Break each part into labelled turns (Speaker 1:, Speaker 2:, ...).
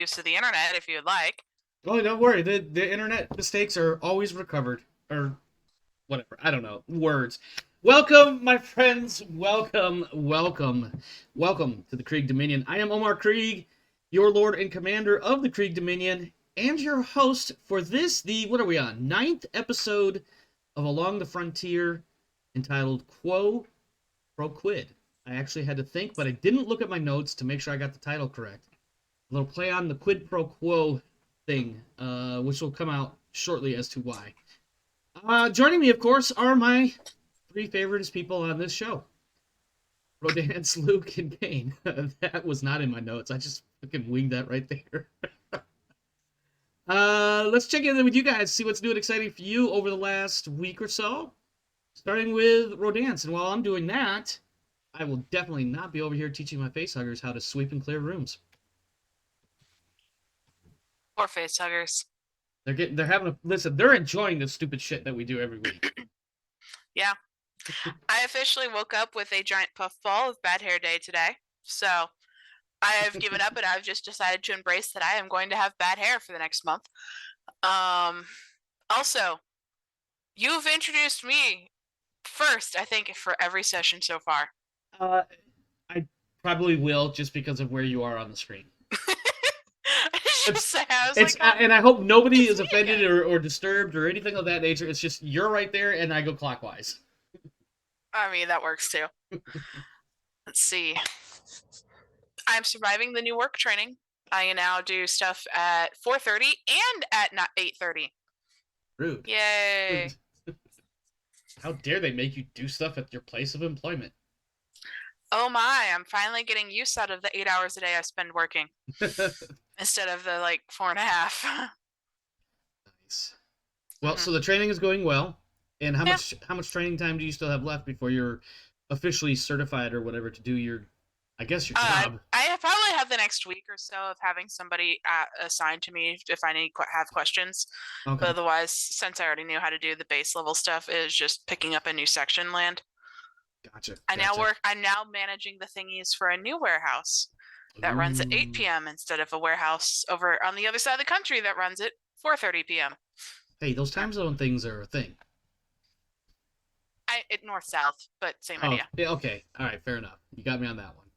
Speaker 1: use of the internet if you'd like.
Speaker 2: Oh, don't worry. The internet mistakes are always recovered, or whatever. I don't know words. Welcome, my friends. Welcome to the Krieg Dominion. I am Omar Krieg, your Lord and Commander of the Krieg Dominion, and your host for this, the what are we on? Ninth episode of Along the Frontier, entitled Quo Pro Quid. I actually had to think, but I didn't look at my notes to make sure I got the title correct. A little play on the quid pro quo thing, which will come out shortly as to why. Joining me, of course, are my three favoriteest people on this show. Rodance, Luke, and Kane. That was not in my notes. I just fucking winged that right there. Let's check in with you guys, see what's new and exciting for you over the last week or so. Starting with Rodance, and while I'm doing that, I will definitely not be over here teaching my facehuggers how to sweep and clear rooms.
Speaker 1: Or facehuggers.
Speaker 2: They're having a listen. They're enjoying the stupid shit that we do every week.
Speaker 1: Yeah. I officially woke up with a giant puffball of bad hair day today. So I have given up and I've just decided to embrace that I am going to have bad hair for the next month. Also, you've introduced me first, I think, for every session so far.
Speaker 2: I probably will just because of where you are on the screen. And I hope nobody is offended or disturbed or anything of that nature. It's just you're right there and I go clockwise.
Speaker 1: I mean, that works too. Let's see. I'm surviving the new work training. I now do stuff at 4:30 and at 8:30.
Speaker 2: Rude.
Speaker 1: Yay.
Speaker 2: How dare they make you do stuff at your place of employment?
Speaker 1: Oh my, I'm finally getting use out of the 8 hours a day I spend working. Instead of the 4.5.
Speaker 2: Nice. Well, so the training is going well. And how much training time do you still have left before you're officially certified or whatever to do your job?
Speaker 1: I probably have the next week or so of having somebody assigned to me if I have questions. Okay. But otherwise, since I already knew how to do the base level stuff, is just picking up a new section land.
Speaker 2: Gotcha.
Speaker 1: I'm now managing the thingies for a new warehouse that runs at 8 p.m. instead of a warehouse over on the other side of the country that runs at 4:30 p.m.
Speaker 2: Hey, those time zone things are a thing.
Speaker 1: North-south, but same idea.
Speaker 2: Yeah, okay. All right, fair enough. You got me on that one.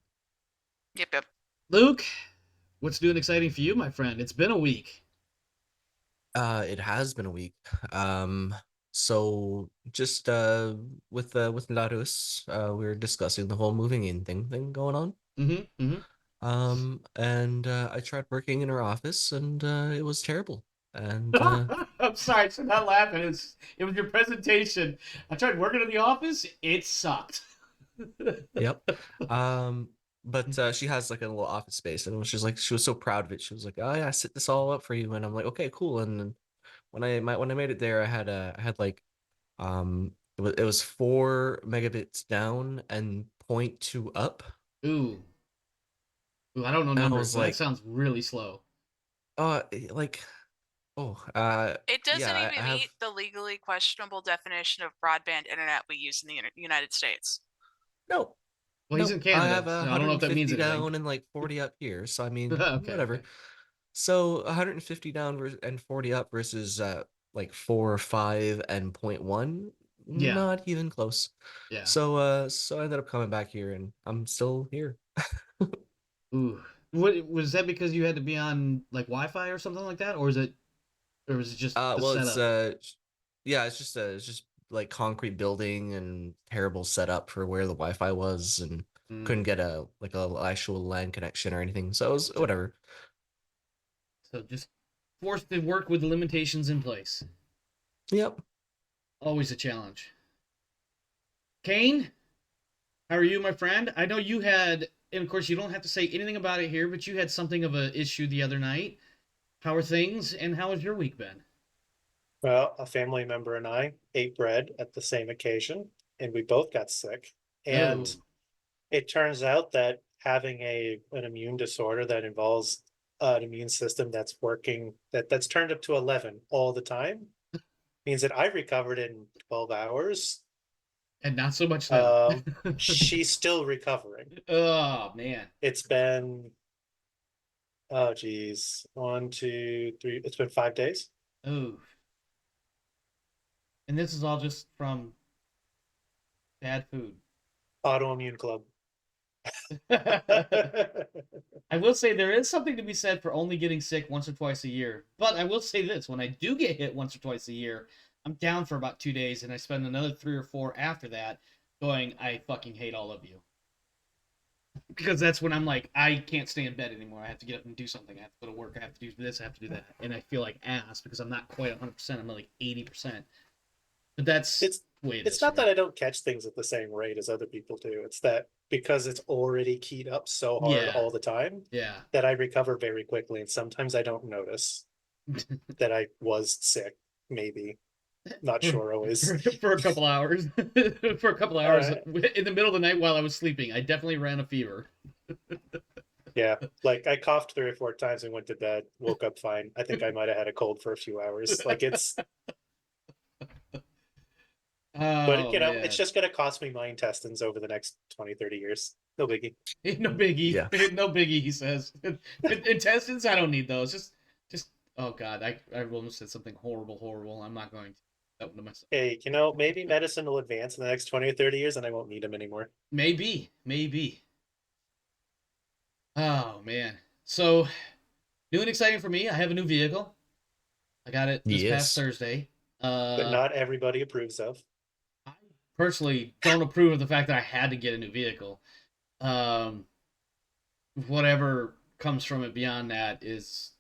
Speaker 1: Yep.
Speaker 2: Luke, what's new and exciting for you, my friend? It's been a week.
Speaker 3: It has been a week. So just with Larus, we were discussing the whole moving in thing going on. And I tried working in her office, and it was terrible. And
Speaker 2: I'm sorry, I'm not laughing. It was your presentation. I tried working in the office. It sucked.
Speaker 3: Yep. But she has like a little office space, and she was so proud of it. She was like, "Oh yeah, I set this all up for you," and I'm like, "Okay, cool." And then when I made it there, I had it was 4 megabits down and 0.2 up.
Speaker 2: Ooh, I don't know numbers, but that sounds really slow.
Speaker 1: It doesn't even meet the legally questionable definition of broadband internet we use in the United States.
Speaker 3: No.
Speaker 2: Well, he's in Canada.
Speaker 3: I have
Speaker 2: so I don't know if that means anything.
Speaker 3: Down and 40 up here, so I mean, whatever. Okay. So 150 down and 40 up versus 4, 5, and 0.1. Yeah. Not even close. Yeah. So I ended up coming back here, and I'm still here.
Speaker 2: Ooh. What was that? Because you had to be on Wi-Fi or something like that, or was it just the setup?
Speaker 3: It's just like concrete building and terrible setup for where the Wi-Fi was, and couldn't get a actual LAN connection or anything. So it was whatever.
Speaker 2: So just forced to work with the limitations in place.
Speaker 3: Yep.
Speaker 2: Always a challenge. Kane, how are you, my friend? I know you had, and of course you don't have to say anything about it here, but you had something of an issue the other night. How are things, and how has your week been?
Speaker 4: Well, a family member and I ate bread at the same occasion, and we both got sick. And It turns out that having an immune disorder that involves an immune system that's working, that's turned up to 11 all the time, means that I recovered in 12 hours.
Speaker 2: And not so much
Speaker 4: she's still recovering.
Speaker 2: Oh, man.
Speaker 4: It's been Oh, geez. 1, 2, 3. It's been 5 days.
Speaker 2: Oh. And this is all just from bad food.
Speaker 4: Autoimmune club.
Speaker 2: I will say there is something to be said for only getting sick once or twice a year. But I will say this, when I do get hit once or twice a year, I'm down for about 2 days and I spend another 3 or 4 after that going, I fucking hate all of you. Because that's when I'm like, I can't stay in bed anymore. I have to get up and do something. I have to go to work. I have to do this. I have to do that. And I feel like ass because I'm not quite 100%. I'm like 80%. But that's
Speaker 4: It's
Speaker 2: the way it
Speaker 4: it's
Speaker 2: is
Speaker 4: not
Speaker 2: for
Speaker 4: that
Speaker 2: me.
Speaker 4: I don't catch things at the same rate as other people do. It's that because it's already keyed up so hard
Speaker 2: Yeah.
Speaker 4: all the time
Speaker 2: Yeah.
Speaker 4: that I recover very quickly. And sometimes I don't notice that I was sick, maybe. Not sure always.
Speaker 2: For a couple hours. For a couple hours
Speaker 4: Alright.
Speaker 2: in the middle of the night while I was sleeping. I definitely ran a fever.
Speaker 4: Yeah, like I coughed 3 or 4 times and went to bed, woke up fine. I think I might have had a cold for a few hours. Like it's, but
Speaker 2: Oh,
Speaker 4: it's
Speaker 2: man.
Speaker 4: just going to cost me my intestines over the next 20, 30 years. No biggie.
Speaker 2: No biggie.
Speaker 3: Yeah.
Speaker 2: No biggie, he says. Intestines, I don't need those. Just oh god, I almost said something horrible. I'm not going to that one to myself.
Speaker 4: Hey, maybe medicine will advance in the next 20 or 30 years and I won't need them anymore.
Speaker 2: Maybe. Oh man. So new and exciting for me. I have a new vehicle. I got it this past
Speaker 3: Yes.
Speaker 2: Thursday.
Speaker 4: But not everybody approves of.
Speaker 2: I personally don't approve of the fact that I had to get a new vehicle. Whatever comes from it beyond that is,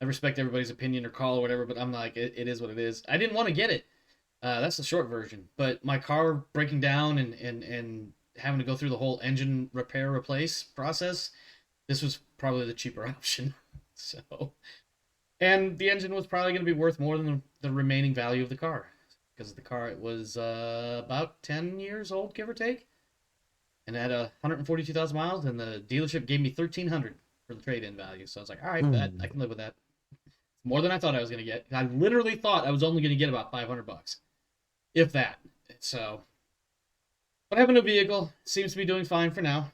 Speaker 2: I respect everybody's opinion or call or whatever, but I'm like, it is what it is. I didn't want to get it. That's the short version. But my car breaking down and having to go through the whole engine repair replace process, this was probably the cheaper option. So, and the engine was probably going to be worth more than the remaining value of the car, because the car, it was about 10 years old, give or take, and had 142,000 miles, and the dealership gave me 1,300 for the trade-in value. So I was like, all right, I can live with that. More than I thought I was going to get. I literally thought I was only going to get about $500, if that. So, but I have a new vehicle. Seems to be doing fine for now.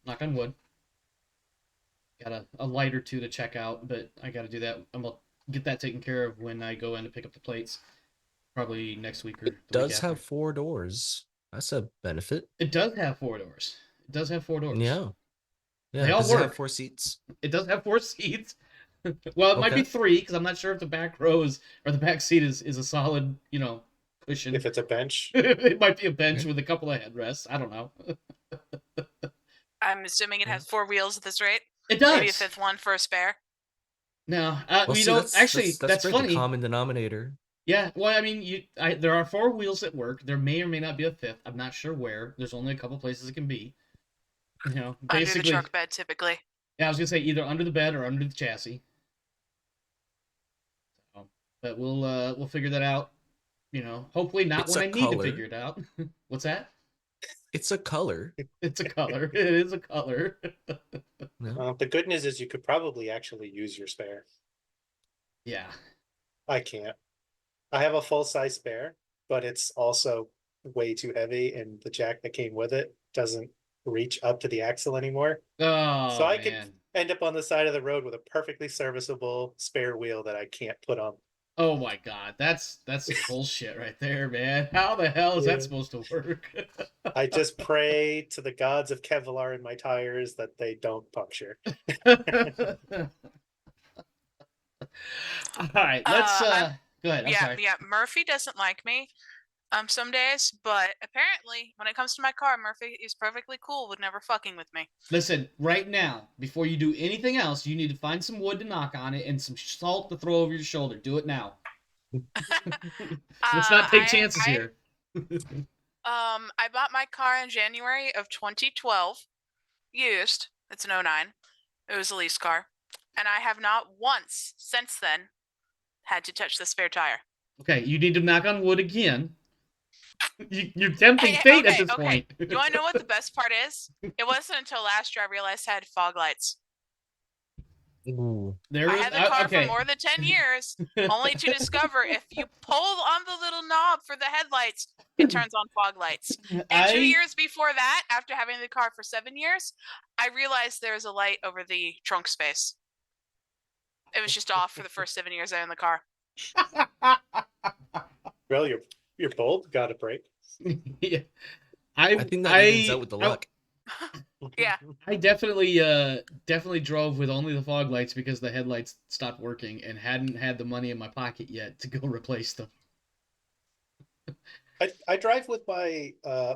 Speaker 2: Knock on wood. Got a light or two to check out, but I got to do that. I'm going to get that taken care of when I go in to pick up the plates. Probably next week or
Speaker 3: It
Speaker 2: the week
Speaker 3: does
Speaker 2: after.
Speaker 3: have 4 doors. That's a benefit.
Speaker 2: It does have 4 doors.
Speaker 3: Yeah. Yeah,
Speaker 2: They all
Speaker 3: does it have
Speaker 2: work.
Speaker 3: 4 seats?
Speaker 2: It does have 4 seats. Well, it might be 3 because I'm not sure if the back rows or the back seat is a solid, cushion.
Speaker 4: If it's a bench.
Speaker 2: It might be a bench with a couple of headrests. I don't know.
Speaker 1: I'm assuming it has 4 wheels at this rate.
Speaker 2: It does.
Speaker 1: Maybe a 5th one for a spare.
Speaker 2: No,
Speaker 3: Well, see,
Speaker 2: that's
Speaker 3: that's
Speaker 2: funny.
Speaker 3: the common denominator.
Speaker 2: Yeah, well, I mean, there are 4 wheels at work. There may or may not be a 5th. I'm not sure where. There's only a couple places it can be.
Speaker 1: Under
Speaker 2: Basically.
Speaker 1: the truck bed, typically.
Speaker 2: Yeah, I was gonna say either under the bed or under the chassis. So, but we'll figure that out. Hopefully not
Speaker 3: It's
Speaker 2: when
Speaker 3: a
Speaker 2: I need to
Speaker 3: color.
Speaker 2: figure it out. What's that?
Speaker 3: It's a color.
Speaker 2: It's a color. It is a color.
Speaker 3: No?
Speaker 4: The good news is you could probably actually use your spare.
Speaker 2: Yeah.
Speaker 4: I can't. I have a full-size spare, but it's also way too heavy, and the jack that came with it doesn't reach up to the axle anymore.
Speaker 2: Oh,
Speaker 4: So I
Speaker 2: man.
Speaker 4: could end up on the side of the road with a perfectly serviceable spare wheel that I can't put on.
Speaker 2: Oh my god, that's some bullshit right there, man. How the hell is
Speaker 4: Yeah.
Speaker 2: that supposed to work?
Speaker 4: I just pray to the gods of Kevlar in my tires that they don't puncture.
Speaker 2: All right, let's go ahead. I'm sorry.
Speaker 1: Yeah. Murphy doesn't like me some days, but apparently when it comes to my car, Murphy is perfectly cool with never fucking with me.
Speaker 2: Listen, right now, before you do anything else, you need to find some wood to knock on it and some salt to throw over your shoulder. Do it now. Let's not take chances here.
Speaker 1: I bought my car in January of 2012, used. It's an 09. It was a lease car, and I have not once since then had to touch the spare tire.
Speaker 2: Okay, you need to knock on wood again. You're tempting fate at this point.
Speaker 1: Do you want to know what the best part is? It wasn't until last year I realized I had fog lights.
Speaker 3: Ooh.
Speaker 1: I had the car for more than 10 years, only to discover if you pull on the little knob for the headlights, It turns on fog lights. And 2 years before that, after having the car for 7 years, I realized there's a light over the trunk space. It was just off for the first 7 years I owned the car.
Speaker 4: Well, your bulb got a break.
Speaker 2: Yeah.
Speaker 3: I think that evens out with the luck.
Speaker 1: Yeah.
Speaker 2: I definitely drove with only the fog lights because the headlights stopped working and hadn't had the money in my pocket yet to go replace them.
Speaker 4: I drive with my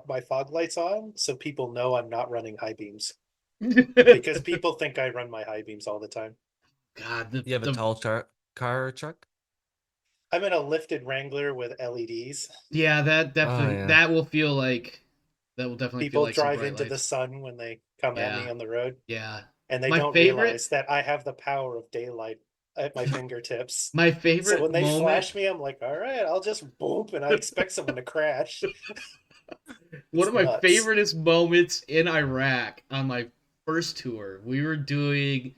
Speaker 4: my fog lights on so people know I'm not running high beams. Because people think I run my high beams all the time.
Speaker 2: God,
Speaker 3: you have a tall car truck?
Speaker 4: I'm in a lifted Wrangler with LEDs.
Speaker 2: Yeah, that definitely that will feel like
Speaker 4: people
Speaker 2: feel like
Speaker 4: drive into the sun when they come at me on the road.
Speaker 2: Yeah.
Speaker 4: And they don't realize that I have the power of daylight at my fingertips.
Speaker 2: My favorite
Speaker 4: So when they flash me, I'm like, all right, I'll just boop, and I expect someone to crash.
Speaker 2: One of my favoriteest moments in Iraq on my first tour, we were doing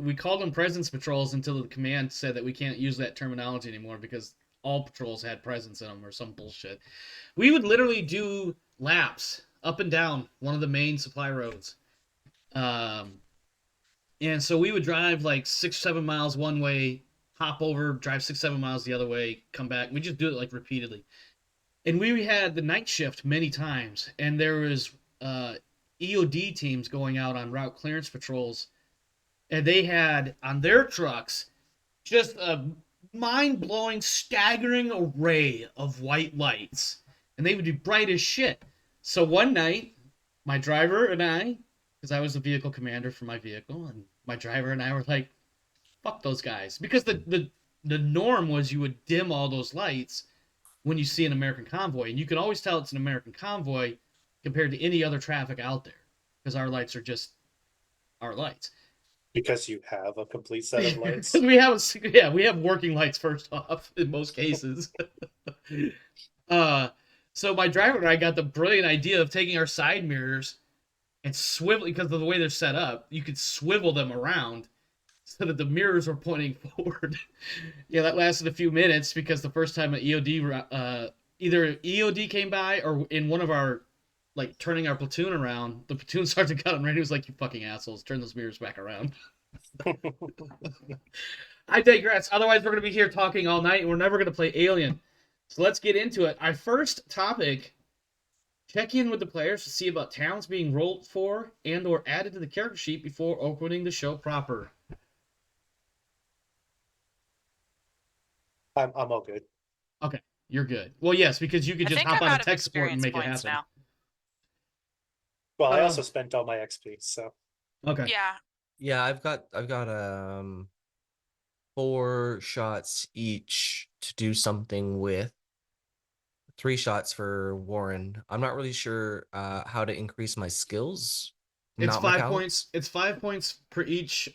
Speaker 2: we called them presence patrols until the command said that we can't use that terminology anymore because all patrols had presence in them or some bullshit. We would literally do laps up and down one of the main supply roads. And so we would drive like 6-7 miles one way, hop over, drive 6-7 miles the other way, come back. We just do it like repeatedly. And we had the night shift many times, and there was EOD teams going out on route clearance patrols, and they had on their trucks just a mind-blowing, staggering array of white lights, and they would be bright as shit. So one night, my driver and I, because I was the vehicle commander for my vehicle, and my driver and I were like, fuck those guys. Because the norm was you would dim all those lights when you see an American convoy. And you can always tell it's an American convoy compared to any other traffic out there. Because our lights are just our lights.
Speaker 4: Because you have a complete set of lights.
Speaker 2: we have working lights first off in most cases. So my driver and I got the brilliant idea of taking our side mirrors and swivel, because of the way they're set up, you could swivel them around so that the mirrors were pointing forward. Yeah, that lasted a few minutes because the first time an EOD, either EOD came by or in one of our, like, turning our platoon around, the platoon sergeant got on ready. He was like, you fucking assholes, turn those mirrors back around. I digress. Otherwise, we're going to be here talking all night and we're never going to play Alien. So let's get into it. Our first topic, check in with the players to see about talents being rolled for and or added to the character sheet before opening the show proper.
Speaker 4: I'm all good.
Speaker 2: Okay, you're good. Well, yes, because you could just hop on a tech support and make it happen. Now.
Speaker 4: Well, I also spent all my XP, so.
Speaker 2: Okay.
Speaker 3: Yeah, I've got 4 shots each to do something with. 3 shots for Warren. I'm not really sure how to increase my skills.
Speaker 2: It's 5 points. It's 5 points per each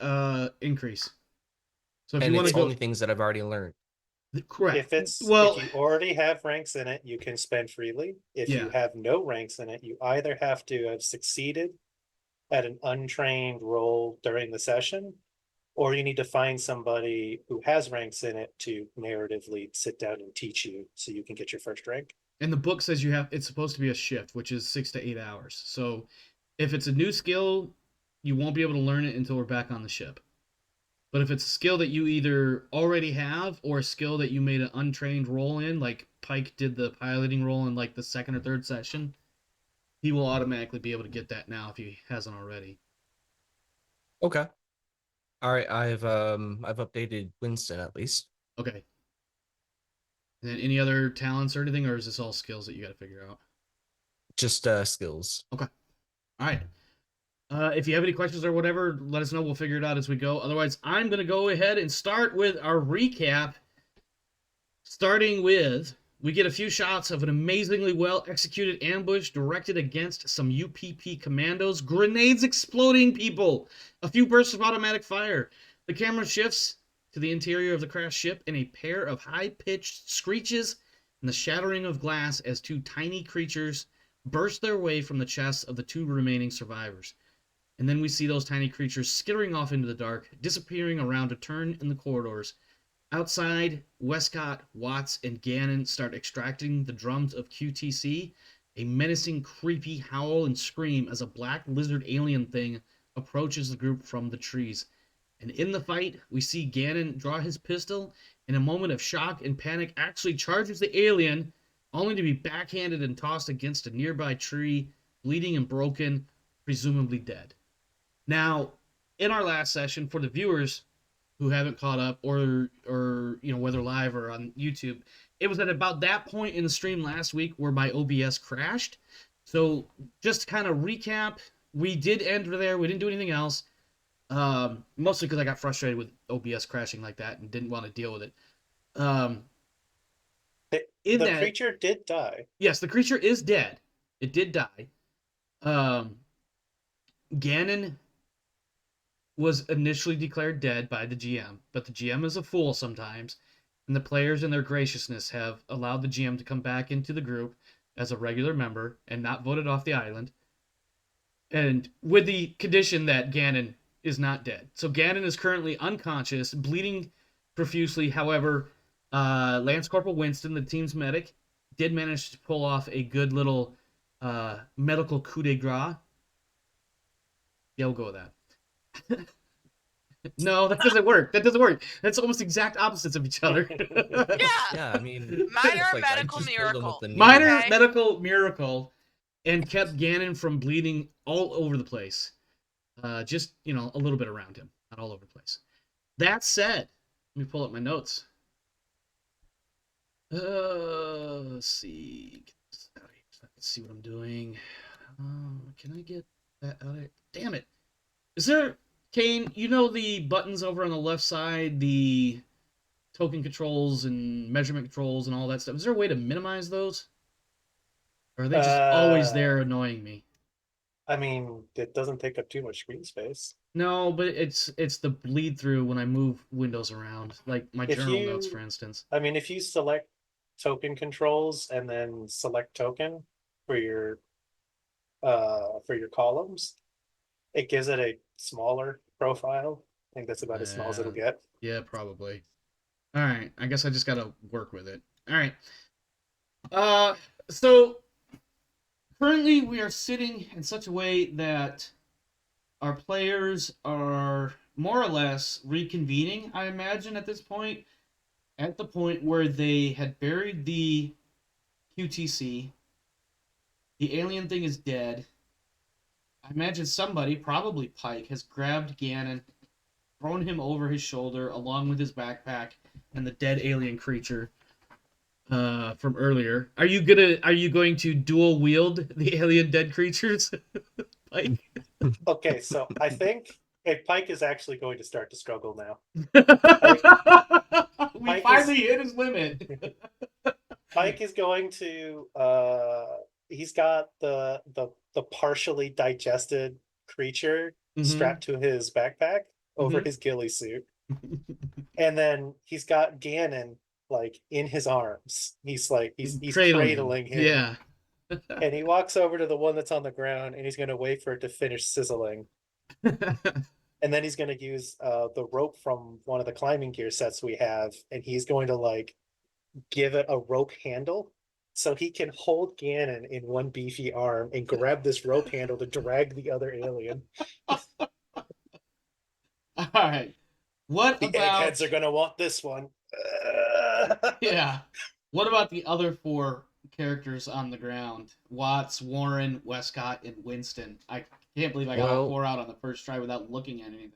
Speaker 2: increase. So if you want to
Speaker 3: go, only things that I've already learned.
Speaker 2: Correct.
Speaker 4: If you already have ranks in it, you can spend freely. If you have no ranks in it, you either have to have succeeded at an untrained roll during the session, or you need to find somebody who has ranks in it to narratively sit down and teach you so you can get your first rank.
Speaker 2: And the book says it's supposed to be a shift, which is 6 to 8 hours. So if it's a new skill, you won't be able to learn it until we're back on the ship. But if it's a skill that you either already have or a skill that you made an untrained roll in, like Pike did the piloting roll in like the 2nd or 3rd session, he will automatically be able to get that now if he hasn't already.
Speaker 3: Okay. All right, I've updated Winston at least.
Speaker 2: Okay. And then any other talents or anything, or is this all skills that you got to figure out?
Speaker 3: Just skills.
Speaker 2: Okay. All right. If you have any questions or whatever, let us know. We'll figure it out as we go. Otherwise, I'm going to go ahead and start with our recap. Starting with, we get a few shots of an amazingly well-executed ambush directed against some UPP commandos. Grenades exploding people. A few bursts of automatic fire. The camera shifts to the interior of the crashed ship, and a pair of high-pitched screeches and the shattering of glass as 2 tiny creatures burst their way from the chests of the 2 remaining survivors. And then we see those tiny creatures skittering off into the dark, disappearing around a turn in the corridors. Outside, Wescott, Watts, and Gannon start extracting the drums of QTC. A menacing, creepy howl and scream as a black lizard alien thing approaches the group from the trees. And in the fight, we see Gannon draw his pistol. In a moment of shock and panic, actually charges the alien, only to be backhanded and tossed against a nearby tree, bleeding and broken, presumably dead. Now, in our last session, for the viewers who haven't caught up, or whether live or on YouTube, it was at about that point in the stream last week where my OBS crashed. So just to kind of recap, we did end there. We didn't do anything else. Mostly because I got frustrated with OBS crashing like that and didn't want to deal with it.
Speaker 4: The creature did die.
Speaker 2: Yes, the creature is dead. It did die. Gannon was initially declared dead by the GM, but the GM is a fool sometimes, and the players in their graciousness have allowed the GM to come back into the group as a regular member and not voted off the island, and with the condition that Gannon is not dead. So Gannon is currently unconscious, bleeding profusely. However, Lance Corporal Winston, the team's medic, did manage to pull off a good little medical coup de grace. Yeah, we'll go with that. No, that doesn't work. That's almost exact opposites of each other.
Speaker 3: Yeah, I mean,
Speaker 1: minor
Speaker 3: like,
Speaker 1: medical miracle.
Speaker 2: Minor medical miracle, and kept Gannon from bleeding all over the place. Just, a little bit around him, not all over the place. That said, let me pull up my notes. Let's see. Let's see what I'm doing. Can I get that out of it? Damn it. Is there, Kane, the buttons over on the left side, the token controls and measurement controls and all that stuff. Is there a way to minimize those? Or are they just always there annoying me?
Speaker 4: I mean, it doesn't take up too much screen space.
Speaker 2: No, but it's the bleed through when I move windows around, like my journal notes, for instance.
Speaker 4: I mean, if you select token controls and then select token for your columns, it gives it a smaller profile. I think that's about as small as it'll get.
Speaker 2: Yeah, probably. All right, I guess I just gotta work with it. All right. So currently we are sitting in such a way that our players are more or less reconvening, I imagine, at this point, at the point where they had buried the QTC. The alien thing is dead. I imagine somebody, probably Pike, has grabbed Gannon, thrown him over his shoulder along with his backpack and the dead alien creature from earlier. Are you going to dual wield the alien dead creatures, Pike?
Speaker 4: Okay, so I think Pike is actually going to start to struggle now.
Speaker 2: We finally hit his limit.
Speaker 4: Pike is going to he's got the partially digested creature strapped to his backpack over his ghillie suit. And then he's got Gannon like in his arms. He's cradling him.
Speaker 2: Yeah.
Speaker 4: And he walks over to the one that's on the ground and he's gonna wait for it to finish sizzling. And then he's gonna use the rope from one of the climbing gear sets we have, and he's going to like give it a rope handle so he can hold Gannon in one beefy arm and grab this rope handle to drag the other alien.
Speaker 2: All right. What
Speaker 4: the
Speaker 2: about
Speaker 4: eggheads are gonna want this one?
Speaker 2: Yeah. What about the other four characters on the ground? Watts, Warren, Wescott, and Winston. I can't believe I got all four out on the first try without looking at anything.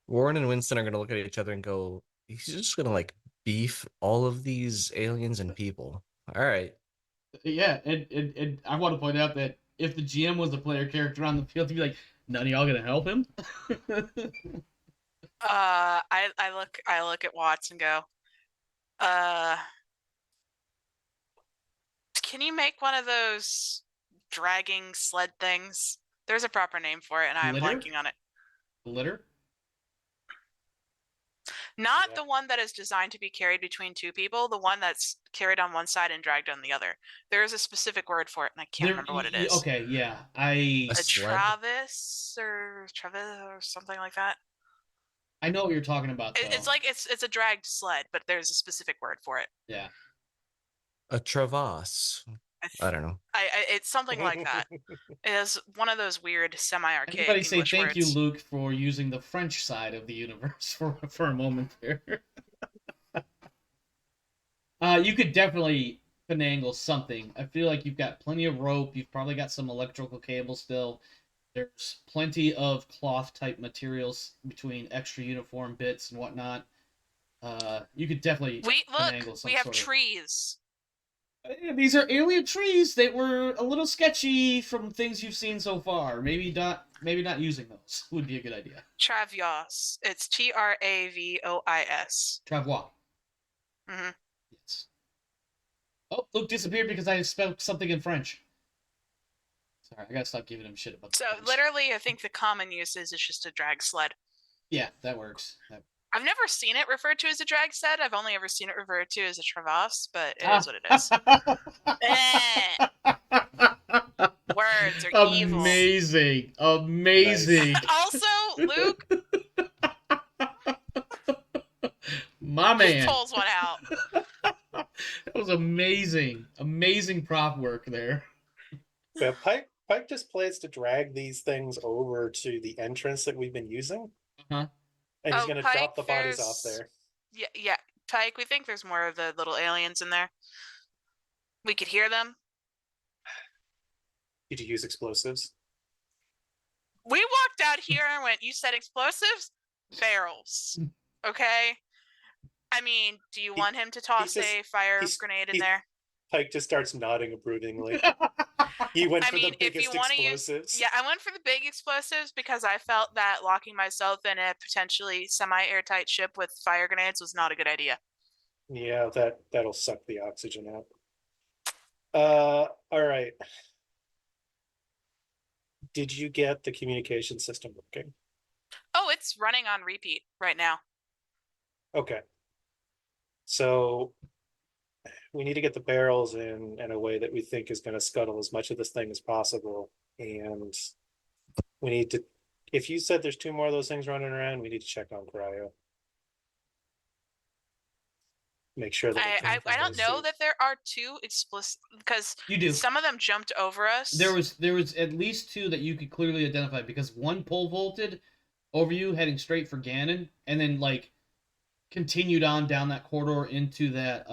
Speaker 3: Warren and Winston are gonna look at each other and go, he's just gonna like beef all of these aliens and people. All right.
Speaker 2: Yeah, and I want to point out that if the GM was the player character on the field, he'd be like, none of y'all gonna help him?
Speaker 1: I look at Watts and go, can you make one of those dragging sled things? There's a proper name for it, and I'm blanking on it.
Speaker 2: Litter?
Speaker 1: Not the one that is designed to be carried between two people, the one that's carried on one side and dragged on the other. There is a specific word for it, and I can't remember what it is.
Speaker 2: Okay, yeah.
Speaker 1: A Travis or something like that.
Speaker 2: I know what you're talking about, though.
Speaker 1: It's like it's a dragged sled, but there's a specific word for it.
Speaker 2: Yeah.
Speaker 3: A Travas. I don't know.
Speaker 1: It's something like that. It is one of those weird semi-archaic
Speaker 2: Everybody say
Speaker 1: English
Speaker 2: thank you,
Speaker 1: words.
Speaker 2: Luke, for using the French side of the universe for a moment there. You could definitely finagle something. I feel like you've got plenty of rope. You've probably got some electrical cable still. There's plenty of cloth type materials between extra uniform bits and whatnot. You could definitely finagle some
Speaker 1: we have
Speaker 2: sort
Speaker 1: trees.
Speaker 2: These are alien trees that were a little sketchy from things you've seen so far. Maybe not using those would be a good idea.
Speaker 1: Travios. It's Travois.
Speaker 2: Travois.
Speaker 1: Mm-hmm.
Speaker 2: Yes. Oh, Luke disappeared because I spoke something in French. Sorry, I gotta stop giving him shit about.
Speaker 1: So literally, I think the common usage is just a drag sled.
Speaker 2: Yeah, that works.
Speaker 1: I've never seen it referred to as a drag sled. I've only ever seen it referred to as a Travas, but it is what it is. Words are evil.
Speaker 2: Amazing.
Speaker 1: Also, Luke.
Speaker 2: My man.
Speaker 1: Pulls one out.
Speaker 2: That was amazing. Amazing prop work there.
Speaker 4: Yeah, Pike just plans to drag these things over to the entrance that we've been using.
Speaker 2: Uh-huh.
Speaker 4: And he's going to drop the bodies off there.
Speaker 1: Yeah. Pike, we think there's more of the little aliens in there. We could hear them.
Speaker 4: Did you use explosives?
Speaker 1: We walked out here and went, you said explosives? Barrels. Okay? I mean, do you want him to toss a fire grenade in there?
Speaker 4: Pike just starts nodding approvingly. He went for the biggest explosives.
Speaker 1: I went for the big explosives because I felt that locking myself in a potentially semi-airtight ship with fire grenades was not a good idea.
Speaker 4: Yeah, that'll suck the oxygen out. All right. Did you get the communication system working?
Speaker 1: Oh, it's running on repeat right now.
Speaker 4: Okay. So we need to get the barrels in a way that we think is going to scuttle as much of this thing as possible. And we need to, if you said there's 2 more of those things running around, we need to check on cryo. Make sure that
Speaker 1: I don't know that there are 2 explicit, because
Speaker 2: you do.
Speaker 1: Some of them jumped over us.
Speaker 2: There was at least 2 that you could clearly identify, because one pole vaulted over you heading straight for Ganon, and then like continued on down that corridor into that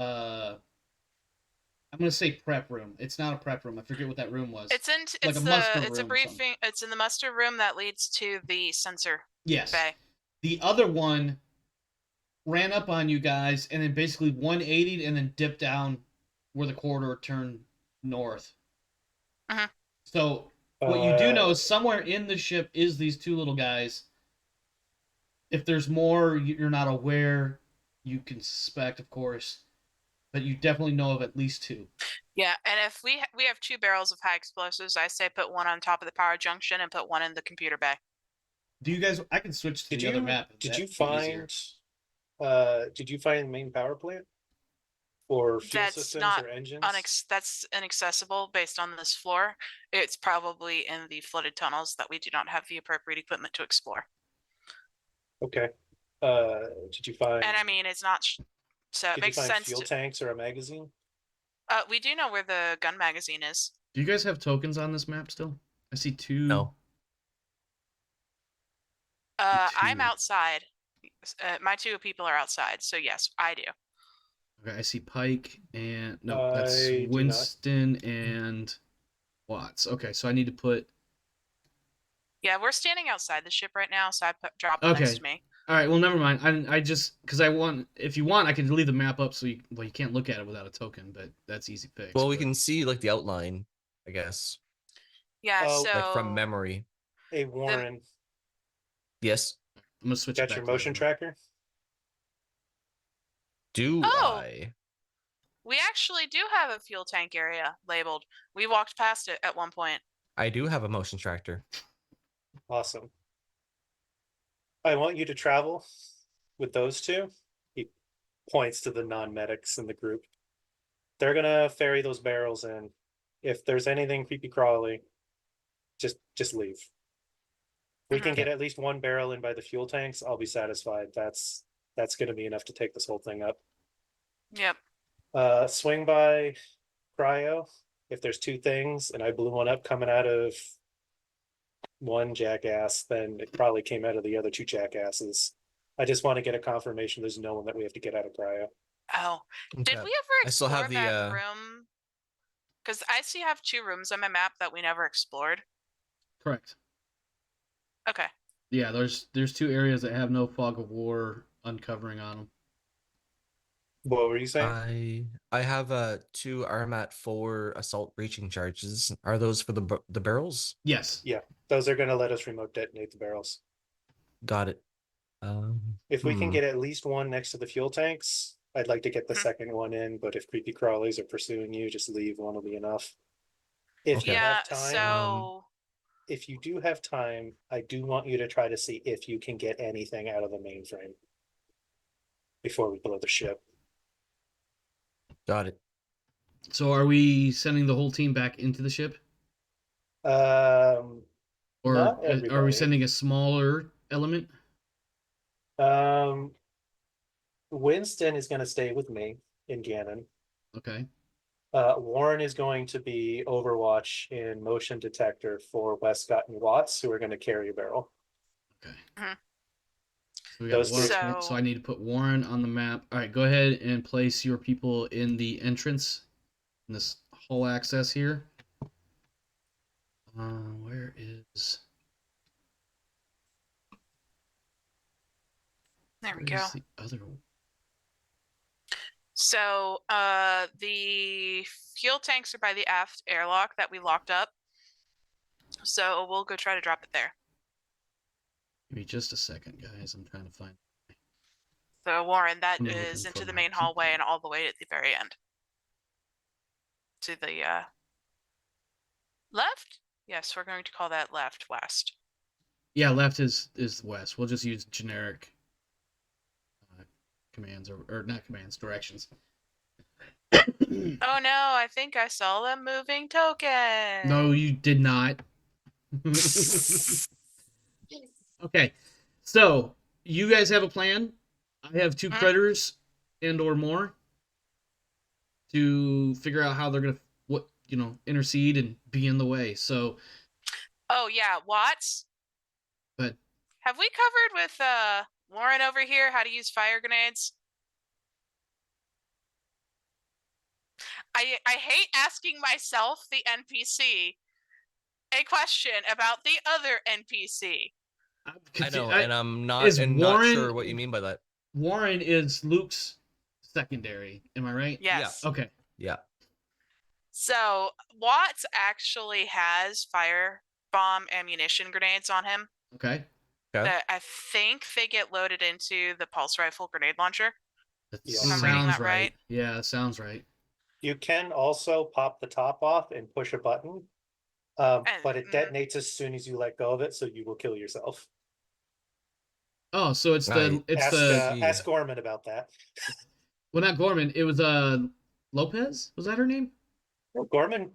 Speaker 2: I'm gonna say prep room. It's not a prep room. I forget what that room was.
Speaker 1: It's a briefing. It's in the muster room that leads to the sensor.
Speaker 2: Yes.
Speaker 1: Bay.
Speaker 2: The other one ran up on you guys and then basically 180'd and then dipped down where the corridor turned north.
Speaker 1: Uh-huh.
Speaker 2: So what you do know is somewhere in the ship is these 2 little guys. If there's more you're not aware, you can suspect, of course, but you definitely know of at least 2.
Speaker 1: Yeah, and if we have 2 barrels of high explosives, I say put one on top of the power junction and put one in the computer bay.
Speaker 2: Do you guys? I can switch to the other map.
Speaker 4: Did you find the main power plant? Or fuel systems or engines?
Speaker 1: That's inaccessible based on this floor. It's probably in the flooded tunnels that we do not have the appropriate equipment to explore.
Speaker 4: Okay. Did you find?
Speaker 1: And I mean, it's not. So it makes sense.
Speaker 4: Fuel tanks or a magazine?
Speaker 1: We do know where the gun magazine is.
Speaker 2: Do you guys have tokens on this map still? I see 2.
Speaker 3: No.
Speaker 1: I'm outside. My 2 people are outside, so yes, I do.
Speaker 2: Okay, I see Pike and no, that's Winston and Watts. Okay, so I need to put.
Speaker 1: Yeah, we're standing outside the ship right now, so I dropped next to me.
Speaker 2: All right, well, never mind. I just because I want, if you want, I can leave the map up so you can't look at it without a token, but that's easy fix.
Speaker 3: Well, we can see like the outline, I guess.
Speaker 1: Yeah, so
Speaker 3: like from memory.
Speaker 4: Hey, Warren.
Speaker 3: Yes.
Speaker 2: I'm gonna switch.
Speaker 4: Got your motion tracker?
Speaker 3: Do I?
Speaker 1: We actually do have a fuel tank area labeled. We walked past it at one point.
Speaker 3: I do have a motion tractor.
Speaker 4: Awesome. I want you to travel with those 2. He points to the non-medics in the group. They're gonna ferry those barrels in. If there's anything creepy crawly, just leave. We can get at least one barrel in by the fuel tanks. I'll be satisfied. That's going to be enough to take this whole thing up.
Speaker 1: Yep.
Speaker 4: Swing by cryo. If there's two things and I blew one up coming out of one jackass, then it probably came out of the other two jackasses. I just want to get a confirmation there's no one that we have to get out of cryo.
Speaker 1: Oh, did
Speaker 3: Okay.
Speaker 1: we ever
Speaker 3: I still
Speaker 1: explore
Speaker 3: have the,
Speaker 1: that room? Because I still have 2 rooms on my map that we never explored.
Speaker 2: Correct.
Speaker 1: Okay.
Speaker 2: Yeah, there's 2 areas that have no fog of war uncovering on them.
Speaker 4: What were you saying?
Speaker 3: I have 2 RMAT 4 assault breaching charges. Are those for the barrels?
Speaker 2: Yes.
Speaker 4: Yeah, those are going to let us remote detonate the barrels.
Speaker 3: Got it.
Speaker 4: If we can get at least one next to the fuel tanks, I'd like to get the second one in, but if creepy crawlies are pursuing you, just leave, one will be enough. If you
Speaker 1: Yeah,
Speaker 4: have time,
Speaker 1: so
Speaker 4: if you do have time, I do want you to try to see if you can get anything out of the mainframe before we blow the ship.
Speaker 3: Got it.
Speaker 2: So are we sending the whole team back into the ship? Or
Speaker 4: Not
Speaker 2: are we
Speaker 4: everybody.
Speaker 2: sending a smaller element?
Speaker 4: Winston is going to stay with me in Gannon.
Speaker 2: Okay.
Speaker 4: Warren is going to be Overwatch in motion detector for Wescott and Watts, who are going to carry a barrel.
Speaker 2: Okay.
Speaker 1: Mhm.
Speaker 2: So we got
Speaker 4: Those three.
Speaker 2: Warren, so I need to put Warren on the map. All right, go ahead and place your people in the entrance in this hull access here. Where is?
Speaker 1: there we
Speaker 2: Where's
Speaker 1: go.
Speaker 2: the other one?
Speaker 1: So the fuel tanks are by the aft airlock that we locked up. So we'll go try to drop it there.
Speaker 2: Give me just a second, guys. I'm trying to find.
Speaker 1: So Warren, that
Speaker 2: I'm
Speaker 1: is
Speaker 2: looking
Speaker 1: into
Speaker 2: for
Speaker 1: the
Speaker 2: my
Speaker 1: main hallway
Speaker 2: people.
Speaker 1: and all the way at the very end. To the left? Yes, we're going to call that left west.
Speaker 2: Yeah, left is west. We'll just use generic commands or not commands, directions.
Speaker 1: Oh no, I think I saw a moving token.
Speaker 2: No, you did not. Okay, so you guys have a plan. I have 2 critters and or more to figure out how they're gonna intercede and be in the way. So
Speaker 1: oh yeah, Watts.
Speaker 2: But
Speaker 1: have we covered with Warren over here how to use fire grenades? I hate asking myself, the NPC, a question about the other NPC.
Speaker 3: I know, and I'm not sure what you mean by that.
Speaker 2: Warren is Luke's secondary. Am I right?
Speaker 1: Yes.
Speaker 2: Yeah. Okay.
Speaker 3: Yeah.
Speaker 1: So Watts actually has fire bomb ammunition grenades on him.
Speaker 2: Okay.
Speaker 1: That I think they get loaded into the pulse rifle grenade launcher.
Speaker 2: That
Speaker 1: I'm reading
Speaker 2: sounds
Speaker 1: that right.
Speaker 2: Yeah, that sounds right.
Speaker 4: You can also pop the top off and push a button, but it detonates as soon as you let go of it, so you will kill yourself.
Speaker 2: Oh, so it's
Speaker 4: ask Gorman about that.
Speaker 2: Well, not Gorman. It was Lopez. Was that her name?
Speaker 4: Well, Gorman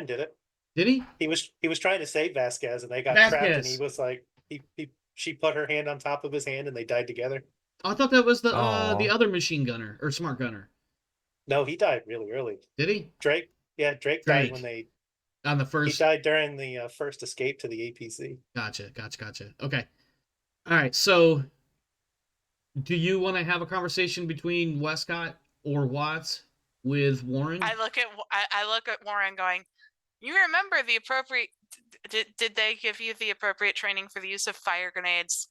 Speaker 4: did it.
Speaker 2: Did he?
Speaker 4: He was trying to save Vasquez, and they got trapped, and he was like, she put her hand on top of his hand, and they died together.
Speaker 2: Oh, I thought that was the other machine gunner or smart gunner.
Speaker 4: No, he died really early.
Speaker 2: Did he?
Speaker 4: Drake died when they
Speaker 2: on the first.
Speaker 4: He died during the first escape to the APC.
Speaker 2: Gotcha. Okay. All right. So, do you want to have a conversation between Wescott or Watts with Warren?
Speaker 1: I look at Warren going, you remember the appropriate? Did they give you the appropriate training for the use of fire grenades?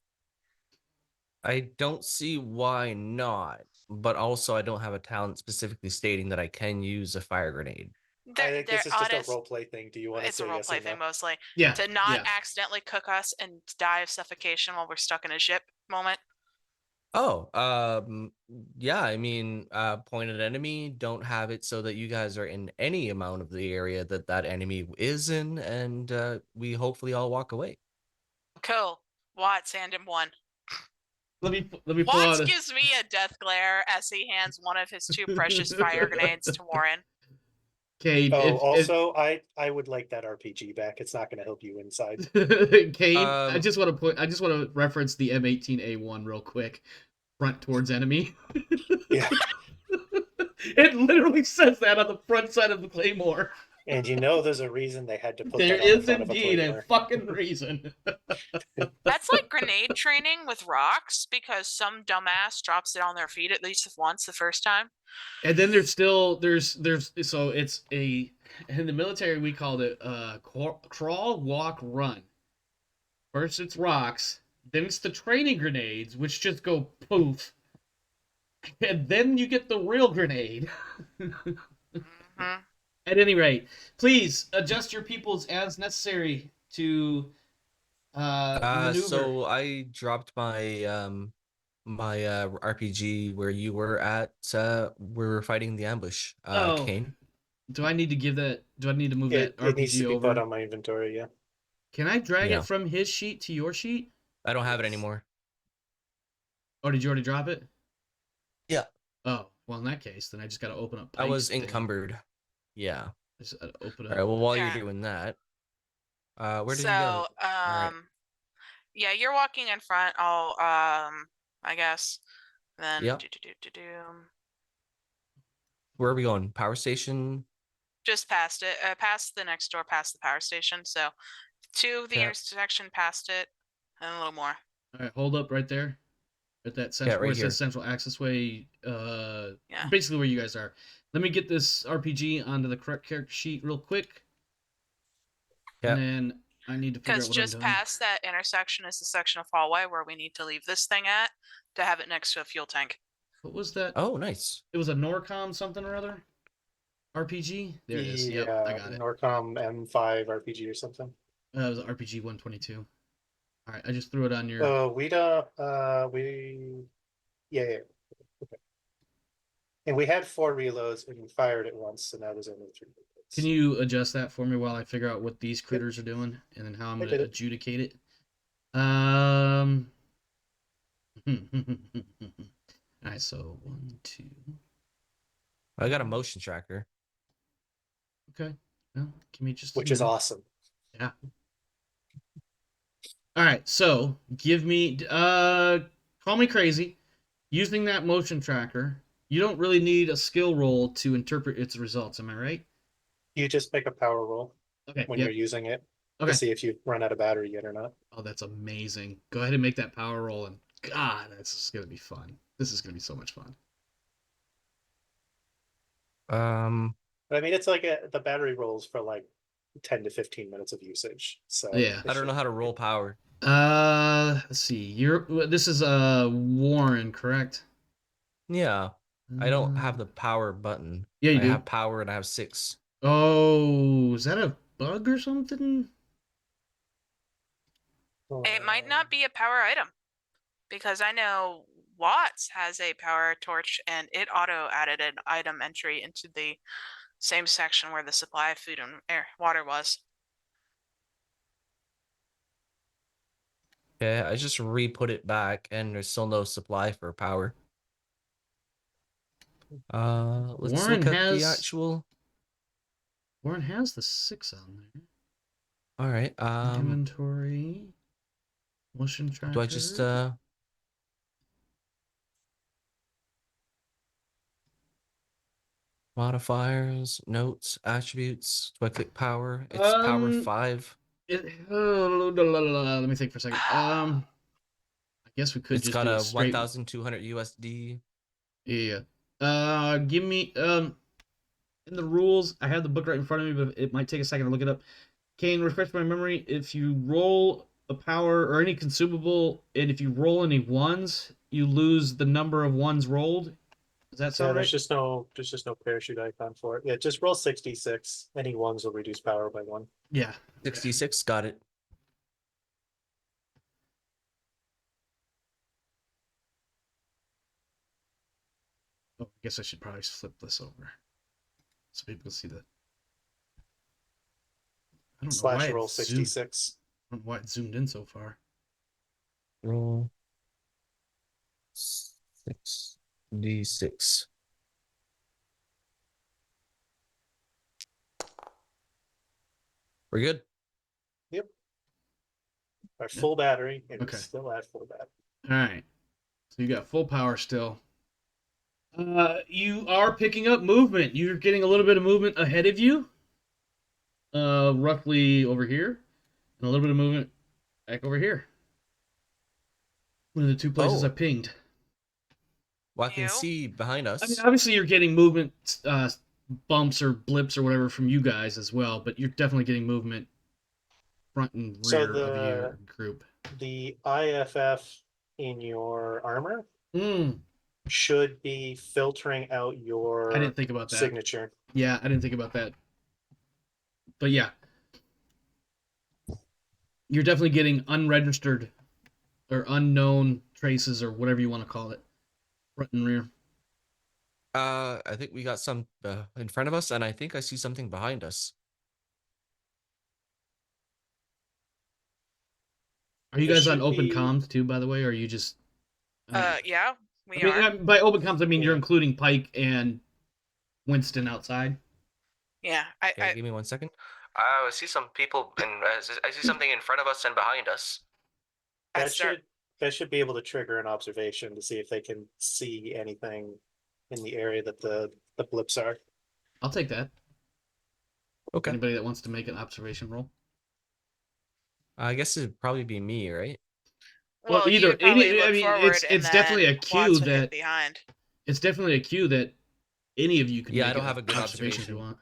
Speaker 3: I don't see why not, but also I don't have a talent specifically stating that I can use a fire grenade.
Speaker 4: I think this is just a role play thing. Do you want to say yes or no?
Speaker 1: It's a role play thing mostly.
Speaker 2: Yeah.
Speaker 1: To not accidentally cook us and die of suffocation while we're stuck in a ship moment.
Speaker 3: Oh, yeah, I mean, pointed enemy, don't have it so that you guys are in any amount of the area that enemy is in, and we hopefully all walk away.
Speaker 1: Cool. Watts, hand him one.
Speaker 2: Let me pull
Speaker 1: Watts
Speaker 2: out
Speaker 1: gives me a death glare as he hands one of his 2 precious fire grenades to Warren.
Speaker 2: Okay,
Speaker 4: Oh, also, I would like that RPG back. It's not going to help you inside.
Speaker 2: Kane, I
Speaker 3: Um,
Speaker 2: just want to reference the M18A1 real quick. Front towards enemy.
Speaker 4: Yeah.
Speaker 2: It literally says that on the front side of the Claymore.
Speaker 4: And there's a reason they had to put
Speaker 2: There
Speaker 4: that on the
Speaker 2: is
Speaker 4: front of a
Speaker 2: indeed a
Speaker 4: Claymore.
Speaker 2: fucking reason.
Speaker 1: That's like grenade training with rocks because some dumbass drops it on their feet at least once the first time.
Speaker 2: And then there's so it's a in the military we called it crawl, walk, run. First it's rocks, then it's the training grenades, which just go poof, and then you get the real grenade.
Speaker 1: Mm-hmm.
Speaker 2: At any rate, please adjust your peoples as necessary to maneuver.
Speaker 3: So I dropped my RPG where you were at. We were fighting the ambush.
Speaker 2: Oh,
Speaker 3: Kane.
Speaker 2: do I need to give that? Do I need to move
Speaker 4: It
Speaker 2: that
Speaker 4: needs
Speaker 2: RPG
Speaker 4: to be put
Speaker 2: over?
Speaker 4: on my inventory, yeah.
Speaker 2: Can I drag
Speaker 3: Yeah.
Speaker 2: it from his sheet to your sheet?
Speaker 3: I don't have it
Speaker 4: Yes.
Speaker 3: anymore.
Speaker 2: Oh, did you already drop it?
Speaker 3: Yeah.
Speaker 2: Oh, well, in that case, then I just got to open up.
Speaker 3: I was
Speaker 2: Pike's thing.
Speaker 3: encumbered. Yeah.
Speaker 2: Just gotta open
Speaker 3: All
Speaker 2: up.
Speaker 3: right. Well, while
Speaker 1: Yeah.
Speaker 3: you're doing that, where did
Speaker 1: So,
Speaker 3: you go? All right.
Speaker 1: yeah, you're walking in front. I'll, I guess. Then,
Speaker 3: Yep. Where are we going? Power station.
Speaker 1: just past it, past the next door, past the power station. So, to the
Speaker 3: Yeah.
Speaker 1: intersection, past it, and a little more.
Speaker 2: All right, hold up right there. At that central,
Speaker 3: Yeah, right
Speaker 2: where it
Speaker 3: here.
Speaker 2: says central access way.
Speaker 1: Yeah.
Speaker 2: Basically where you guys are. Let me get this RPG onto the correct character sheet real quick.
Speaker 3: Yeah.
Speaker 2: And then I need to figure
Speaker 1: Because
Speaker 2: out what I'm
Speaker 1: just
Speaker 2: doing.
Speaker 1: past that intersection is the section of hallway where we need to leave this thing at to have it next to a fuel tank.
Speaker 2: What was that?
Speaker 3: Oh, nice.
Speaker 2: It was a Norcom something or other? RPG? There it is. Yep, I got it.
Speaker 4: Norcom M5 RPG or something.
Speaker 2: It was RPG 122. All right, I just threw it on your.
Speaker 4: Oh, yeah. Okay. And we had 4 reloads and we fired it once, so now there's only 3 reloads.
Speaker 2: Can you adjust that for me while I figure out what these critters are doing and then how I'm going to adjudicate it? All right, so 1, 2.
Speaker 3: I got a motion tracker.
Speaker 2: Okay. Well, give me just.
Speaker 4: Which is awesome.
Speaker 2: Yeah. All right, so give me. Call me crazy. Using that motion tracker, you don't really need a skill roll to interpret its results. Am I right?
Speaker 4: You just make a power roll when
Speaker 2: yep.
Speaker 4: you're using it
Speaker 2: Okay.
Speaker 4: to see if you run out of battery yet or not.
Speaker 2: Oh, that's amazing. Go ahead and make that power roll, and God, this is gonna be fun. This is gonna be so much fun.
Speaker 4: But I mean, it's like the battery rolls for like 10 to 15 minutes of usage. So
Speaker 2: yeah,
Speaker 3: I don't know how to roll power.
Speaker 2: Let's see. This is Warren, correct?
Speaker 3: Yeah. I don't have the power button.
Speaker 2: Yeah, you
Speaker 3: I
Speaker 2: do.
Speaker 3: have power and I have 6.
Speaker 2: Oh, is that a bug or something?
Speaker 1: It might not be a power item because I know Watts has a power torch and it auto added an item entry into the same section where the supply of food and water was.
Speaker 3: Okay, I just re-put it back and there's still no supply for power. Let's
Speaker 2: Warren
Speaker 3: look at
Speaker 2: has
Speaker 3: the actual.
Speaker 2: Warren has the 6 on there.
Speaker 3: All right.
Speaker 2: Inventory. Motion tracker.
Speaker 3: Do I just modifiers, notes, attributes? Do I click power? It's power 5.
Speaker 2: Let me think for a second. I guess we could
Speaker 3: It's
Speaker 2: just
Speaker 3: got
Speaker 2: do
Speaker 3: a
Speaker 2: it straight.
Speaker 3: 1,200 USD.
Speaker 2: Yeah. Give me in the rules. I have the book right in front of me, but it might take a second to look it up. Kane, refresh my memory. If you roll a power or any consumable, and if you roll any ones, you lose the number of ones rolled. Does that sound right?
Speaker 4: There's just no parachute icon for it. Yeah, just roll 66. Any ones will reduce power by 1.
Speaker 2: Yeah.
Speaker 3: 66, got it.
Speaker 2: Oh, I guess I should probably flip this over so people can see that. I don't know why
Speaker 4: roll 66.
Speaker 2: I don't know why it zoomed in so far.
Speaker 3: Roll 6d6. We're good.
Speaker 4: Yep. Our full battery, and
Speaker 2: Okay.
Speaker 4: we're still at full battery.
Speaker 2: All right. So you got full power still. You are picking up movement. You're getting a little bit of movement ahead of you. Roughly over here. And a little bit of movement back over here. One of the two places I pinged.
Speaker 3: Well, I can see behind us.
Speaker 2: I mean, obviously you're getting movement bumps or blips or whatever from you guys as well, but you're definitely getting movement front and rear of your group.
Speaker 4: The IFF in your armor
Speaker 2: Mm.
Speaker 4: should be filtering out your
Speaker 2: I didn't think about that.
Speaker 4: signature.
Speaker 2: Yeah, I didn't think about that. But yeah. You're definitely getting unregistered or unknown traces or whatever you want to call it. Front and rear.
Speaker 3: I think we got some in front of us, and I think I see something behind us.
Speaker 2: Are you guys on open comms too, by the way, or are you just...
Speaker 1: Yeah, we are.
Speaker 2: By open comms, I mean you're including Pike and Winston outside.
Speaker 1: Yeah,
Speaker 3: Okay, give me 1 second. I see some people, and I see something in front of us and behind us.
Speaker 4: That should be able to trigger an observation to see if they can see anything in the area that the blips are.
Speaker 2: I'll take that.
Speaker 3: Okay.
Speaker 2: Anybody that wants to make an observation roll?
Speaker 3: I guess it'd probably be me, right?
Speaker 1: Well,
Speaker 2: either it's definitely a cue that
Speaker 1: behind.
Speaker 2: It's definitely a cue that any of you can.
Speaker 3: Yeah,
Speaker 2: make
Speaker 3: I don't have a good observation
Speaker 2: if you want.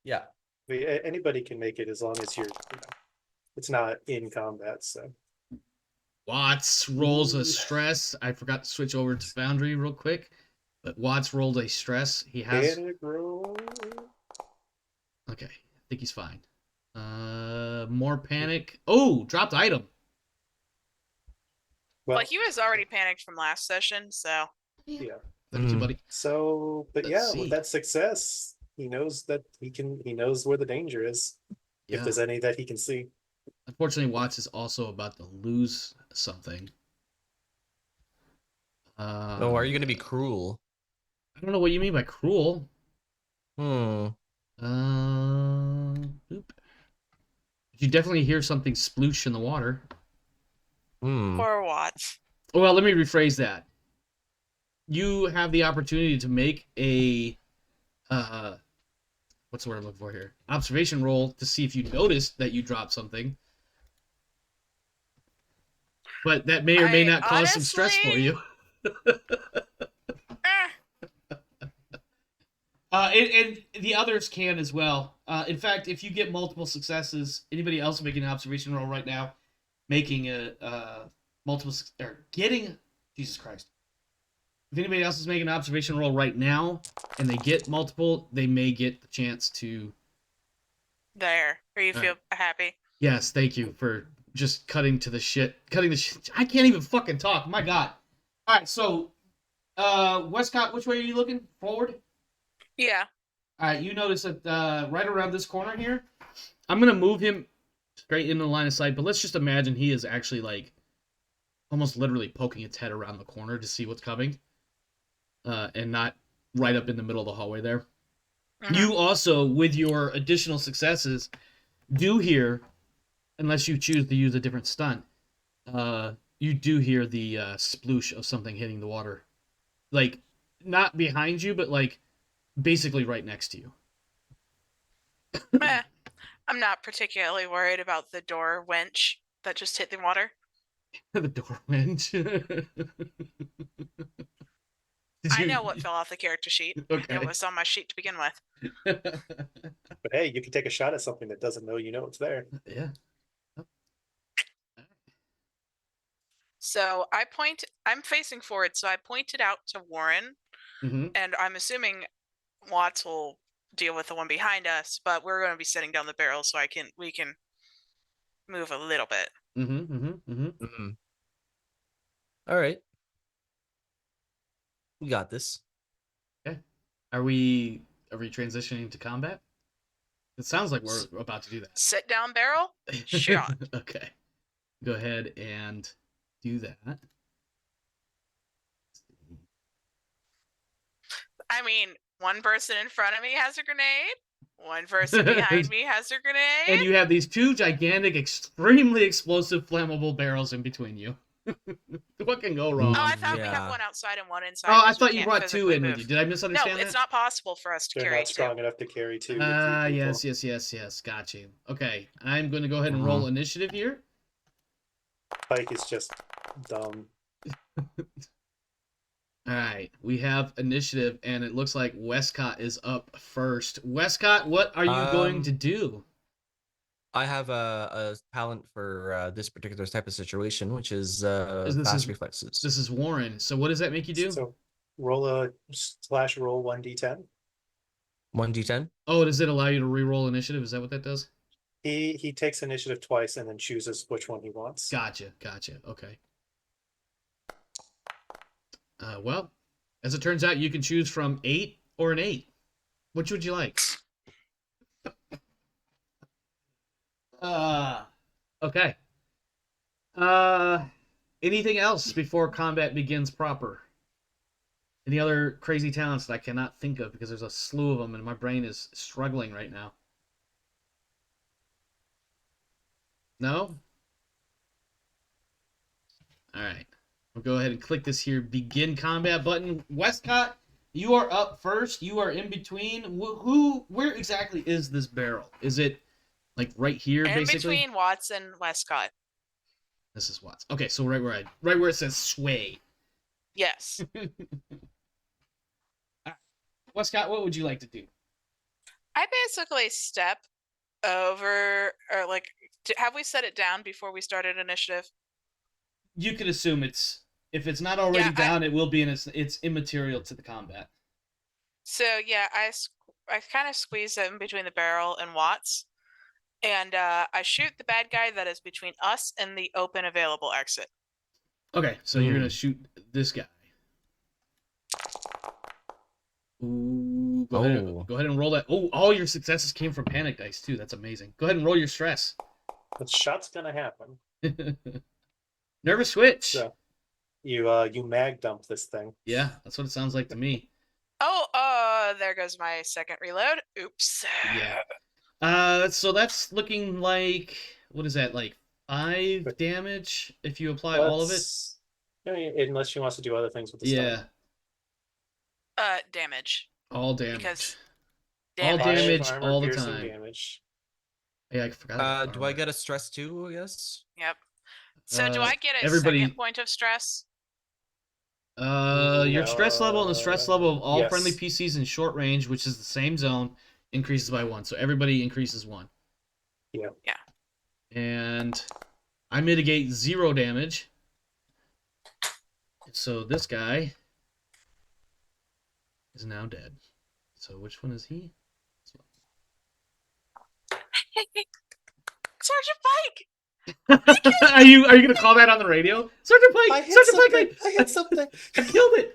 Speaker 3: Yeah.
Speaker 4: Anybody can make it as long as it's not in combat. So
Speaker 2: Watts rolls a stress. I forgot to switch over to Foundry real quick, but Watts rolled a stress. He has. Okay, I think he's fine. More panic. Oh, dropped item.
Speaker 1: Well, he was already panicked from last session, so.
Speaker 4: Yeah.
Speaker 2: Thank you, buddy.
Speaker 4: So, but with that success, he knows that he knows where the danger is. Yeah. If there's any that he can see.
Speaker 2: Unfortunately, Watts is also about to lose something.
Speaker 3: Are you going to be cruel?
Speaker 2: I don't know what you mean by cruel.
Speaker 3: Oop.
Speaker 2: You definitely hear something sploosh in the water.
Speaker 1: Poor Watts.
Speaker 2: Well, let me rephrase that. You have the opportunity to make a what's the word I'm looking for here? Observation roll to see if you noticed that you dropped something. But that may or may not cause some stress for you. And the others can as well. In fact, if you get multiple successes, anybody else making an observation roll right now, making Jesus Christ. If anybody else is making an observation roll right now and they get multiple, they may get the chance to.
Speaker 1: Or you feel happy?
Speaker 2: Yes, thank you for just cutting the shit. I can't even fucking talk. My God. All right, so Wescott, which way are you looking? Forward?
Speaker 1: Yeah.
Speaker 2: All right, you notice that right around this corner here, I'm going to move him straight into the line of sight, but let's just imagine he is actually like almost literally poking its head around the corner to see what's coming and not right up in the middle of the hallway there. Mm-hmm. You also, with your additional successes, do hear, unless you choose to use a different stunt, you do hear the sploosh of something hitting the water. Like, not behind you, but like basically right next to you.
Speaker 1: I'm not particularly worried about the door wench that just hit the water.
Speaker 2: The door wench?
Speaker 1: I know what fell off the character sheet. Okay. It was on my sheet to begin with.
Speaker 4: But hey, you can take a shot at something that doesn't know it's there.
Speaker 2: Yeah.
Speaker 1: So I'm facing forward, so I pointed out to Warren, and I'm assuming Watts will deal with the one behind us, but we're going to be setting down the barrel so we can move a little bit.
Speaker 3: All right. We got this.
Speaker 2: Okay. Are we transitioning to combat? It sounds like we're about to do that.
Speaker 1: Sit down barrel? Shot.
Speaker 2: Okay. Go ahead and do that.
Speaker 1: I mean, one person in front of me has a grenade. One person behind me has a grenade.
Speaker 2: And you have these two gigantic, extremely explosive, flammable barrels in between you. What can go wrong?
Speaker 1: Oh, I thought we
Speaker 3: Yeah.
Speaker 1: have one outside and one inside.
Speaker 2: Oh, I
Speaker 1: 'cause we
Speaker 2: thought you
Speaker 1: can't
Speaker 2: brought two
Speaker 1: physically
Speaker 2: in with
Speaker 1: move.
Speaker 2: you. Did I
Speaker 1: No,
Speaker 2: misunderstand that?
Speaker 1: it's not possible for us to
Speaker 4: They're
Speaker 1: carry
Speaker 4: not
Speaker 1: two.
Speaker 4: strong enough to carry two. with three
Speaker 2: Ah,
Speaker 4: people.
Speaker 2: yes. Got you. Okay, I'm going to go ahead and roll initiative here.
Speaker 4: Pike is just dumb.
Speaker 2: All right, we have initiative, and it looks like Wescott is up first. Wescott, what are you going to do?
Speaker 3: I have a talent for this particular type of situation, which is
Speaker 2: This
Speaker 3: fast
Speaker 2: is-
Speaker 3: reflexes.
Speaker 2: This is Warren. So what does that make you do?
Speaker 4: So roll a /roll 1d10.
Speaker 3: 1d10.
Speaker 2: Oh, does it allow you to re-roll initiative? Is that what that does?
Speaker 4: He takes initiative twice and then chooses which one he wants.
Speaker 2: Gotcha. Okay. Well, as it turns out, you can choose from 8 or an 8. Which would you like? Okay. Anything else before combat begins proper? Any other crazy talents that I cannot think of because there's a slew of them and my brain is struggling right now? No? All right. We'll go ahead and click this here begin combat button. Wescott, you are up first. You are in between. Where exactly is this barrel? Is it like right here,
Speaker 1: In
Speaker 2: basically?
Speaker 1: between Watts and Wescott.
Speaker 2: This is Watts. Okay, so right where it says sway.
Speaker 1: Yes.
Speaker 2: Wescott, what would you like to do?
Speaker 1: I basically step over, or like, have we set it down before we started initiative?
Speaker 2: You could assume if it's not already down, it will be, and it's immaterial to the combat.
Speaker 1: So yeah, I kind of squeeze it in between the barrel and Watts, and I shoot the bad guy that is between us and the open available exit.
Speaker 2: Okay, so you're gonna shoot this guy. Ooh, go ahead and roll that. Oh, all your successes came from panic dice too. That's amazing. Go ahead and roll your stress.
Speaker 4: The shot's gonna happen.
Speaker 2: Nervous switch.
Speaker 4: So you mag dump this thing.
Speaker 2: Yeah, that's what it sounds like to me.
Speaker 1: Oh, there goes my second reload. Oops.
Speaker 2: Yeah. So that's looking like, what is that, like 5 damage if you apply all of it?
Speaker 4: Unless she wants to do other things with the stun.
Speaker 1: Damage.
Speaker 2: All damage.
Speaker 1: Because
Speaker 2: all damage
Speaker 4: Armor
Speaker 2: all the
Speaker 4: piercing
Speaker 2: time.
Speaker 4: Damage.
Speaker 2: Yeah, I forgot. About
Speaker 3: Do I get a stress too? I guess.
Speaker 1: Yep. So do I get a second point of stress?
Speaker 2: Your stress level and the stress level of all
Speaker 4: yes.
Speaker 2: friendly PCs in short range, which is the same zone, increases by 1. So everybody increases 1.
Speaker 4: Yeah.
Speaker 2: And I mitigate 0 damage. So this guy is now dead. So which one is he?
Speaker 1: Sergeant Pike!
Speaker 2: Are you gonna call that on the radio? Sergeant Pike! Sergeant Pike!
Speaker 4: I hit something.
Speaker 2: I killed it!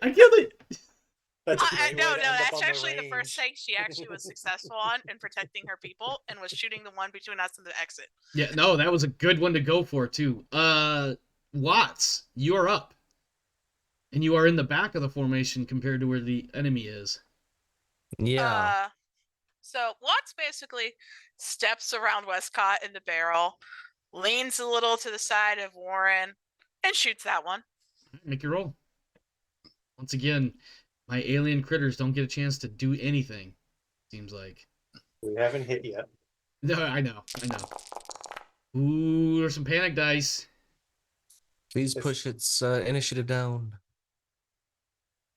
Speaker 4: That's a great way
Speaker 1: No,
Speaker 4: to end up
Speaker 1: that's
Speaker 4: on
Speaker 1: actually the
Speaker 4: range.
Speaker 1: first thing she actually was successful on in protecting her people and was shooting the one between us and the exit.
Speaker 2: Yeah, no, that was a good one to go for too. Watts, you are up. And you are in the back of the formation compared to where the enemy is.
Speaker 3: Yeah.
Speaker 1: So Watts basically steps around Wescott in the barrel, leans a little to the side of Warren, and shoots that one.
Speaker 2: Make your roll. Once again, my alien critters don't get a chance to do anything, seems like.
Speaker 4: We haven't hit yet.
Speaker 2: No, I know. Ooh, there's some panic dice.
Speaker 3: Please push its initiative down.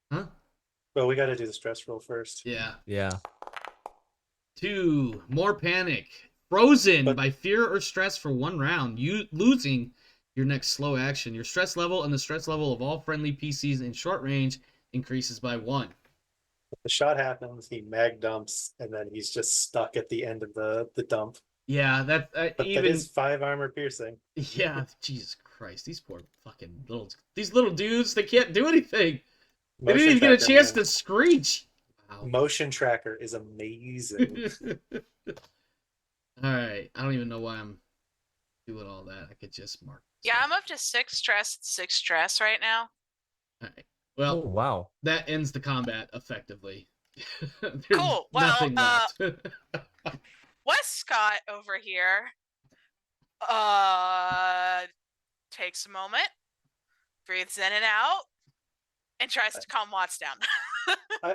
Speaker 2: Huh?
Speaker 4: Well, we got to do the stress roll first.
Speaker 2: Yeah. 2, more panic. Frozen by fear or stress for 1 round. You losing your next slow action. Your stress level and the stress level of all friendly PCs in short range increases by 1.
Speaker 4: If the shot happens, he mag dumps, and then he's just stuck at the end of the dump.
Speaker 2: Yeah,
Speaker 4: But that is 5 armor piercing.
Speaker 2: Yeah, Jesus Christ, these poor fucking little dudes, they can't do anything. They didn't even get a chance to screech. Wow.
Speaker 4: Motion tracker is amazing.
Speaker 2: All right, I don't even know why I'm doing all that. I could just mark.
Speaker 1: Yeah, I'm up to 6 stress right now.
Speaker 2: All right. Well,
Speaker 3: wow.
Speaker 2: That ends the combat effectively. There's
Speaker 1: Cool. Well,
Speaker 2: nothing left.
Speaker 1: Wescott over here takes a moment, breathes in and out, and tries to calm Watts down.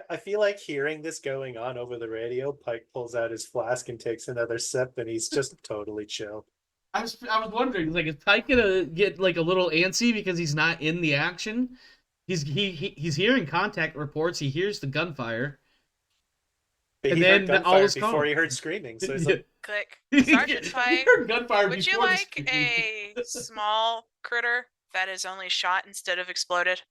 Speaker 4: I feel like hearing this going on over the radio, Pike pulls out his flask and takes another sip, and he's just totally chill.
Speaker 2: I was wondering, like, is Pike gonna get like a little antsy because he's not in the action? He's hearing contact reports. He hears the gunfire.
Speaker 4: But
Speaker 2: And
Speaker 4: he
Speaker 2: then
Speaker 4: heard
Speaker 2: all
Speaker 4: gunfire
Speaker 2: is calm.
Speaker 4: before he heard screaming, so he's like,
Speaker 1: Click.
Speaker 2: He
Speaker 1: Sergeant Pike,
Speaker 2: heard gunfire
Speaker 1: would you
Speaker 2: before the
Speaker 1: like
Speaker 2: screaming.
Speaker 1: a small critter that is only shot instead of exploded?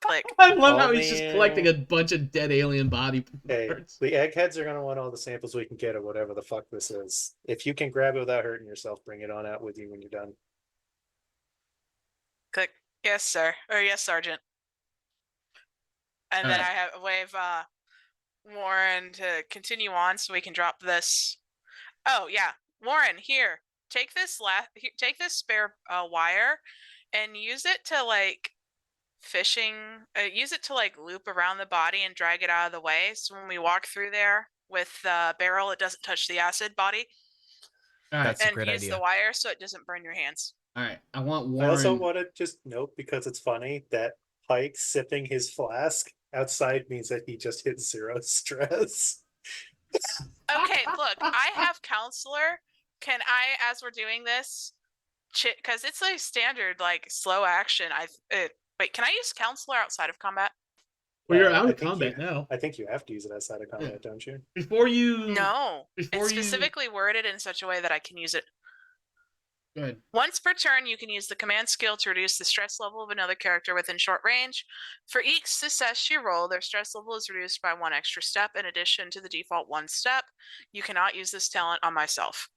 Speaker 1: Click.
Speaker 2: I love how
Speaker 4: Oh,
Speaker 2: he's just
Speaker 4: man.
Speaker 2: collecting a bunch of dead alien body
Speaker 4: hey,
Speaker 2: parts.
Speaker 4: the eggheads are gonna want all the samples we can get of whatever the fuck this is. If you can grab it without hurting yourself, bring it on out with you when you're done.
Speaker 1: Click. Yes, sir. Or yes, Sergeant. And then
Speaker 2: Alright.
Speaker 1: I have wave Warren to continue on so we can drop this. Oh yeah, Warren, here. Take this take this spare wire and use it to like use it to like loop around the body and drag it out of the way, so when we walk through there with the barrel it doesn't touch the acid body.
Speaker 2: All right.
Speaker 3: That's a
Speaker 1: And
Speaker 3: great
Speaker 1: use
Speaker 3: idea.
Speaker 1: the wire so it doesn't burn your hands.
Speaker 2: All right. I want
Speaker 4: I
Speaker 2: Warren.
Speaker 4: also want to just note, because it's funny, that Pike sipping his flask outside means that he just hit 0 stress.
Speaker 1: Okay, look, I have counselor. Can I, as we're doing this, because it's a standard like slow action. Wait, can I use counselor outside of combat?
Speaker 2: Well, you're
Speaker 4: I
Speaker 2: out of
Speaker 4: think
Speaker 2: combat now.
Speaker 4: I think you have to use it outside of combat, don't you?
Speaker 2: Before you.
Speaker 1: No,
Speaker 2: Before
Speaker 1: it's
Speaker 2: you.
Speaker 1: specifically worded in such a way that I can use it.
Speaker 2: Go ahead.
Speaker 1: Once per turn, you can use the command skill to reduce the stress level of another character within short range. For each success you roll, their stress level is reduced by 1 extra step in addition to the default 1 step. You cannot use this talent on myself.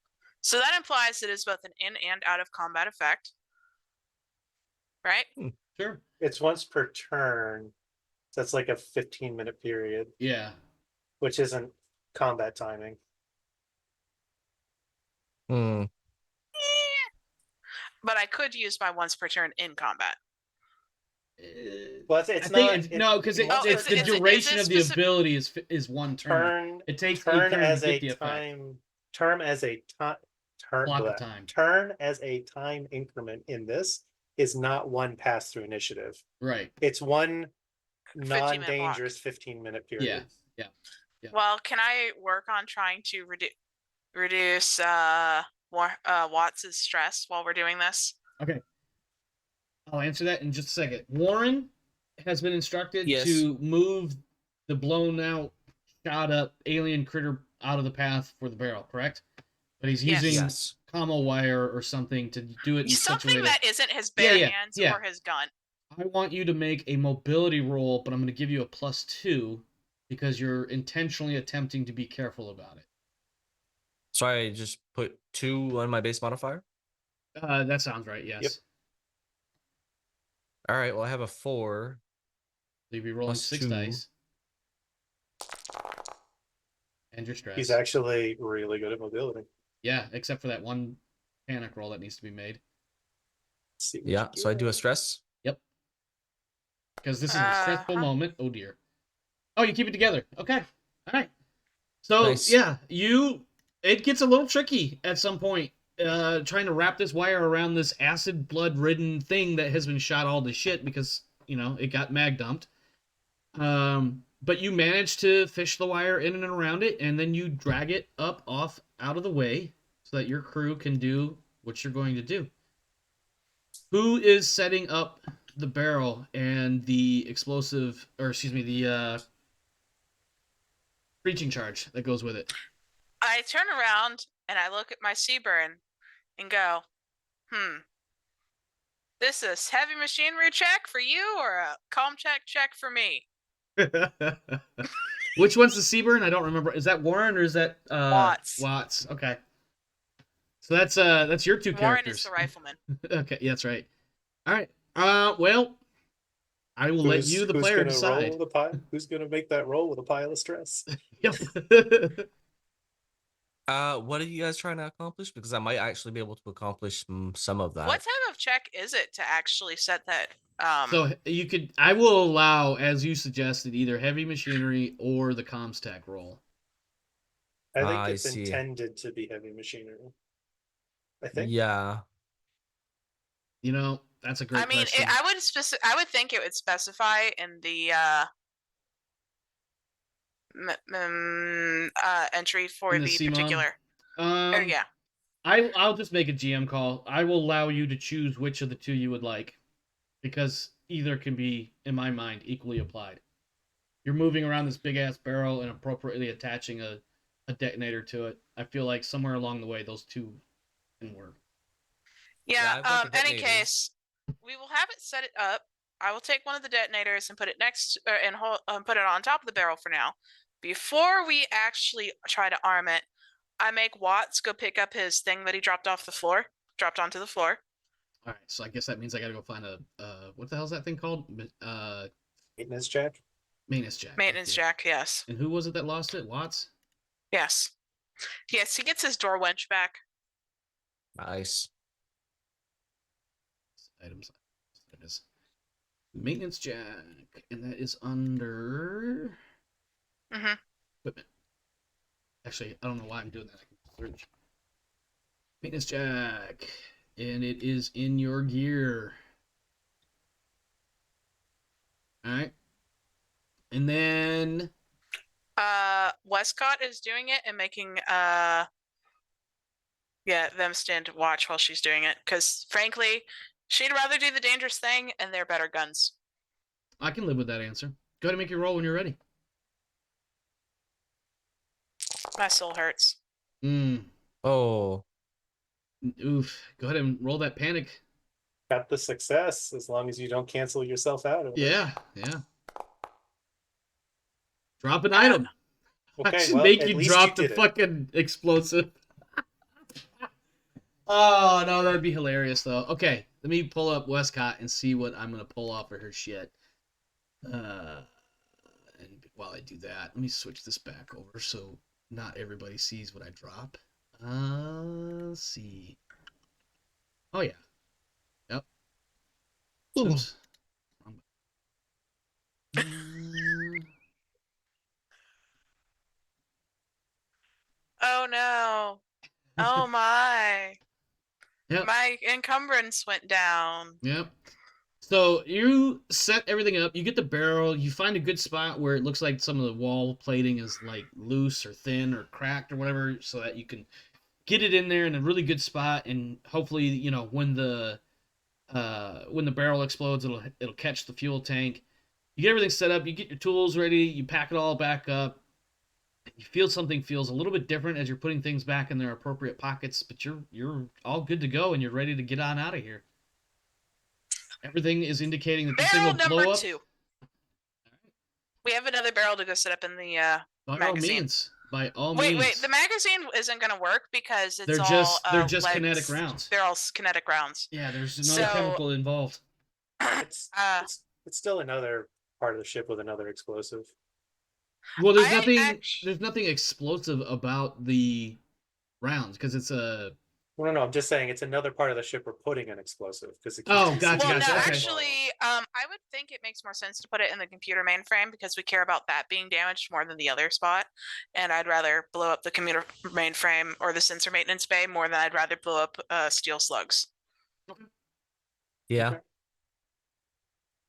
Speaker 1: So that implies it is both an in and out of combat effect. Right?
Speaker 2: Sure.
Speaker 4: It's once per turn. So that's like a 15-minute period,
Speaker 2: Yeah.
Speaker 4: which isn't combat timing.
Speaker 3: Hmm.
Speaker 1: But I could use my once per turn in combat.
Speaker 4: Well, it's not.
Speaker 2: No, because it's the duration of the ability is 1 turn. It takes
Speaker 4: turn
Speaker 2: a turn
Speaker 4: as
Speaker 2: to get
Speaker 4: a
Speaker 2: the effect.
Speaker 4: time. Term as a time.
Speaker 2: Block of time.
Speaker 4: Turn as a time increment in this is not one pass through initiative.
Speaker 2: Right.
Speaker 4: It's one
Speaker 1: 15-minute
Speaker 4: non-dangerous 15-minute period.
Speaker 2: Yeah.
Speaker 1: Well, can I work on trying to reduce Watts' stress while we're doing this?
Speaker 2: Okay. I'll answer that in just a second. Warren has been instructed
Speaker 3: Yes.
Speaker 2: to move the blown out, shot up alien critter out of the path for the barrel, correct? But he's
Speaker 1: Yes.
Speaker 2: using
Speaker 3: Yes.
Speaker 2: commo wire or something to do it in such a way
Speaker 1: Something
Speaker 2: that
Speaker 1: that isn't his bare hands
Speaker 2: yeah.
Speaker 1: or his gun.
Speaker 2: I want you to make a mobility roll, but I'm going to give you a +2 because you're intentionally attempting to be careful about it.
Speaker 3: So I just put 2 on my base modifier?
Speaker 2: That sounds right, yes.
Speaker 4: Yep.
Speaker 3: All right, well, I have a 4.
Speaker 2: So you'll be rolling
Speaker 3: Plus
Speaker 2: 6
Speaker 3: 2.
Speaker 2: dice. And your stress.
Speaker 4: He's actually really good at mobility.
Speaker 2: Yeah, except for that one panic roll that needs to be made.
Speaker 4: Let's see what
Speaker 3: Yeah,
Speaker 4: you
Speaker 3: so I
Speaker 4: get.
Speaker 3: do a stress.
Speaker 2: Yep. Because this is a stressful moment. Oh dear. Oh, you keep it together. Okay. All right. So
Speaker 3: Nice.
Speaker 2: yeah, it gets a little tricky at some point. Trying to wrap this wire around this acid blood ridden thing that has been shot all to shit because it got mag dumped. But you manage to fish the wire in and around it, and then you drag it up off out of the way so that your crew can do what you're going to do. Who is setting up the barrel and the explosive, or excuse me, the breaching charge that goes with it?
Speaker 1: I turn around and I look at my Seaburn and go, this is heavy machinery check for you or a comm check for me?
Speaker 2: Which one's the Seaburn? I don't remember. Is that Warren or is that
Speaker 1: Watts?
Speaker 2: Watts. Okay. So that's your 2
Speaker 1: Warren
Speaker 2: characters.
Speaker 1: is the rifleman.
Speaker 2: Okay, yeah, that's right. All right. Well, I will let you, the player, decide.
Speaker 4: Who's going to make that roll with a pile of stress?
Speaker 2: Yep.
Speaker 3: What are you guys trying to accomplish? Because I might actually be able to accomplish some of that.
Speaker 1: What type of check is it to actually set that?
Speaker 2: So I will allow, as you suggested, either heavy machinery or the comms tech roll.
Speaker 4: I think
Speaker 3: I
Speaker 4: it's
Speaker 3: see.
Speaker 4: intended to be heavy machinery. I think.
Speaker 3: Yeah.
Speaker 2: You know, that's a great
Speaker 1: I mean,
Speaker 2: question.
Speaker 1: I would think it would specify in the entry for
Speaker 2: In the
Speaker 1: the
Speaker 2: CMON?
Speaker 1: particular. Oh yeah.
Speaker 2: I'll just make a GM call. I will allow you to choose which of the two you would like, because either can be, in my mind, equally applied. You're moving around this big ass barrel and appropriately attaching a detonator to it. I feel like somewhere along the way those two can work.
Speaker 1: Yeah.
Speaker 3: I've got the
Speaker 1: Any
Speaker 3: detonators.
Speaker 1: case, we will have it set it up. I will take one of the detonators and put it put it on top of the barrel for now. Before we actually try to arm it, I make Watts go pick up his thing that he dropped onto the floor.
Speaker 2: All right, so I guess that means I gotta go find a what the hell's that thing called?
Speaker 4: Maintenance jack.
Speaker 2: Maintenance jack.
Speaker 1: Maintenance jack, yes.
Speaker 2: And who was it that lost it? Watts?
Speaker 1: Yes. Yes, he gets his door wench back.
Speaker 3: Nice.
Speaker 2: Items. There it is. Maintenance jack, and that is under equipment. Actually, I don't know why I'm doing that. I can search. Maintenance jack, and it is in your gear. All right, and then
Speaker 1: Wescott is doing it and making them stand watch while she's doing it, because frankly, she'd rather do the dangerous thing, and they're better guns.
Speaker 2: I can live with that answer. Go ahead and make your roll when you're ready.
Speaker 1: My soul hurts.
Speaker 3: Oh.
Speaker 2: Oof. Go ahead and roll that panic.
Speaker 4: Got the success as long as you don't cancel yourself out.
Speaker 2: Yeah. Drop an item.
Speaker 4: Okay,
Speaker 2: I should
Speaker 4: well,
Speaker 2: make
Speaker 4: at
Speaker 2: you
Speaker 4: least
Speaker 2: drop
Speaker 4: you
Speaker 2: the
Speaker 4: did it.
Speaker 2: fucking explosive. Oh, no, that'd be hilarious, though. Okay, let me pull up Wescott and see what I'm going to pull off of her shit. And while I do that, let me switch this back over so not everybody sees what I drop. Let's see. Oh, yeah. Yep. Oops.
Speaker 1: Oh no. Oh my.
Speaker 2: Yep.
Speaker 1: My encumbrance went down.
Speaker 2: Yep. So you set everything up. You get the barrel. You find a good spot where it looks like some of the wall plating is like loose or thin or cracked or whatever, so that you can get it in there in a really good spot. And hopefully, you know, when the barrel explodes, it'll catch the fuel tank. You get everything set up. You get your tools ready. You pack it all back up. You feel something feels a little bit different as you're putting things back in their appropriate pockets, but you're all good to go and you're ready to get on out of here. Everything is indicating that this thing will blow
Speaker 1: Barrel
Speaker 2: up.
Speaker 1: number 2. We have another barrel to go set up in the magazine.
Speaker 2: By all means.
Speaker 1: Wait, the magazine isn't going to work because
Speaker 2: they're just kinetic rounds.
Speaker 1: They're all kinetic rounds.
Speaker 2: Yeah, there's no chemical involved.
Speaker 4: It's still another part of the ship with another explosive.
Speaker 2: Well, there's nothing explosive about the rounds because it's a.
Speaker 4: Well, no, I'm just saying it's another part of the ship we're putting an explosive because.
Speaker 2: Oh, gotcha.
Speaker 1: Well, no,
Speaker 2: okay.
Speaker 1: actually, I would think it makes more sense to put it in the computer mainframe because we care about that being damaged more than the other spot, and I'd rather blow up the computer mainframe or the sensor maintenance bay more than I'd rather blow up steel slugs.
Speaker 3: Yeah.
Speaker 4: Okay.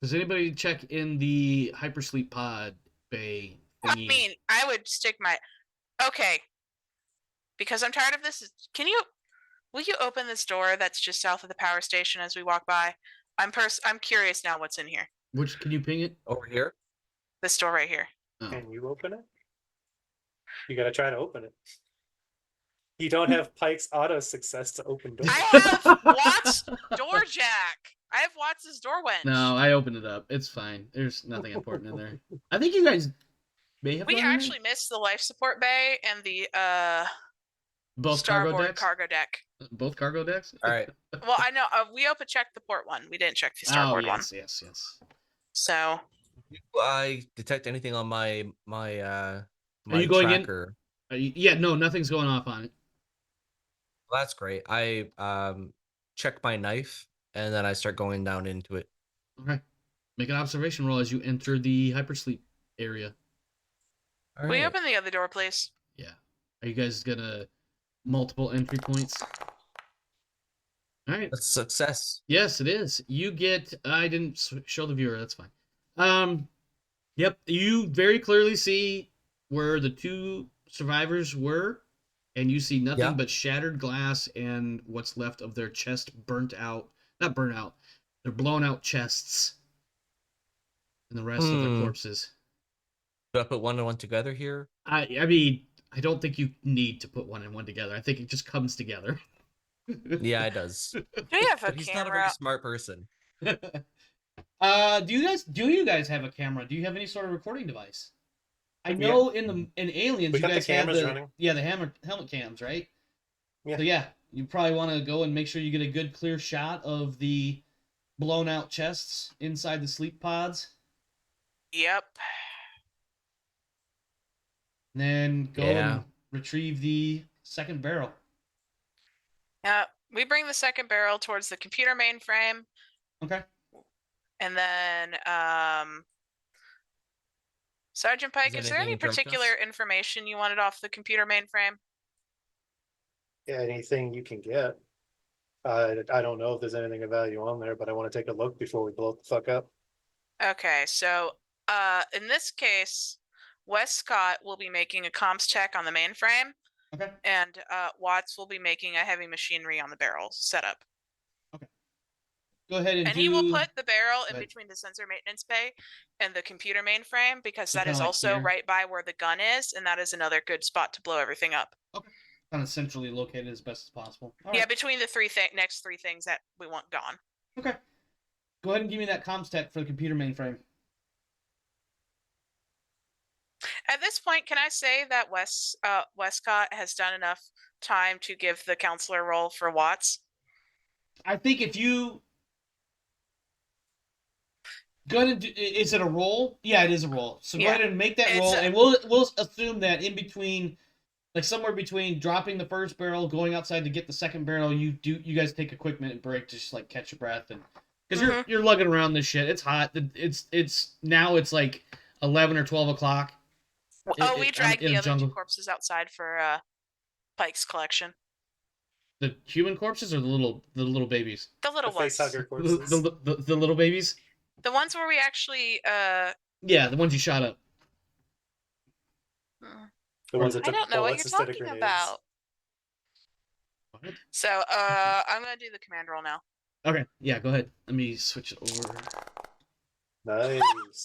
Speaker 2: Does anybody check in the hypersleep pod bay thingy?
Speaker 1: I mean, I would stick my. Okay, because I'm tired of this. Will you open this door that's just south of the power station as we walk by? I'm curious now what's in here.
Speaker 2: Which, can you ping it?
Speaker 3: Over here?
Speaker 1: This door right here.
Speaker 2: Oh.
Speaker 4: Can you open it? You gotta try to open it. You don't have Pike's auto success to open doors.
Speaker 1: I have Watts door jack. I have Watts's door wench.
Speaker 2: No, I opened it up. It's fine. There's nothing important in there. I think you guys may have.
Speaker 1: We actually missed the life support bay and the
Speaker 2: both
Speaker 1: starboard cargo deck.
Speaker 2: Both cargo decks.
Speaker 3: All right.
Speaker 1: Well, I know we checked the port one. We didn't check the starboard one.
Speaker 2: Yes.
Speaker 1: So.
Speaker 3: Do I detect anything on my
Speaker 2: Are you going
Speaker 3: tracker?
Speaker 2: Yeah, no, nothing's going off on it.
Speaker 3: Well, that's great. I check my knife and then I start going down into it.
Speaker 2: Okay. Make an observation roll as you enter the hypersleep area.
Speaker 3: All
Speaker 1: Will you
Speaker 3: right.
Speaker 1: open the other door, please?
Speaker 2: Yeah. Are you guys gonna multiple entry points? All right.
Speaker 3: That's success.
Speaker 2: Yes, it is. You get. I didn't show the viewer. That's fine. Yep. You very clearly see where the two survivors were, and you see nothing but shattered glass and what's left of their chest burnt out. Not burnt out. They're blown out chests, and the rest of their corpses.
Speaker 3: Do I put one and one together here?
Speaker 2: I mean, I don't think you need to put one and one together. I think it just comes together.
Speaker 3: Yeah, it does.
Speaker 1: Do you have a
Speaker 3: But he's not a
Speaker 1: camera?
Speaker 3: very smart person.
Speaker 2: Do you guys have a camera? Do you have any sort of recording device? I know in Aliens
Speaker 4: We
Speaker 2: you
Speaker 4: got the
Speaker 2: guys have
Speaker 4: cameras running.
Speaker 2: the helmet cams, right?
Speaker 4: Yeah.
Speaker 2: So yeah, you probably want to go and make sure you get a good clear shot of the blown out chests inside the sleep pods.
Speaker 1: Yep.
Speaker 2: And then go and retrieve the second barrel.
Speaker 1: Yeah, we bring the second barrel towards the computer mainframe.
Speaker 2: Okay.
Speaker 1: And then, Sergeant Pike, is there any particular information you wanted off the computer mainframe?
Speaker 4: Yeah, anything you can get. I don't know if there's anything of value on there, but I want to take a look before we blow it the fuck up.
Speaker 1: Okay, so in this case, Wescott will be making a comms check on the mainframe.
Speaker 2: Okay.
Speaker 1: And Watts will be making a heavy machinery on the barrel setup.
Speaker 2: Okay. Go ahead and
Speaker 1: he will put the barrel in between the sensor maintenance bay and the computer mainframe, because that is also right by where the gun is, and that is another good spot to blow everything up.
Speaker 2: Okay. Kind of centrally located as best as possible. All
Speaker 1: yeah,
Speaker 2: right.
Speaker 1: Between the next three things that we want gone.
Speaker 2: Okay. Go ahead and give me that comms tech for the computer mainframe.
Speaker 1: At this point, can I say that Wescott has done enough time to give the counselor role for Watts?
Speaker 2: I think if you go ahead and is it a roll? Yeah, it is a roll. So go ahead and make that roll, and we'll assume that in between, like somewhere between dropping the first barrel, going outside to get the second barrel, you guys take a quick minute break, just like catch your breath, and because you're lugging around this shit. It's hot. It's now it's like 11 or 12 o'clock.
Speaker 1: We dragged the other two corpses outside for Pike's collection.
Speaker 2: The human corpses or the little babies?
Speaker 1: The little ones.
Speaker 4: Facehugger corpses.
Speaker 2: The little babies?
Speaker 1: The ones where we actually
Speaker 2: yeah, the ones you shot up.
Speaker 4: The ones that
Speaker 1: I don't know what you're talking
Speaker 4: grenades.
Speaker 1: about.
Speaker 2: What?
Speaker 1: So I'm gonna do the command roll now.
Speaker 2: Okay, yeah, go ahead. Let me switch it over.
Speaker 4: Nice.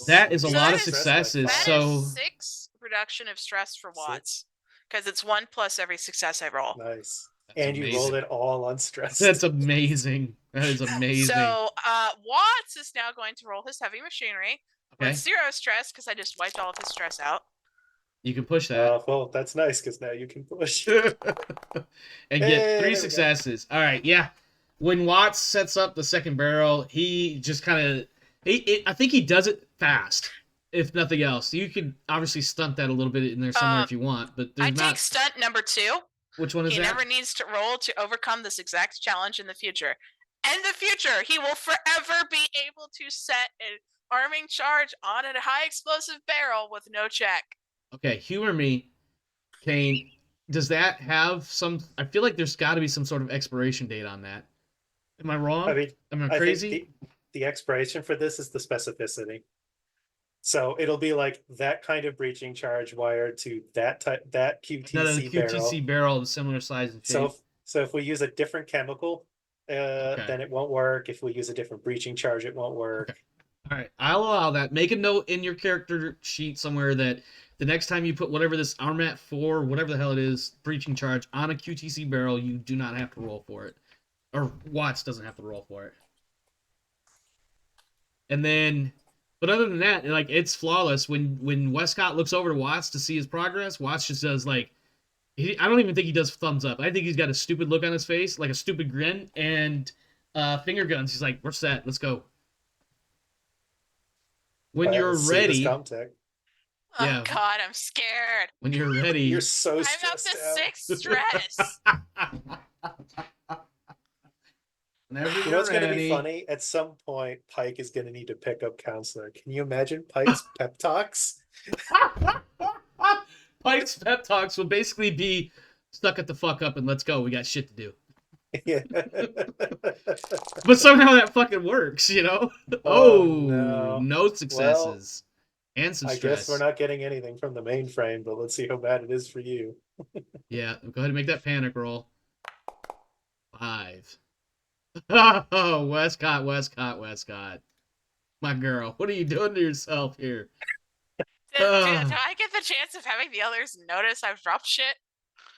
Speaker 2: That is a lot of successes.
Speaker 1: That
Speaker 2: so
Speaker 1: is 6 reduction of stress for Watts, because it's 1 plus every success I roll.
Speaker 4: Nice.
Speaker 2: That's
Speaker 4: and
Speaker 2: amazing.
Speaker 4: You rolled it all unstressed.
Speaker 2: That's amazing. That is amazing.
Speaker 1: So Watts is now going to roll his heavy machinery with 0 stress, because I just wiped all of his stress out.
Speaker 2: You can push that.
Speaker 4: Well, that's nice, because now you can push.
Speaker 2: And get 3 successes. All right, yeah. When Watts sets up the second barrel, he just kind of... I think he does it fast, if nothing else. You could obviously stunt that a little bit in there somewhere if you want, but there's
Speaker 1: take stunt number 2.
Speaker 2: Which one is that?
Speaker 1: He never needs to roll to overcome this exact challenge in the future. In the future, he will forever be able to set an arming charge on a high explosive barrel with no check.
Speaker 2: Okay, humor me, Kane. Does that have some... I feel like there's got to be some sort of expiration date on that. Am I wrong?
Speaker 4: I mean,
Speaker 2: am I crazy?
Speaker 4: The expiration for this is the specificity. So it'll be like that kind of breaching charge wired to that QTC
Speaker 2: barrel of similar size and shape.
Speaker 4: So if we use a different chemical, then it won't work. If we use a different breaching charge, it won't work.
Speaker 2: Okay. All right, I'll allow that. Make a note in your character sheet somewhere that the next time you put whatever this Armat 4, whatever the hell it is, breaching charge on a QTC barrel, you do not have to roll for it. Or Watts doesn't have to roll for it. And then, but other than that, like, it's flawless. When Wescott looks over to Watts to see his progress, Watts just does like, I don't even think he does thumbs up. I think he's got a stupid look on his face, like a stupid grin, and finger guns. He's like, we're set, let's go. When you're ready.
Speaker 1: Oh God, I'm scared.
Speaker 2: When you're ready.
Speaker 4: You're so stressed
Speaker 1: I'm up to 6 stress.
Speaker 4: You know what's going to be funny? At some point, Pike is going to need to pick up counselor. Can you imagine Pike's pep talks?
Speaker 2: Pike's pep talks will basically be stuck it the fuck up and let's go. We got shit to do.
Speaker 4: Yeah.
Speaker 2: But somehow that fucking works, you know?
Speaker 4: Oh,
Speaker 2: Oh, no successes. And some
Speaker 4: I
Speaker 2: stress.
Speaker 4: guess we're not getting anything from the mainframe, but let's see how bad it is for you.
Speaker 2: Yeah, go ahead and make that panic roll. 5. Oh, Wescott. My girl, what are you doing to yourself here?
Speaker 1: Do I get the chance of having the others notice I've dropped shit?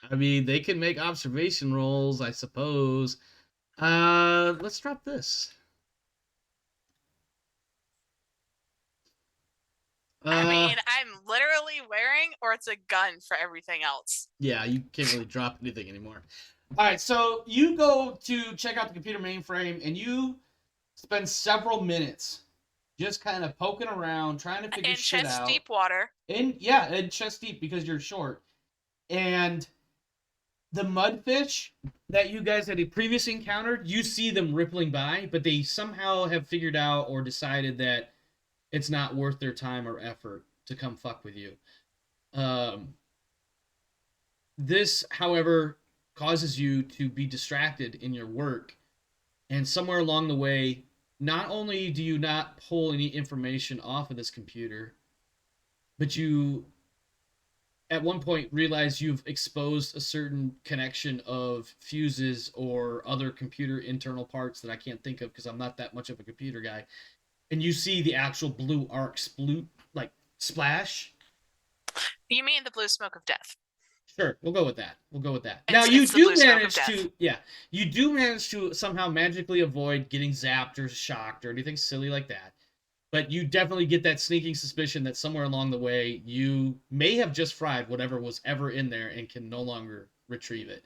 Speaker 2: I mean, they can make observation rolls, I suppose. Let's drop this.
Speaker 1: I mean, I'm literally wearing, or it's a gun for everything else.
Speaker 2: Yeah, you can't really drop anything anymore. All right, so you go to check out the computer mainframe, and you spend several minutes just kind of poking around, trying to figure shit out. In
Speaker 1: chest deep water.
Speaker 2: In chest deep because you're short. And the mudfish that you guys had previously encountered, you see them rippling by, but they somehow have figured out or decided that it's not worth their time or effort to come fuck with you. This, however, causes you to be distracted in your work. And somewhere along the way, not only do you not pull any information off of this computer, but you, at one point, realize you've exposed a certain connection of fuses or other computer internal parts that I can't think of because I'm not that much of a computer guy. And you see the actual blue arcs, splash.
Speaker 1: You mean the blue smoke of death?
Speaker 2: Sure, we'll go with that. Now you do manage to somehow magically avoid getting zapped or shocked or anything silly like that. But you definitely get that sneaking suspicion that somewhere along the way you may have just fried whatever was ever in there and can no longer retrieve it.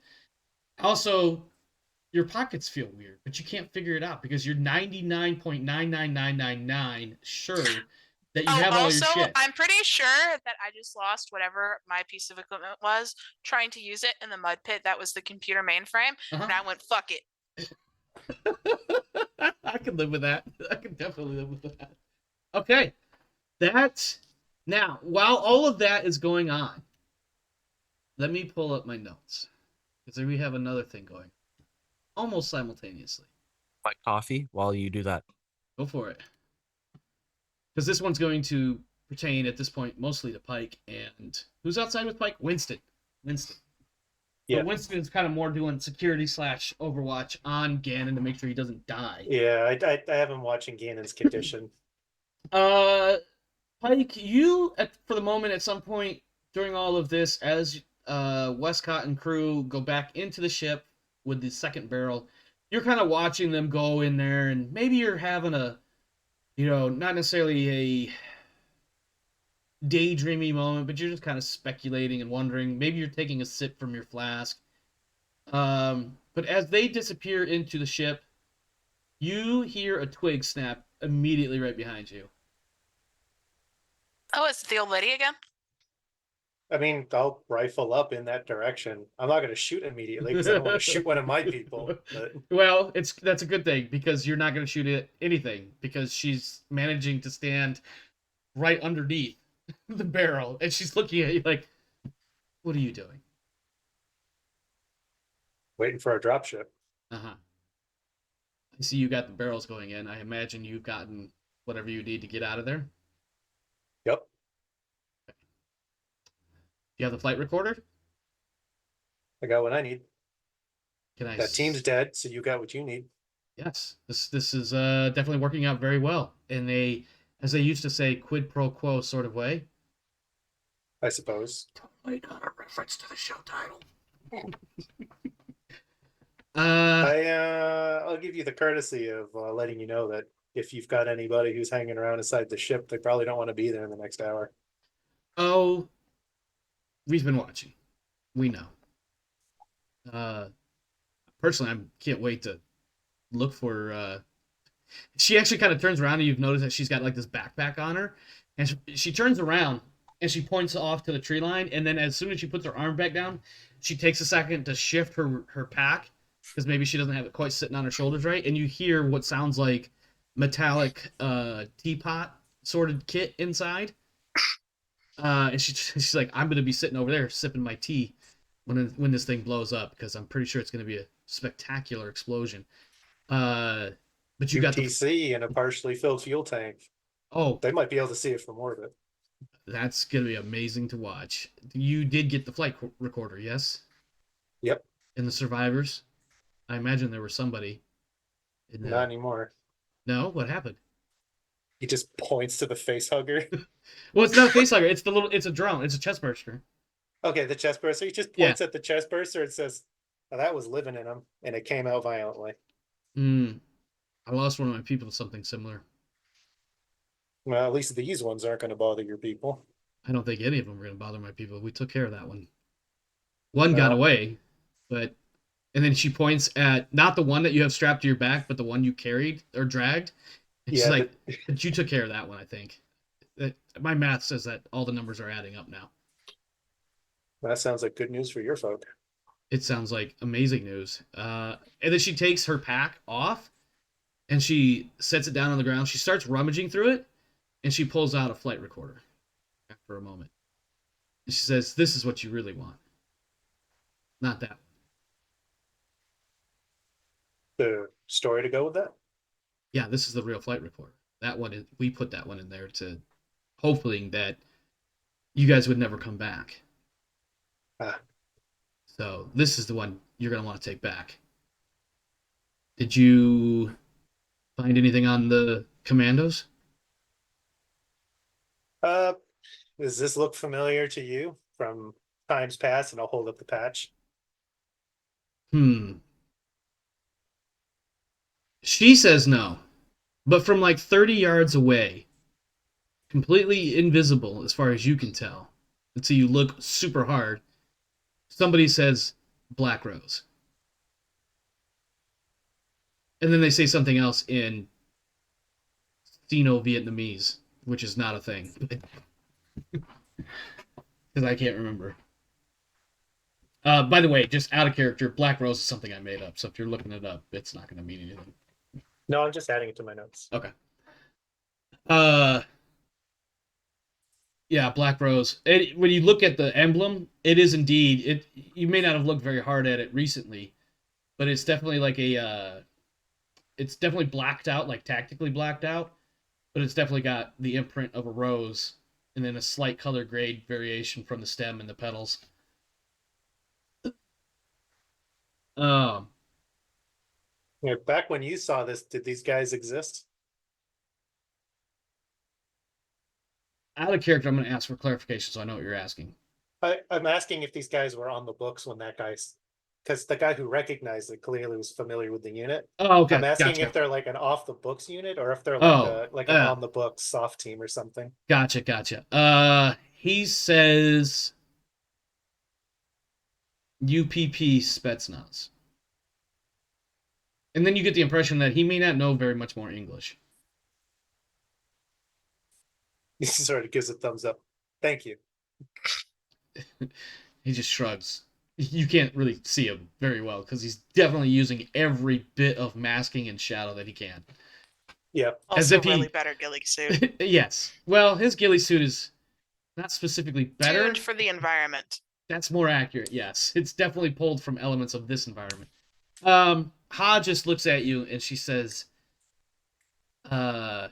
Speaker 2: Also, your pockets feel weird, but you can't figure it out because you're 99.99999 sure that you have all your shit.
Speaker 1: I'm pretty sure that I just lost whatever my piece of equipment was trying to use it in the mud pit. That was the computer mainframe, and I went, fuck it.
Speaker 2: I can live with that. I can definitely live with that. Okay. Now, while all of that is going on, let me pull up my notes because we have another thing going almost simultaneously.
Speaker 3: Like coffee while you do that.
Speaker 2: Go for it. Because this one's going to pertain at this point mostly to Pike. And who's outside with Pike? Winston. Yeah. But Winston is kind of more doing security / Overwatch on Ganon to make sure he doesn't die.
Speaker 4: Yeah, I have him watching Ganon's condition.
Speaker 2: Pike, you, for the moment, at some point during all of this, as Wescott and crew go back into the ship with the second barrel, you're kind of watching them go in there, and maybe you're having a, not necessarily a daydreamy moment, but you're just kind of speculating and wondering. Maybe you're taking a sip from your flask. But as they disappear into the ship, you hear a twig snap immediately right behind you.
Speaker 1: Oh, is it the old lady again?
Speaker 4: I mean, I'll rifle up in that direction. I'm not going to shoot immediately because I don't want to shoot one of my people. But...
Speaker 2: Well, that's a good thing because you're not going to shoot at anything because she's managing to stand right underneath the barrel and she's looking at you like, what are you doing?
Speaker 4: Waiting for a dropship.
Speaker 2: Uh-huh. I see you got the barrels going in. I imagine you've gotten whatever you need to get out of there.
Speaker 4: Yep.
Speaker 2: Do you have the flight recorder?
Speaker 4: I got what I need.
Speaker 2: That
Speaker 4: team's dead, so you got what you need.
Speaker 2: Yes, this is definitely working out very well in a, as they used to say, quid pro quo sort of way.
Speaker 4: I suppose.
Speaker 2: Totally not a reference to the show title.
Speaker 4: I'll give you the courtesy of letting you know that if you've got anybody who's hanging around inside the ship, they probably don't want to be there in the next hour.
Speaker 2: Oh, we've been watching. We know. Personally, I can't wait to look for. She actually kind of turns around and you've noticed that she's got like this backpack on her, and she turns around and she points off to the tree line, and then as soon as she puts her arm back down, she takes a second to shift her pack because maybe she doesn't have it quite sitting on her shoulders right, and you hear what sounds like metallic teapot sort of kit inside. And she's like, I'm gonna be sitting over there sipping my tea when this thing blows up because I'm pretty sure it's gonna be a spectacular explosion. But you got the
Speaker 4: UTC in a partially filled fuel tank.
Speaker 2: oh,
Speaker 4: They might be able to see it from orbit.
Speaker 2: that's gonna be amazing to watch. You did get the flight recorder, yes?
Speaker 4: Yep,
Speaker 2: And the survivors. I imagine there was somebody in
Speaker 4: not
Speaker 2: the.
Speaker 4: anymore.
Speaker 2: No, what happened?
Speaker 4: He just points to the face hugger.
Speaker 2: Well, it's not a facehugger. It's the little. It's a drone. It's a chest burster.
Speaker 4: Okay, the chest burster. He just
Speaker 2: Yeah.
Speaker 4: points at the chest burster and says, oh, that was living in him, and it came out violently.
Speaker 2: I lost one of my people to something similar.
Speaker 4: Well, at least these ones aren't going to bother your people.
Speaker 2: I don't think any of them are going to bother my people. We took care of that one. One got away, but and then she points at not the one that you have strapped to your back, but the one you carried or dragged. And she's like, but you took care of that one, I think. My math says that all the numbers are adding up now.
Speaker 4: That sounds like good news for your folk.
Speaker 2: It sounds like amazing news. And then she takes her pack off and she sets it down on the ground. She starts rummaging through it and she pulls out a flight recorder after a moment. And she says, this is what you really want. Not that one.
Speaker 4: The story to go with that?
Speaker 2: Yeah, this is the real flight recorder. That one, we put that one in there to hoping that you guys would never come back. So this is the one you're going to want to take back. Did you find anything on the commandos?
Speaker 4: Does this look familiar to you from times past? And I'll hold up the patch.
Speaker 2: She says no. But from like 30 yards away, completely invisible as far as you can tell, until you look super hard, somebody says Black Rose. And then they say something else in Sino-Vietnamese, which is not a thing. Because I can't remember. By the way, just out of character, Black Rose is something I made up. So if you're looking it up, it's not going to mean anything.
Speaker 4: No, I'm just adding it to my notes.
Speaker 2: Okay. Yeah, Black Rose. When you look at the emblem, it is indeed it. You may not have looked very hard at it recently, but it's definitely like a. It's definitely blacked out, like tactically blacked out, but it's definitely got the imprint of a rose, and then a slight color grade variation from the stem and the petals.
Speaker 4: Yeah, back when you saw this, did these guys exist?
Speaker 2: Out of character, I'm going to ask for clarification, so I know what you're asking.
Speaker 4: I'm asking if these guys were on the books when that guy's, because the guy who recognized it clearly was familiar with the unit.
Speaker 2: Oh, okay.
Speaker 4: I'm asking if they're like an off the books unit or if they're like an on the books soft team or something.
Speaker 2: Gotcha. He says UPP Spetsnaz. And then you get the impression that he may not know very much more English.
Speaker 4: He sort of gives a thumbs up. Thank you.
Speaker 2: He just shrugs. You can't really see him very well because he's definitely using every bit of masking and shadow that he can.
Speaker 4: Yeah.
Speaker 1: Also, really better ghillie suit.
Speaker 2: Yes. Well, his ghillie suit is not specifically better.
Speaker 1: Tuned for the environment.
Speaker 2: That's more accurate, yes. It's definitely pulled from elements of this environment. Ha just looks at you and she says, there's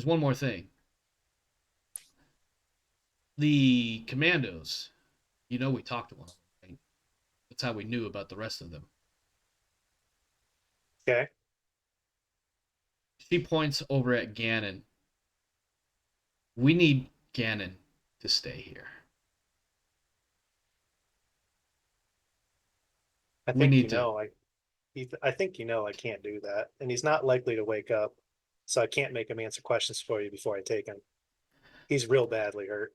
Speaker 2: one more thing. The commandos, you know we talked to one of them, right? That's how we knew about the rest of them.
Speaker 4: Okay.
Speaker 2: She points over at Gannon. We need Gannon to stay here.
Speaker 4: I think I think I can't do that, and he's not likely to wake up, so I can't make him answer questions for you before I take him. He's real badly hurt.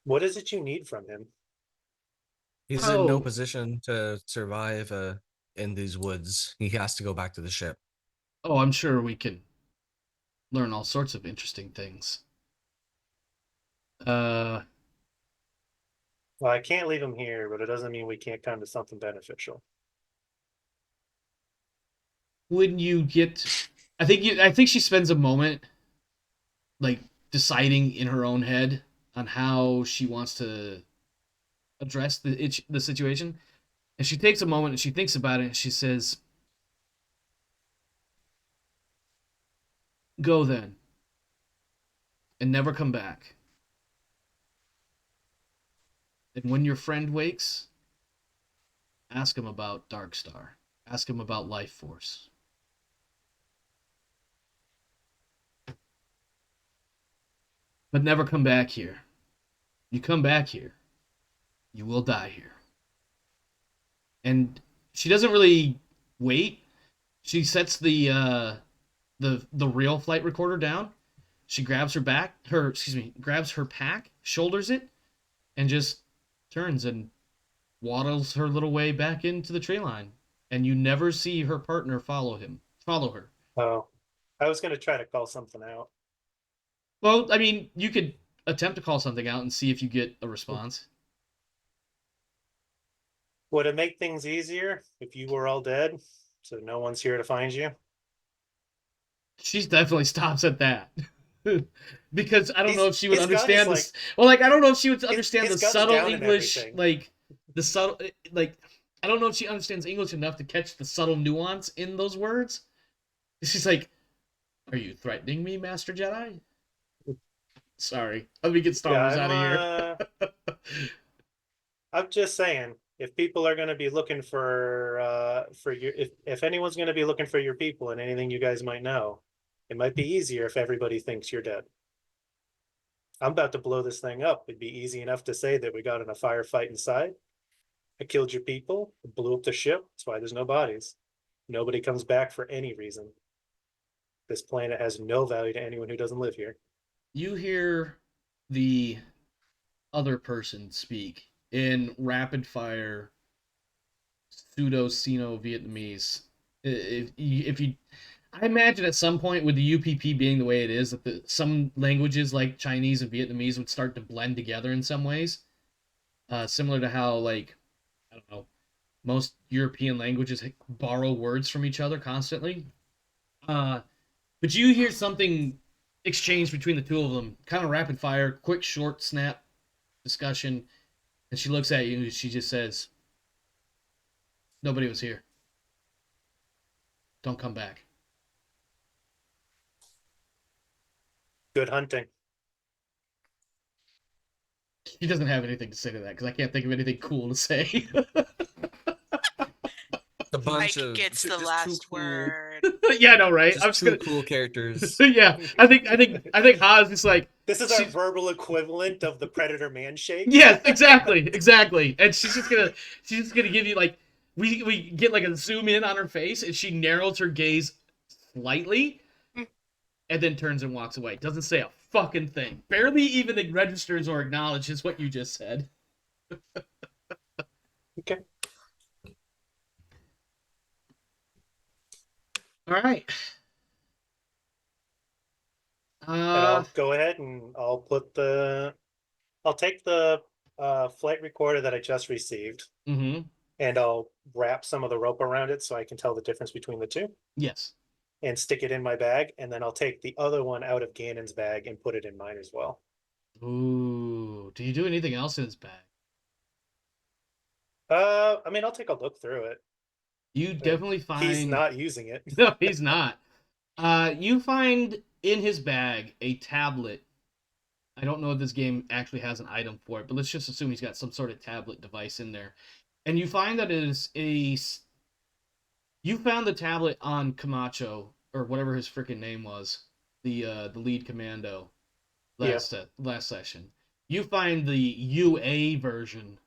Speaker 4: What is it you need from him?
Speaker 3: He's in no position to survive in these woods. He has to go back to the ship.
Speaker 2: Oh, I'm sure we can learn all sorts of interesting things.
Speaker 4: Well, I can't leave him here, but it doesn't mean we can't come to something beneficial.
Speaker 2: When you get I think she spends a moment like deciding in her own head on how she wants to address the situation, and she takes a moment and she thinks about it and she says, "Go then, and never come back. And when your friend wakes, ask him about Darkstar. Ask him about Life Force." But never come back here. You come back here, you will die here. And she doesn't really wait. She sets the real flight recorder down. She grabs grabs her pack, shoulders it, and just turns and waddles her little way back into the tree line. And you never see her partner follow her.
Speaker 4: Oh, I was gonna try to call something out.
Speaker 2: Well, I mean, you could attempt to call something out and see if you get a response.
Speaker 4: Would it make things easier if you were all dead, so no one's here to find you?
Speaker 2: She definitely stops at that. Because I don't know if she would
Speaker 4: His gun is
Speaker 2: understand
Speaker 4: like-
Speaker 2: this. Well, like I don't know if she would understand
Speaker 4: his
Speaker 2: the
Speaker 4: gun's
Speaker 2: subtle
Speaker 4: down and
Speaker 2: English,
Speaker 4: everything.
Speaker 2: like the subtle, like I don't know if she understands English enough to catch the subtle nuance in those words. She's like, "Are you threatening me, Master Jedi?" Sorry, let me get Star Wars out of here.
Speaker 4: I'm just saying, if people are going to be looking for your, if anyone's going to be looking for your people and anything you guys might know, it might be easier if everybody thinks you're dead. I'm about to blow this thing up. It'd be easy enough to say that we got in a firefight inside. I killed your people, blew up the ship. That's why there's no bodies. Nobody comes back for any reason. This planet has no value to anyone who doesn't live here.
Speaker 2: You hear the other person speak in rapid fire pseudo Sino Vietnamese. If you, I imagine at some point with the UPP being the way it is, that some languages like Chinese and Vietnamese would start to blend together in some ways, similar to how like I don't know most European languages borrow words from each other constantly. But you hear something exchanged between the two of them, kind of rapid fire, quick, short, snap discussion, and she looks at you and she just says, "Nobody was here. Don't come back."
Speaker 4: Good hunting.
Speaker 2: She doesn't have anything to say to that because I can't think of anything cool to say.
Speaker 3: A bunch
Speaker 1: Pike
Speaker 3: of
Speaker 1: gets the
Speaker 3: just two
Speaker 1: last
Speaker 3: cool,
Speaker 1: word.
Speaker 2: Yeah, I know, right?
Speaker 3: just
Speaker 2: I'm just
Speaker 3: two
Speaker 2: gonna.
Speaker 3: cool characters.
Speaker 2: Yeah, I think Ha's just like.
Speaker 4: This is our
Speaker 2: She's-
Speaker 4: verbal equivalent of the Predator man shake.
Speaker 2: Yes, exactly. And she's just gonna give you like we get like a zoom in on her face and she narrows her gaze slightly and then turns and walks away. Doesn't say a fucking thing. Barely even registers or acknowledges what you just said.
Speaker 4: Okay.
Speaker 2: All right.
Speaker 4: And I'll go ahead and I'll take the flight recorder that I just received
Speaker 2: Mm-hmm.
Speaker 4: and I'll wrap some of the rope around it so I can tell the difference between the two
Speaker 2: Yes.
Speaker 4: and stick it in my bag. And then I'll take the other one out of Ganon's bag and put it in mine as well.
Speaker 2: Ooh. Do you do anything else in his bag?
Speaker 4: I mean, I'll take a look through it.
Speaker 2: You definitely find
Speaker 4: He's not using it.
Speaker 2: No, he's not. You find in his bag a tablet. I don't know if this game actually has an item for it, but let's just assume he's got some sort of tablet device in there. And you find that it is you found the tablet on Camacho or whatever his freaking name was, the lead commando last session. You find the UA version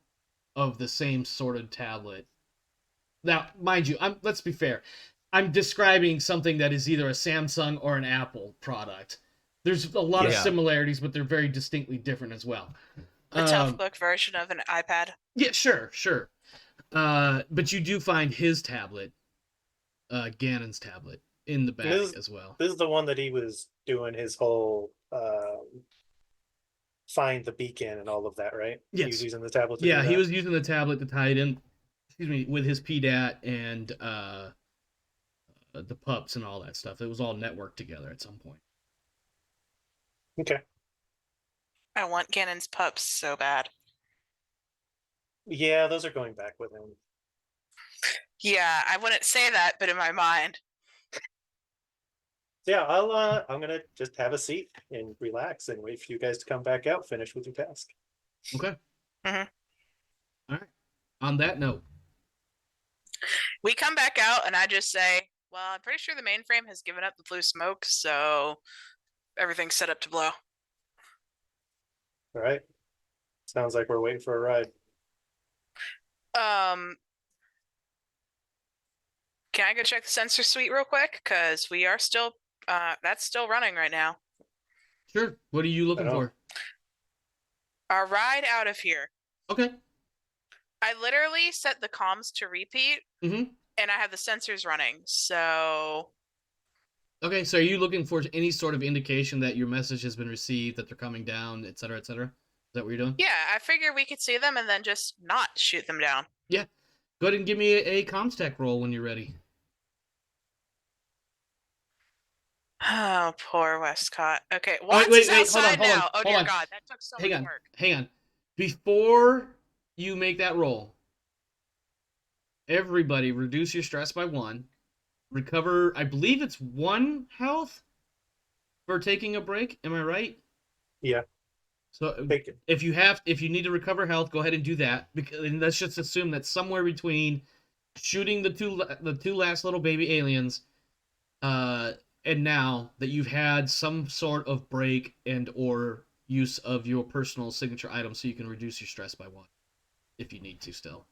Speaker 2: of the same sort of tablet. Now, mind you, let's be fair. I'm describing something that is either a Samsung or an Apple product. There's a lot of similarities, but they're very distinctly different as well.
Speaker 1: The tough book version of an iPad.
Speaker 2: Yeah, sure. But you do find his tablet, Ganon's tablet, in the bag as well.
Speaker 4: This is the one that he was doing his whole find the beacon and all of that, right?
Speaker 2: Yes.
Speaker 4: He was using the tablet.
Speaker 2: Yeah, he was using the tablet to tie it in. With his PDAT and the pups and all that stuff. It was all networked together at some point.
Speaker 4: Okay.
Speaker 1: I want Gannon's pups so bad.
Speaker 4: Yeah, those are going back with him.
Speaker 1: Yeah, I wouldn't say that, but in my mind.
Speaker 4: Yeah, I'm gonna just have a seat and relax and wait for you guys to come back out, finish with your task.
Speaker 2: Okay.
Speaker 1: Mhm.
Speaker 2: All right. On that note,
Speaker 1: We come back out and I just say, well, I'm pretty sure the mainframe has given up the blue smoke, so everything's set up to blow.
Speaker 4: All right. Sounds like we're waiting for a ride.
Speaker 1: Can I go check the sensor suite real quick? Because we are still, that's still running right now.
Speaker 2: sure. What are you looking
Speaker 4: I know.
Speaker 2: for?
Speaker 1: Our ride out of here.
Speaker 2: Okay.
Speaker 1: I literally set the comms to repeat,
Speaker 2: Mm-hmm.
Speaker 1: and I have the sensors running. So
Speaker 2: Okay, so are you looking for any sort of indication that your message has been received, that they're coming down, et cetera, et cetera? Is that what you're doing?
Speaker 1: yeah, I figure we could see them and then just not shoot them down.
Speaker 2: Yeah. Go ahead and give me a comms tech roll when you're ready.
Speaker 1: Oh, poor Wescott. Okay, Watts is outside now. Oh dear God, that took so much work.
Speaker 2: Hang on. Before you make that roll, everybody reduce your stress by 1. Recover, I believe it's 1 health for taking a break. Am I right?
Speaker 4: Yeah.
Speaker 2: So
Speaker 4: Take it.
Speaker 2: if you need to recover health, go ahead and do that. And let's just assume that somewhere between shooting the two last little baby aliens, and now that you've had some sort of break and or use of your personal signature item, so you can reduce your stress by 1, if you need to still.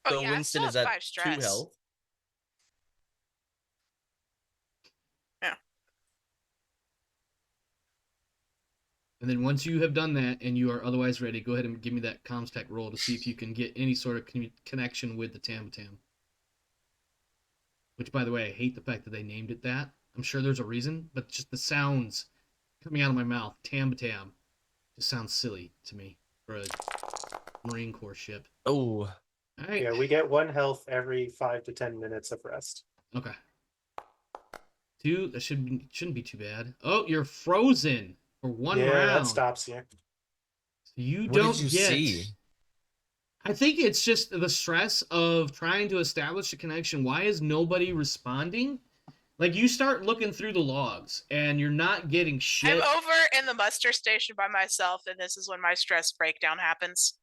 Speaker 1: Oh,
Speaker 3: So
Speaker 1: yeah,
Speaker 3: Winston
Speaker 1: I
Speaker 3: is
Speaker 1: still have
Speaker 3: at
Speaker 1: 5 stress.
Speaker 3: 2 health.
Speaker 1: Yeah.
Speaker 2: And then once you have done that and you are otherwise ready, go ahead and give me that comms tech roll to see if you can get any sort of connection with the Tam Tam. Which, by the way, I hate the fact that they named it that. I'm sure there's a reason, but just the sounds coming out of my mouth, Tam Tam, just sounds silly to me for a Marine Corps ship.
Speaker 3: Oh.
Speaker 2: All right.
Speaker 4: Yeah, we get 1 health every 5 to 10 minutes of rest.
Speaker 2: Okay. 2, that shouldn't be too bad. Oh, you're frozen for 1 round.
Speaker 4: Yeah, that stops you.
Speaker 2: You
Speaker 3: What
Speaker 2: don't
Speaker 3: did you
Speaker 2: get.
Speaker 3: see?
Speaker 2: I think it's just the stress of trying to establish a connection. Why is nobody responding? Like, you start looking through the logs and you're not getting shit.
Speaker 1: I'm over in the muster station by myself, and this is when my stress breakdown happens.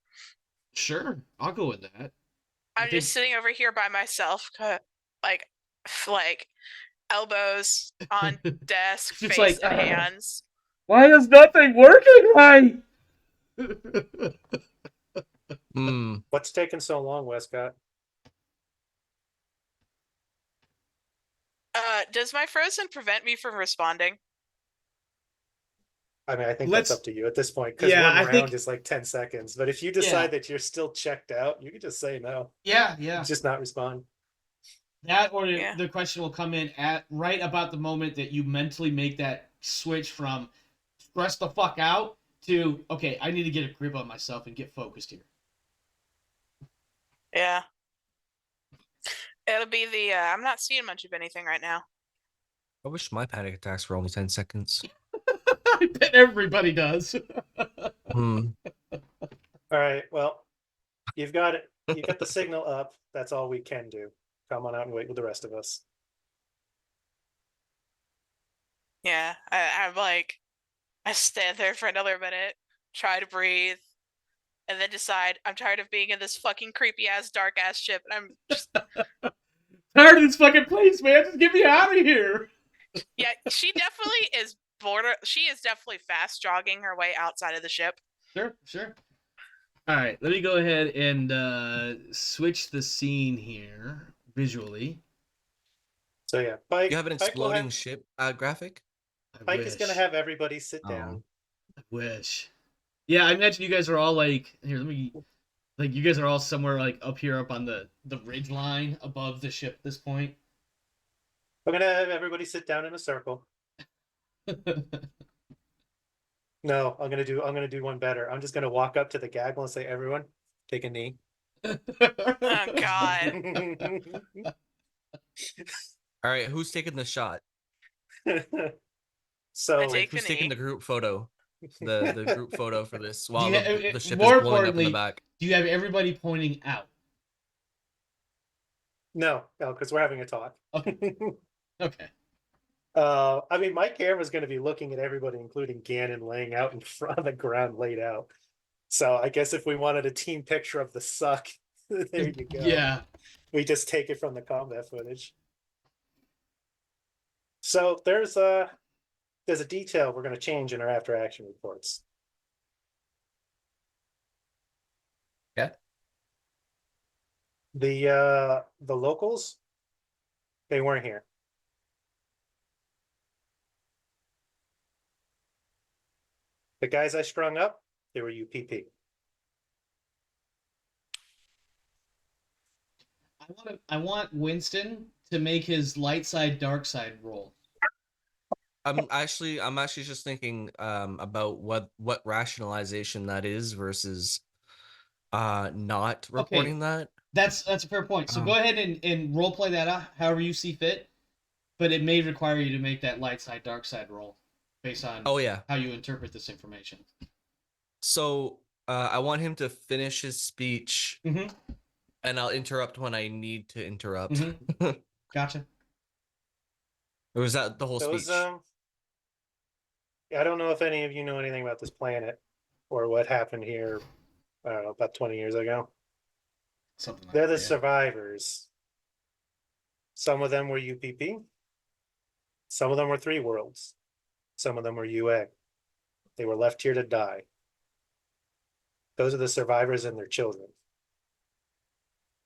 Speaker 2: Sure, I'll go with that.
Speaker 1: I'm just sitting over here by myself, like elbows on desk,
Speaker 2: Just
Speaker 1: face
Speaker 2: like,
Speaker 1: in hands.
Speaker 2: Why is nothing working right?
Speaker 4: What's taking so long, Wescott?
Speaker 1: Does my frozen prevent me from responding?
Speaker 4: I mean, I think that's up to you at this point, because
Speaker 2: Yeah,
Speaker 4: 1
Speaker 2: I
Speaker 4: round
Speaker 2: think-
Speaker 4: is like 10 seconds. But if you decide that you're still checked out, you can just say no.
Speaker 2: Yeah.
Speaker 4: Just not respond.
Speaker 2: That or
Speaker 1: Yeah.
Speaker 2: the question will come in at right about the moment that you mentally make that switch from stress the fuck out to, okay, I need to get a grip on myself and get focused here.
Speaker 1: Yeah. It'll be the, I'm not seeing much of anything right now.
Speaker 3: I wish my panic attacks were only 10 seconds.
Speaker 2: I bet everybody does.
Speaker 3: Hmm.
Speaker 4: All right. Well, you've got it. You got the signal up. That's all we can do. Come on out and wait with the rest of us.
Speaker 1: Yeah, I'm like, I stand there for another minute, try to breathe, and then decide I'm tired of being in this fucking creepy ass, dark ass ship, and I'm just
Speaker 2: Tired of this fucking place, man. Just get me out of here.
Speaker 1: yeah. She definitely is She is definitely fast jogging her way outside of the ship.
Speaker 2: Sure. All right, let me go ahead and switch the scene here visually.
Speaker 4: So yeah, Pike.
Speaker 3: You have an
Speaker 4: Pike will
Speaker 3: exploding ship graphic?
Speaker 4: Pike is going to have everybody sit down.
Speaker 2: I wish. Yeah, I imagine you guys are all like here. You guys are all somewhere like up here, up on the ridge line above the ship at this point.
Speaker 4: I'm going to have everybody sit down in a circle. No, I'm gonna do one better. I'm just gonna walk up to the gaggle and say, "Everyone, take a knee."
Speaker 1: Oh God.
Speaker 3: All right, who's taking the shot?
Speaker 4: So
Speaker 1: I take
Speaker 3: Who's
Speaker 1: the
Speaker 3: taking
Speaker 1: knee.
Speaker 3: the group photo? The group photo for this
Speaker 2: Do
Speaker 3: while
Speaker 2: you
Speaker 3: the ship is
Speaker 2: more
Speaker 3: blowing up in the
Speaker 2: importantly,
Speaker 3: back.
Speaker 2: do you have everybody pointing out?
Speaker 4: no, because we're having a talk.
Speaker 2: Okay.
Speaker 4: I mean, my camera's going to be looking at everybody, including Gannon, laying out in front of the ground, laid out. So I guess if we wanted a team picture of the suck, there you go.
Speaker 2: Yeah.
Speaker 4: We just take it from the combat footage. So there's a detail we're going to change in our after action reports.
Speaker 3: Yeah.
Speaker 4: The locals, they weren't here. The guys I strung up, they were UPP.
Speaker 2: I want Winston to make his light side dark side roll.
Speaker 3: I'm actually just thinking about what rationalization that is versus not reporting that.
Speaker 2: That's a fair point. So go ahead and role play that out however you see fit, but it may require you to make that light side dark side roll based on how you interpret this information.
Speaker 3: So I want him to finish his speech, and I'll interrupt when I need to interrupt.
Speaker 2: Gotcha.
Speaker 3: Or was that the whole speech?
Speaker 4: I don't know if any of you know anything about this planet or what happened here, I don't know, about 20 years ago.
Speaker 2: Something like
Speaker 4: They're the
Speaker 2: that,
Speaker 4: survivors. Some of them were UPP. Some of them were 3 worlds. Some of them were UA. They were left here to die. Those are the survivors and their children.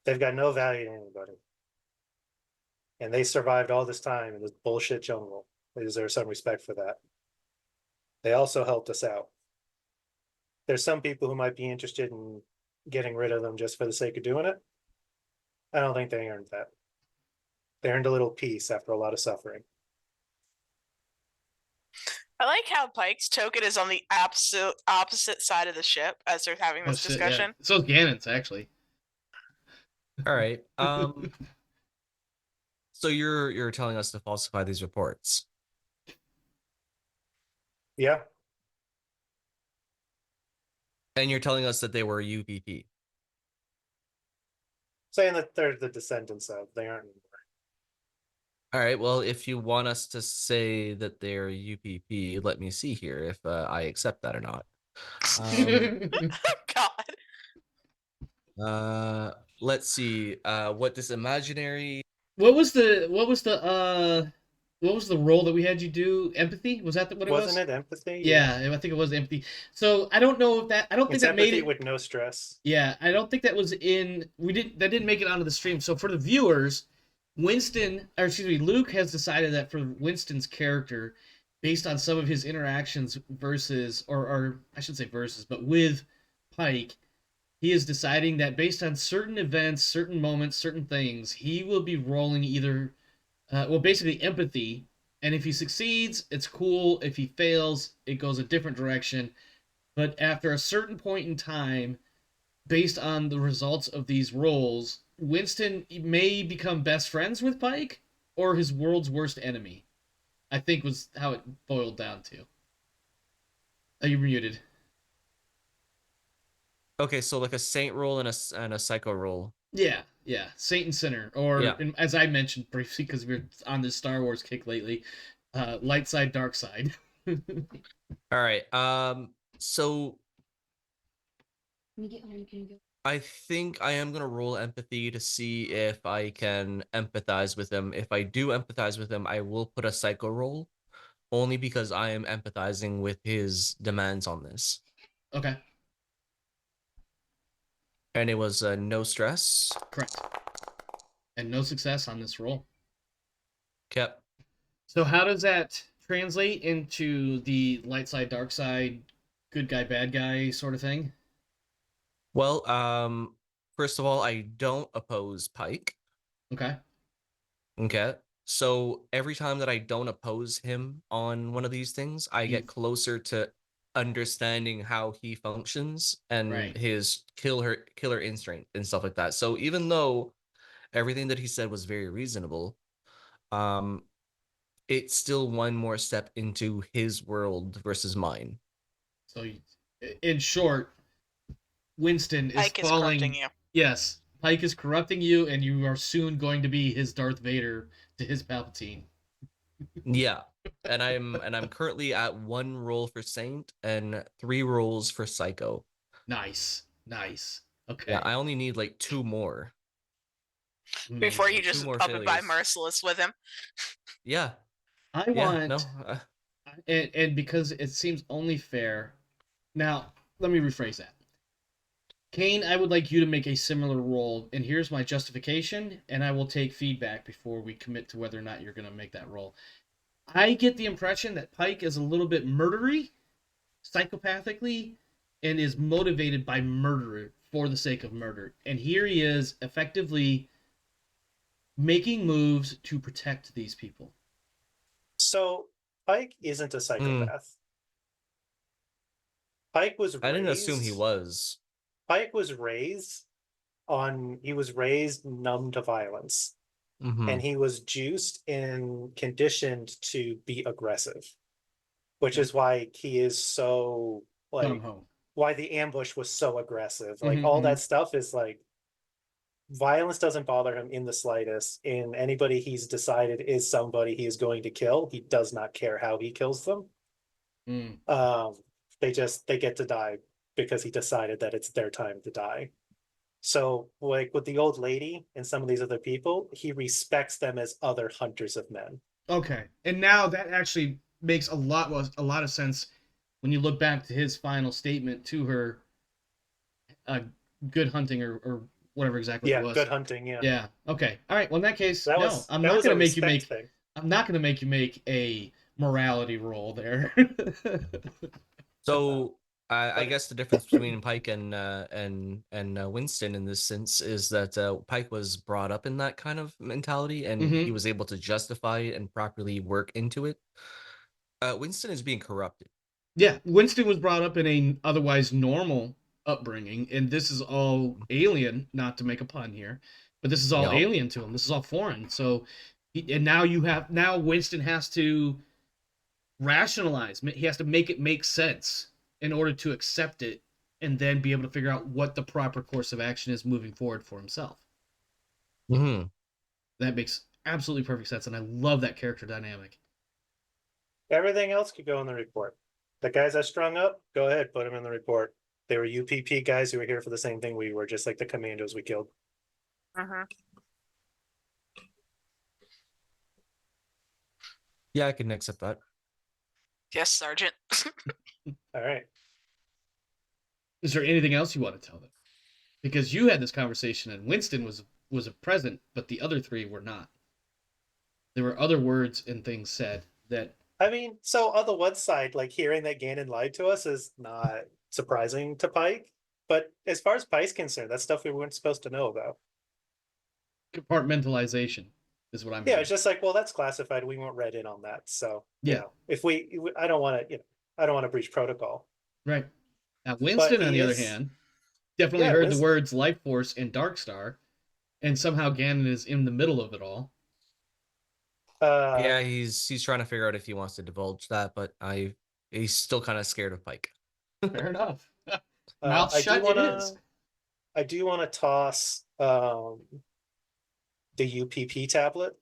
Speaker 4: They've got no value to anybody. And they survived all this time in this bullshit jungle. They deserve some respect for that. They also helped us out. There's some people who might be interested in getting rid of them just for the sake of doing it. I don't think they earned that. They earned a little peace after a lot of suffering.
Speaker 1: I like how Pike's token is on the absolute opposite side of the ship as they're having this discussion.
Speaker 2: Yeah. So is Gannon's, actually.
Speaker 3: All right. So you're telling us to falsify these reports?
Speaker 4: Yeah.
Speaker 3: And you're telling us that they were UPP?
Speaker 4: Saying that they're the descendants of, they aren't anymore.
Speaker 3: All right, well, if you want us to say that they're UPP, let me see here if I accept that or not.
Speaker 1: God.
Speaker 3: Let's see. What this imaginary?
Speaker 2: What was the role that we had you do? Empathy? Was that what it was?
Speaker 4: Wasn't it empathy?
Speaker 2: Yeah, I think it was empathy. So I don't know if that. I don't think
Speaker 4: It's
Speaker 2: that made
Speaker 4: empathy
Speaker 2: it
Speaker 4: with no stress.
Speaker 2: Yeah, I don't think that was in. That didn't make it onto the stream. So for the viewers, Luke has decided that for Winston's character, based on some of his interactions versus, or I should say versus, but with Pike, he is deciding that based on certain events, certain moments, certain things, he will be rolling either, basically empathy. And if he succeeds, it's cool. If he fails, it goes a different direction. But after a certain point in time, based on the results of these rolls, Winston may become best friends with Pike or his world's worst enemy. I think was how it boiled down to. Are you muted?
Speaker 3: Okay, so like a saint roll and a psycho roll.
Speaker 2: Yeah. Saint and Sinner, or as I mentioned briefly, because we're on this Star Wars kick lately, light side, dark side.
Speaker 3: All right. So I think I am gonna roll empathy to see if I can empathize with him. If I do empathize with him, I will put a psycho roll, only because I am empathizing with his demands on this.
Speaker 2: Okay.
Speaker 3: And it was no stress.
Speaker 2: Correct. And no success on this roll.
Speaker 3: Yep.
Speaker 2: So how does that translate into the light side, dark side, good guy, bad guy sort of thing?
Speaker 3: Well, first of all, I don't oppose Pike.
Speaker 2: Okay.
Speaker 3: So every time that I don't oppose him on one of these things, I get closer to understanding how he functions and his killer instinct and stuff like that. So even though everything that he said was very reasonable, it's still one more step into his world versus mine.
Speaker 2: So, in short, Winston is
Speaker 1: Pike is corrupting
Speaker 2: falling.
Speaker 1: you.
Speaker 2: Yes, Pike is corrupting you, and you are soon going to be his Darth Vader to his Palpatine.
Speaker 3: Yeah, and I'm currently at 1 roll for Saint and 3 rolls for Psycho.
Speaker 2: Nice. Okay.
Speaker 3: Yeah, I only need like 2 more.
Speaker 1: Before you
Speaker 3: 2
Speaker 1: just
Speaker 3: more
Speaker 1: up and buy
Speaker 3: failures.
Speaker 1: Merciless with him.
Speaker 3: Yeah.
Speaker 2: I
Speaker 3: Yeah,
Speaker 2: want,
Speaker 3: no.
Speaker 2: and because it seems only fair. Now, let me rephrase that. Kane, I would like you to make a similar roll, and here's my justification, and I will take feedback before we commit to whether or not you're going to make that roll. I get the impression that Pike is a little bit murdery, psychopathically, and is motivated by murder for the sake of murder. And here he is effectively making moves to protect these people.
Speaker 4: So Pike isn't a psychopath. Pike was raised.
Speaker 3: I didn't assume he was.
Speaker 4: Pike was raised he was raised numb to violence. And he was juiced and conditioned to be aggressive, which is why he is so like why the ambush was so aggressive. Like all that stuff is like violence doesn't bother him in the slightest. And anybody he's decided is somebody he is going to kill, he does not care how he kills them. They get to die because he decided that it's their time to die. So, like with the old lady and some of these other people, he respects them as other hunters of men.
Speaker 2: Okay, and now that actually makes a lot of sense when you look back to his final statement to her. Good hunting, or whatever exactly it was.
Speaker 4: Yeah, good hunting. Yeah.
Speaker 2: Yeah. Okay. All right. Well, in that case, I'm not going to make you make. Thing. I'm not going to make you make a morality roll there.
Speaker 3: So. I guess the difference between Pike and Winston in this sense is that Pike was brought up in that kind of mentality, and he was able to justify it and properly work into it. Winston is being corrupted.
Speaker 2: Yeah, Winston was brought up in a otherwise normal upbringing, and this is all alien. Not to make a pun here, but this is all alien to him. This is all foreign. So, now Winston has to rationalize. He has to make it make sense in order to accept it, and then be able to figure out what the proper course of action is moving forward for himself. That makes absolutely perfect sense, and I love that character dynamic.
Speaker 4: Everything else could go in the report. The guys I strung up, go ahead, put them in the report. They were UPP guys who were here for the same thing we were, just like the commandos we killed.
Speaker 3: Yeah, I can accept that.
Speaker 1: Yes, Sergeant.
Speaker 4: All right.
Speaker 2: Is there anything else you want to tell them? Because you had this conversation and Winston was present, but the other 3 were not. There were other words and things said that.
Speaker 4: I mean, so on the one side, like hearing that Gannon lied to us is not surprising to Pike. But as far as Pike's concerned, that's stuff we weren't supposed to know about.
Speaker 2: Compartmentalization is what I'm
Speaker 4: hearing. It's just like, well, that's classified. We weren't read in on that. So, if I don't want to breach protocol.
Speaker 2: Right. Now, Winston, on the other hand, definitely heard the words Life Force and Dark Star, and somehow Gannon is in the middle of it all.
Speaker 3: Yeah, he's trying to figure out if he wants to divulge that, but he's still kind of scared of Pike.
Speaker 2: Fair enough. Mouth shut it is.
Speaker 4: I do want to toss the UPP tablet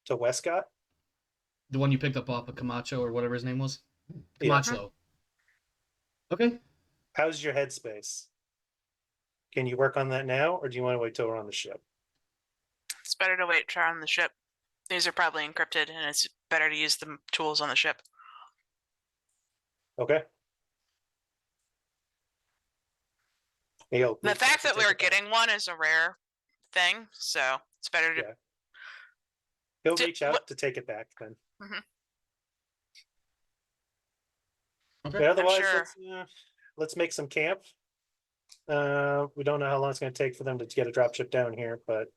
Speaker 4: to Wescott.
Speaker 2: The one you picked up off of Camacho or whatever his name was? Camacho. Yeah. Okay.
Speaker 4: How's your headspace? Can you work on that now, or do you want to wait till we're on the ship?
Speaker 1: It's better to wait till we're on the ship. These are probably encrypted, and it's better to use the tools on the ship.
Speaker 4: Okay.
Speaker 1: The fact that we're getting one is a rare thing, so it's better to.
Speaker 4: Yeah. He'll reach out to take it back then. Okay. But otherwise, let's make some camp. We don't know how long it's going to take for them to get a dropship down here, but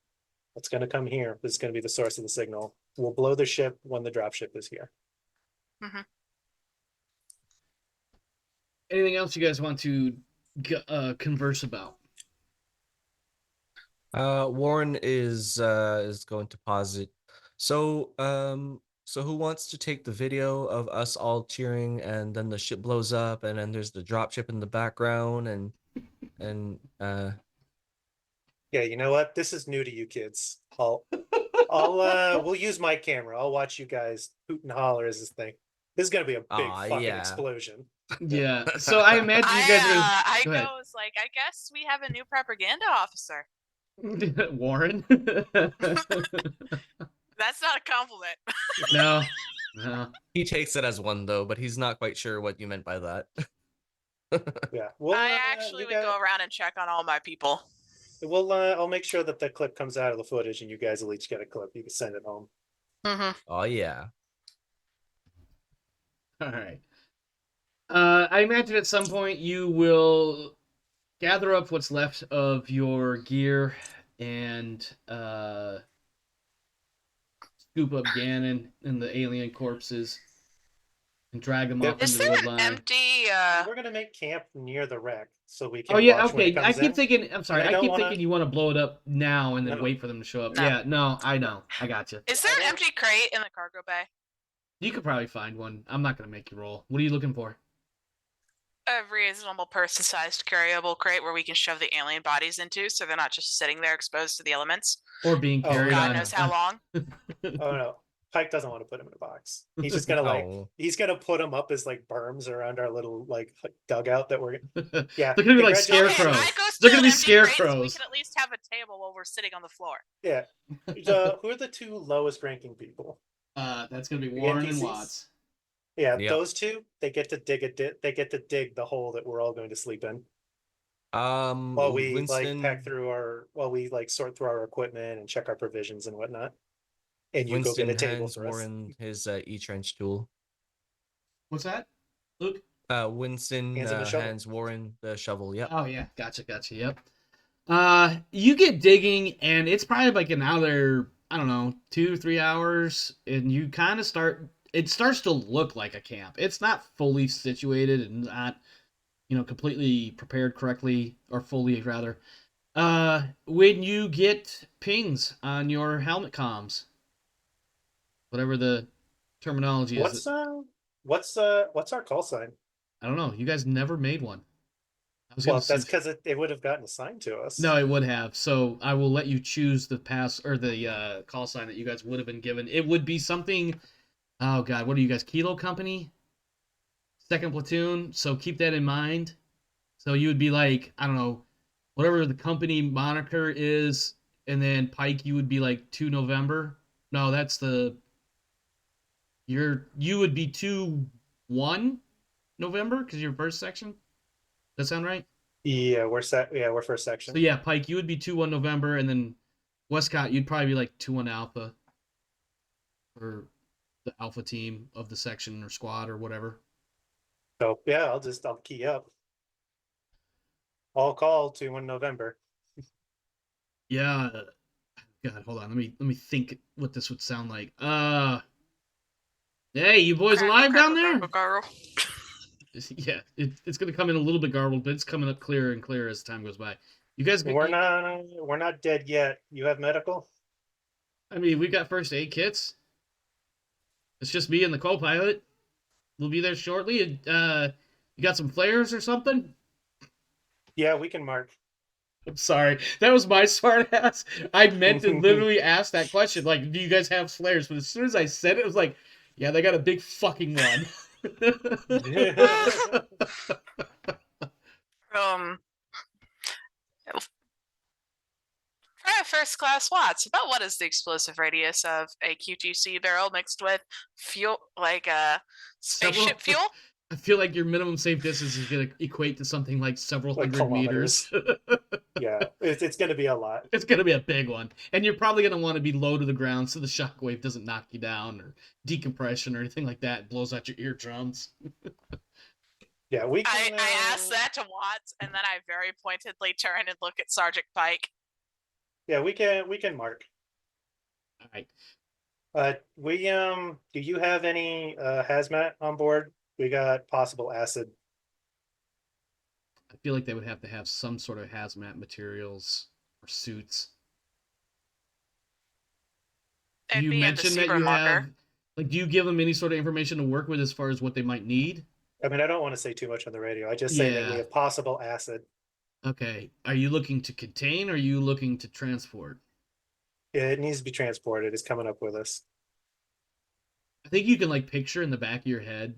Speaker 4: it's going to come here. This is going to be the source of the signal. We'll blow the ship when the dropship is here.
Speaker 2: Anything else you guys want to converse about?
Speaker 3: Warren is going to posit So who wants to take the video of us all cheering, and then the ship blows up, and then there's the drop ship in the background, and
Speaker 4: Yeah, you know what? This is new to you kids. We'll use my camera. I'll watch you guys hoot and holler as this thing. This is gonna be a big fucking
Speaker 3: yeah.
Speaker 4: explosion.
Speaker 2: Yeah. So I imagine you guys are gonna
Speaker 1: I
Speaker 2: go ahead.
Speaker 1: goes like, I guess we have a new propaganda officer.
Speaker 2: Warren.
Speaker 1: That's not a compliment.
Speaker 2: No.
Speaker 3: He takes it as one though, but he's not quite sure what you meant by that.
Speaker 4: Yeah. Well,
Speaker 1: I actually would go around and check on all my people.
Speaker 4: I'll make sure that the clip comes out of the footage, and you guys will each get a clip. You can send it home.
Speaker 1: Mm-hmm.
Speaker 3: Oh yeah.
Speaker 2: All right. I imagine at some point you will gather up what's left of your gear and scoop up Ganon and the alien corpses and drag them off
Speaker 1: Is
Speaker 2: into
Speaker 1: there
Speaker 2: the
Speaker 1: an
Speaker 2: wood line.
Speaker 1: empty?
Speaker 4: We're gonna make camp near the wreck so we can.
Speaker 2: Oh yeah,
Speaker 4: watch when it
Speaker 2: okay. I
Speaker 4: comes
Speaker 2: keep
Speaker 4: in.
Speaker 2: thinking. I'm sorry.
Speaker 4: And I
Speaker 2: I
Speaker 4: don't
Speaker 2: keep
Speaker 4: wanna-
Speaker 2: thinking you want to blow it up now and then
Speaker 4: No.
Speaker 2: wait for them to show up.
Speaker 1: No.
Speaker 2: Yeah, no, I know. I got you.
Speaker 1: Is there an empty crate in the cargo bay?
Speaker 2: You could probably find one. I'm not gonna make you roll. What are you looking for?
Speaker 1: A reasonable person-sized carryable crate where we can shove the alien bodies into, so they're not just sitting there exposed to the elements.
Speaker 2: Or being
Speaker 4: Oh,
Speaker 2: carried
Speaker 1: God
Speaker 2: on.
Speaker 1: knows how long.
Speaker 4: Oh no, Pike doesn't want to put him in a box. He's just gonna
Speaker 3: Oh.
Speaker 4: he's gonna put them up as like berms around our little like dugout that we're. Yeah,
Speaker 2: They're gonna be like
Speaker 4: congratulations.
Speaker 2: scarecrows.
Speaker 1: I go
Speaker 2: They're
Speaker 1: steal
Speaker 2: gonna be
Speaker 1: an empty crate so we
Speaker 2: scarecrows.
Speaker 1: can at least have a table while we're sitting on the floor.
Speaker 4: Yeah. Who are the two lowest ranking people?
Speaker 2: That's gonna be
Speaker 4: The
Speaker 2: Warren and
Speaker 4: NPCs?
Speaker 2: Watts.
Speaker 4: Yeah,
Speaker 3: Yep.
Speaker 4: those two. They get to dig the hole that we're all going to sleep in while we
Speaker 3: Winston,
Speaker 4: while we like sort through our equipment and check our provisions and whatnot. And you
Speaker 3: Winston
Speaker 4: go get a table
Speaker 3: hands
Speaker 4: for us.
Speaker 3: Warren his E-trench tool.
Speaker 2: What's that, Luke?
Speaker 3: Winston
Speaker 4: Hands him the shovel.
Speaker 3: hands Warren the shovel. Yep.
Speaker 2: Oh yeah, gotcha. Yep. You get digging, and it's probably like another, I don't know, 2-3 hours, and you kind of start. It starts to look like a camp. It's not fully situated and not, completely prepared correctly, or fully rather. When you get pings on your helmet comms, whatever the terminology is.
Speaker 4: What's our call sign?
Speaker 2: I don't know. You guys never made one.
Speaker 4: Well, that's because it would have gotten assigned to us.
Speaker 2: No, it would have. So I will let you choose the pass or the call sign that you guys would have been given. It would be something. Oh God, what are you guys? Kilo Company, second platoon. So keep that in mind. So you would be like, I don't know, whatever the company moniker is, and then Pike, you would be like 2 November. No, that's the. You would be 2-1 November because you're first section. Does that sound right?
Speaker 4: Yeah, we're first section.
Speaker 2: So yeah, Pike, you would be 2-1 November, and then Wescott, you'd probably be like 2-1 Alpha, or the Alpha team of the section or squad or whatever.
Speaker 4: So yeah, I'll key up. All call 2-1 November.
Speaker 2: Yeah. God, hold on. Let me think what this would sound like. Hey, you boys alive down there? Yeah, it's gonna come in a little bit garbled, but it's coming up clearer and clearer as time goes by. You guys,
Speaker 4: We're not dead yet. You have medical?
Speaker 2: I mean, we got first aid kits. It's just me and the co-pilot. We'll be there shortly. You got some flares or something?
Speaker 4: Yeah, we can mark.
Speaker 2: I'm sorry. That was my smart ass. I meant to literally ask that question. Like, do you guys have flares? But as soon as I said it, it was like, yeah, they got a big fucking one.
Speaker 1: First class Watts. About what is the explosive radius of a QTC barrel mixed with fuel, like spaceship fuel?
Speaker 2: I feel like your minimum safe distance is going to equate to something like several
Speaker 4: Like
Speaker 2: hundred meters.
Speaker 4: Yeah, it's going to be a lot.
Speaker 2: It's going to be a big one. And you're probably going to want to be low to the ground so the shockwave doesn't knock you down, or decompression or anything like that. It blows out your eardrums.
Speaker 4: Yeah, we can,
Speaker 1: I asked that to Watts, and then I very pointedly turn and look at Sergeant Pike.
Speaker 4: Yeah, we can mark.
Speaker 2: All right.
Speaker 4: Do you have any hazmat on board? We got possible acid.
Speaker 2: I feel like they would have to have some sort of hazmat materials or suits.
Speaker 1: It'd
Speaker 2: You
Speaker 1: be in the
Speaker 2: mentioned that
Speaker 1: super
Speaker 2: you
Speaker 1: marker.
Speaker 2: have, like, do you give them any sort of information to work with as far as what they might need?
Speaker 4: I mean, I don't want to say too much on the radio. I just say that we
Speaker 2: Yeah.
Speaker 4: have possible acid.
Speaker 2: Okay. Are you looking to contain or are you looking to transport?
Speaker 4: It needs to be transported. It's coming up with us.
Speaker 2: I think you can like picture in the back of your head.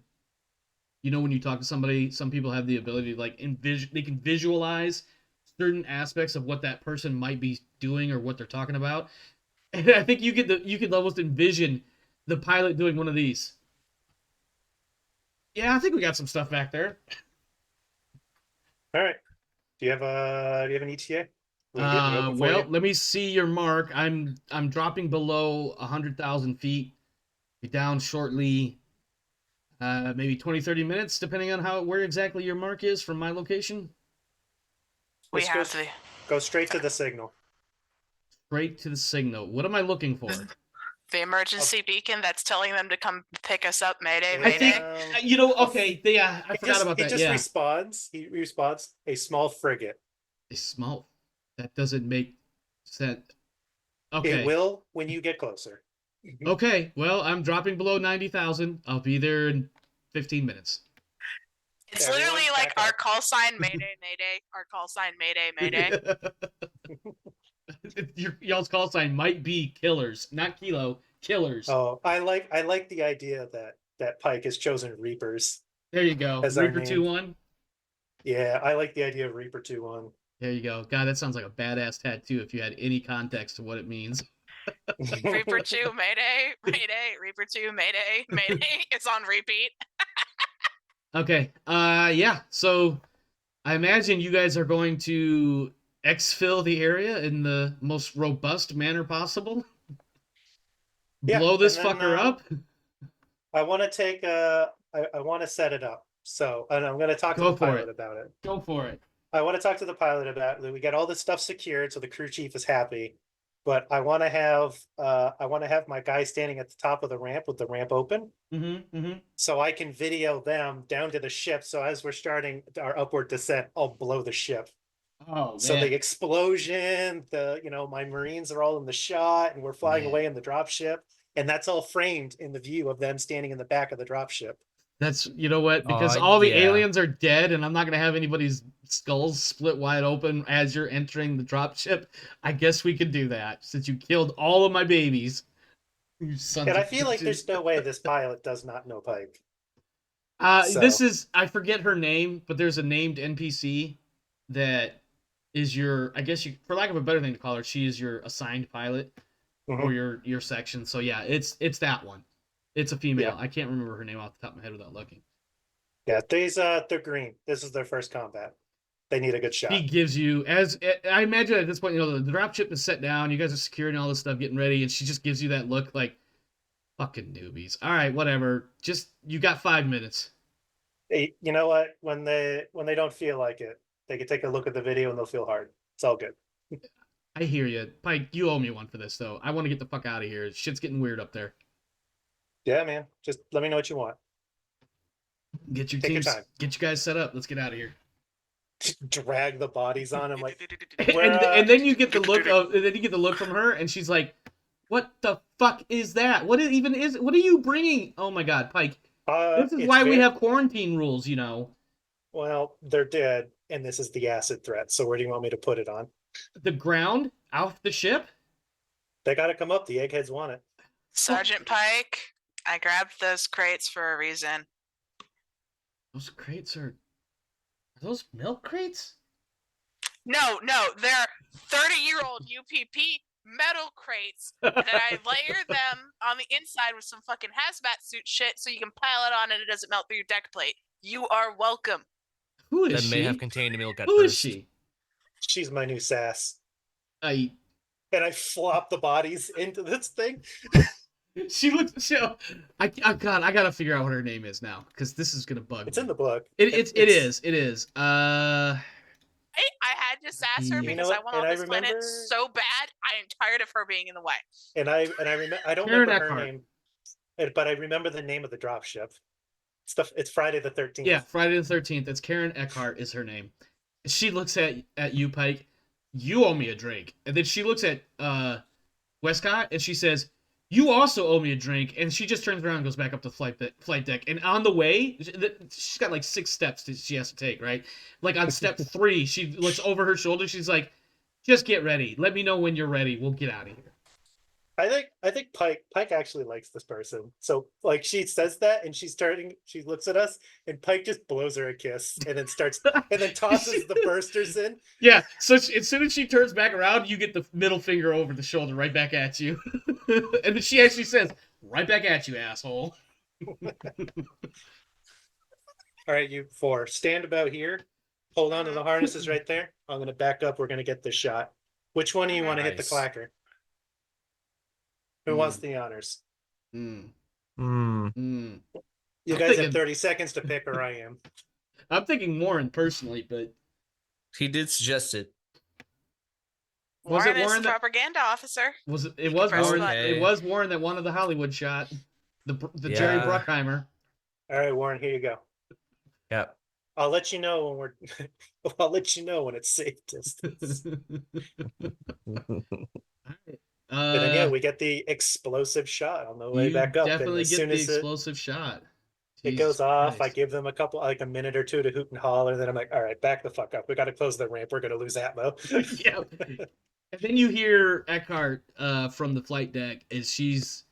Speaker 2: You know, when you talk to somebody, some people have the ability to like they can visualize certain aspects of what that person might be doing or what they're talking about. And I think you can almost envision the pilot doing one of these. Yeah, I think we got some stuff back there.
Speaker 4: All right. Do you have an ETA? We can get in the open for you.
Speaker 2: Let me see your mark. I'm dropping below 100,000 feet. Be down shortly. Maybe 20-30 minutes, depending on where exactly your mark is from my location.
Speaker 1: We
Speaker 4: Just
Speaker 1: have to.
Speaker 4: Go straight to the signal.
Speaker 2: Straight to the signal. What am I looking for?
Speaker 1: The emergency beacon that's telling them to come pick us up. Mayday,
Speaker 2: I think
Speaker 1: mayday.
Speaker 2: okay. Yeah, I forgot about that.
Speaker 4: He just responds. He responds a small frigate.
Speaker 2: A small. That doesn't make sense. Okay.
Speaker 4: It will when you get closer.
Speaker 2: Okay. Well, I'm dropping below 90,000. I'll be there in 15 minutes.
Speaker 1: It's literally like our call sign, mayday, mayday. Our call sign, mayday, mayday.
Speaker 2: Y'all's call sign might be killers, not kilo, killers.
Speaker 4: Oh, I like the idea that Pike has chosen Reapers.
Speaker 2: There you go. Reaper 2-1.
Speaker 4: Yeah, I like the idea of Reaper 2-1.
Speaker 2: There you go. God, that sounds like a badass tattoo if you had any context to what it means.
Speaker 1: Reaper 2, mayday, mayday, Reaper 2, mayday, mayday. It's on repeat.
Speaker 2: Okay. Yeah. So I imagine you guys are going to exfil the area in the most robust manner possible.
Speaker 4: Yeah,
Speaker 2: blow this fucker up.
Speaker 4: I want to take I want to set it up. So, and I'm going to talk to the pilot about it.
Speaker 2: Go for it.
Speaker 4: I want to talk to the pilot about it. We get all this stuff secured so the crew chief is happy. But I want to have my guy standing at the top of the ramp with the ramp open. So I can video them down to the ship. So as we're starting our upward descent, I'll blow the ship.
Speaker 2: Oh,
Speaker 4: so the explosion, my Marines are all in the shot and we're flying away in the drop ship. And that's all framed in the view of them standing in the back of the drop ship.
Speaker 2: That's, you know what? Because all the aliens are dead and I'm not going to have anybody's skulls split wide open as you're entering the drop ship. I guess we could do that since you killed all of my babies. You sons
Speaker 4: and I
Speaker 2: of
Speaker 4: feel like
Speaker 2: bitches.
Speaker 4: there's no way this pilot does not know Pike.
Speaker 2: This is, I forget her name, but there's a named NPC that is your, I guess you, for lack of a better thing to call her, she is your assigned pilot for your section. So yeah, it's that one. It's a female. Yeah. I can't remember her name off the top of my head without looking.
Speaker 4: Yeah, they're green. This is their first combat. They need a good shot.
Speaker 2: She gives you, as I imagine at this point, the drop ship is set down. You guys are securing all this stuff, getting ready, and she just gives you that look like, fucking newbies. All right, whatever. Just, you got 5 minutes.
Speaker 4: Hey, you know what? When they don't feel like it, they can take a look at the video and they'll feel hard. It's all good.
Speaker 2: I hear you. Pike, you owe me one for this, though. I want to get the fuck out of here. Shit's getting weird up there.
Speaker 4: Yeah, man. Just let me know what you want.
Speaker 2: Get your teams. Get you guys set up. Let's get out of here.
Speaker 4: Drag the bodies on. I'm like,
Speaker 2: and then you get the look of, and then you get the look from her, and she's like, "What the fuck is that? What even is? What are you bringing? Oh my god, Pike! This is why we have quarantine rules, you know."
Speaker 4: Well, they're dead, and this is the acid threat. So where do you want me to put it on?
Speaker 2: The ground, off the ship.
Speaker 4: They got to come up. The eggheads want it.
Speaker 1: Sergeant Pike. I grabbed those crates for a reason.
Speaker 2: Those crates are those milk crates?
Speaker 1: No, they're 30-year-old UPP metal crates that I layered them on the inside with some fucking hazmat suit shit so you can pile it on and it doesn't melt through your deck plate. You are welcome.
Speaker 2: Who is she?
Speaker 3: That may have contained milk at
Speaker 2: first.
Speaker 3: Who
Speaker 2: is she?
Speaker 4: She's my new sass.
Speaker 2: And
Speaker 4: I flop the bodies into this thing.
Speaker 2: She looks. I gotta figure out what her name is now because this is gonna bug me.
Speaker 4: It's in the book.
Speaker 2: It is.
Speaker 1: I had to sass her because I want all this planet so bad. I am tired of her being in the way.
Speaker 4: And I remember. I don't remember her name, but I remember the name of the dropship. It's Friday the 13th.
Speaker 2: Yeah, Friday the 13th. It's Karen Eckhart is her name. She looks at you, Pike. You owe me a drink. And then she looks at Wescott and she says, you also owe me a drink. And she just turns around and goes back up to the flight deck. And on the way, she's got like 6 steps that she has to take, right? Like on step 3, she looks over her shoulder. She's like, just get ready. Let me know when you're ready. We'll get out of here.
Speaker 4: I think Pike actually likes this person. So like she says that and she looks at us and Pike just blows her a kiss and then tosses the bursters in.
Speaker 2: Yeah, so as soon as she turns back around, you get the middle finger over the shoulder right back at you. And then she actually says, right back at you, asshole.
Speaker 4: All right, you 4, stand about here. Hold on to the harnesses right there. I'm going to back up. We're going to get this shot. Which one do you want to hit the clacker? Who wants the honors? You guys have 30 seconds to pick, or I am.
Speaker 2: I'm thinking Warren personally, but
Speaker 3: he did suggest it.
Speaker 1: Warren is the propaganda officer.
Speaker 2: Was it? It was Warren. Okay. It was Warren that wanted the Hollywood shot, the Jerry Bruckheimer.
Speaker 4: All right, Warren, here you go.
Speaker 3: Yep.
Speaker 4: I'll let you know when I'll let you know when it's safe distance. And then we get the explosive shot on the way back up.
Speaker 2: Definitely get the explosive shot.
Speaker 4: It goes off. I give them a minute or two to hoot and holler. Then I'm like, all right, back the fuck up. We got to close the ramp. We're going to lose ammo.
Speaker 2: Yeah. And then you hear Eckhart from the flight deck as she's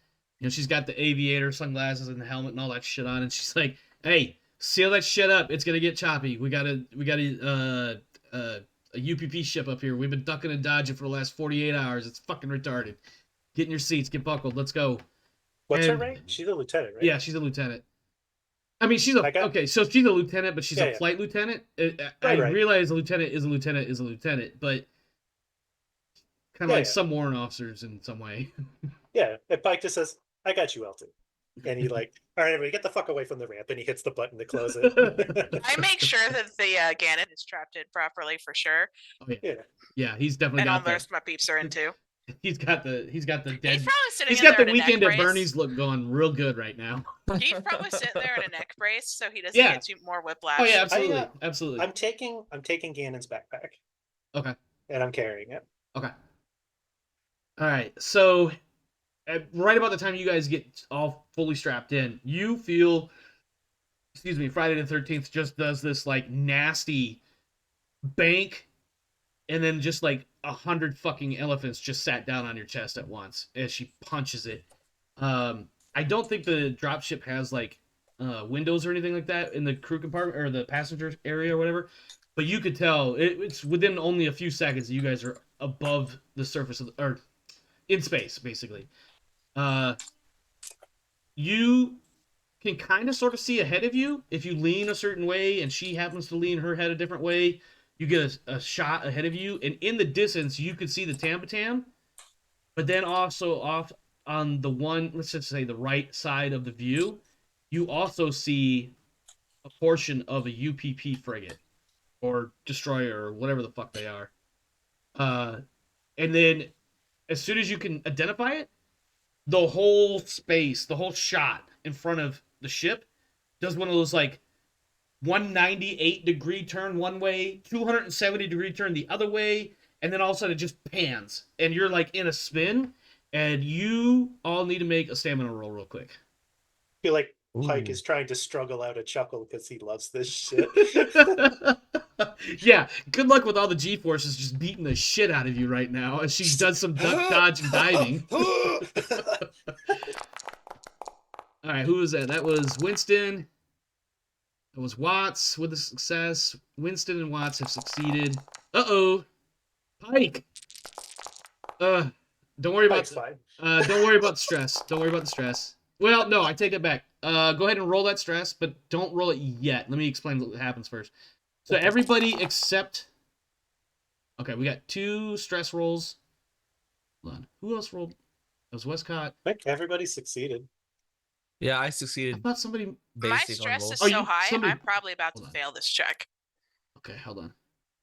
Speaker 2: got the aviator sunglasses and the helmet and all that shit on, and she's like, "Hey, seal that shit up. It's gonna get choppy. We got a UPP ship up here. We've been ducking and dodging for the last 48 hours. It's fucking retarded. Get in your seats. Get buckled. Let's go."
Speaker 4: What's her rank? She's a lieutenant, right?
Speaker 2: Yeah, she's a lieutenant. I mean, she's okay. So she's a lieutenant, but she's a flight lieutenant. I realize a lieutenant is a lieutenant is a lieutenant, but kind of like some warrant officers in some way.
Speaker 4: Yeah, and Pike just says, "I got you, Elton," and he like, "All right, everybody, get the fuck away from the ramp," and he hits the button to close it.
Speaker 1: I make sure that the Gannon is trapped in properly for sure.
Speaker 2: Oh, yeah, he's definitely got
Speaker 1: all the rest of my peeps are in too.
Speaker 2: He's got the dead.
Speaker 1: He's got
Speaker 2: the Weekend at Bernie's look going real good right now.
Speaker 1: He's probably sitting there in a neck brace so he doesn't get too more whiplash.
Speaker 2: Oh yeah, absolutely, absolutely.
Speaker 4: I'm taking Gannon's backpack.
Speaker 2: Okay.
Speaker 4: And I'm carrying it.
Speaker 2: Okay. All right. So, right about the time you guys get all fully strapped in, you feel, Friday the 13th just does this like nasty bank, and then just like 100 fucking elephants just sat down on your chest at once as she punches it. I don't think the dropship has like windows or anything like that in the crew compartment or the passenger area or whatever, but you could tell it's within only a few seconds that you guys are above the surface of or in space, basically. You can kind of sort of see ahead of you if you lean a certain way and she happens to lean her head a different way. You get a shot ahead of you, and in the distance, you could see the Tambatam, but then also off on the one, let's just say the right side of the view, you also see a portion of a UPP frigate or destroyer or whatever the fuck they are. And then as soon as you can identify it, the whole space, the whole shot in front of the ship does one of those like 198-degree turn one way, 270-degree turn the other way, and then all of a sudden it just pans, and you're like in a spin, and you all need to make a stamina roll real quick.
Speaker 4: I feel like Pike is trying to struggle out a chuckle because he loves this shit.
Speaker 2: Yeah, good luck with all the G-forces just beating the shit out of you right now as she does some duck, dodge, and diving. All right, who was that? That was Winston. It was Watts with a success. Winston and Watts have succeeded. Uh-oh. Pike. Don't worry about don't worry about the stress. Don't worry about the stress. Well, no, I take it back. Go ahead and roll that stress, but don't roll it yet. Let me explain what happens first. So everybody except okay, we got 2 stress rolls. Hold on. Who else rolled? It was Wescott.
Speaker 4: I think everybody succeeded.
Speaker 3: Yeah, I succeeded.
Speaker 2: I thought somebody.
Speaker 1: My stress is so high, I'm probably about to fail this check.
Speaker 2: Okay, hold on.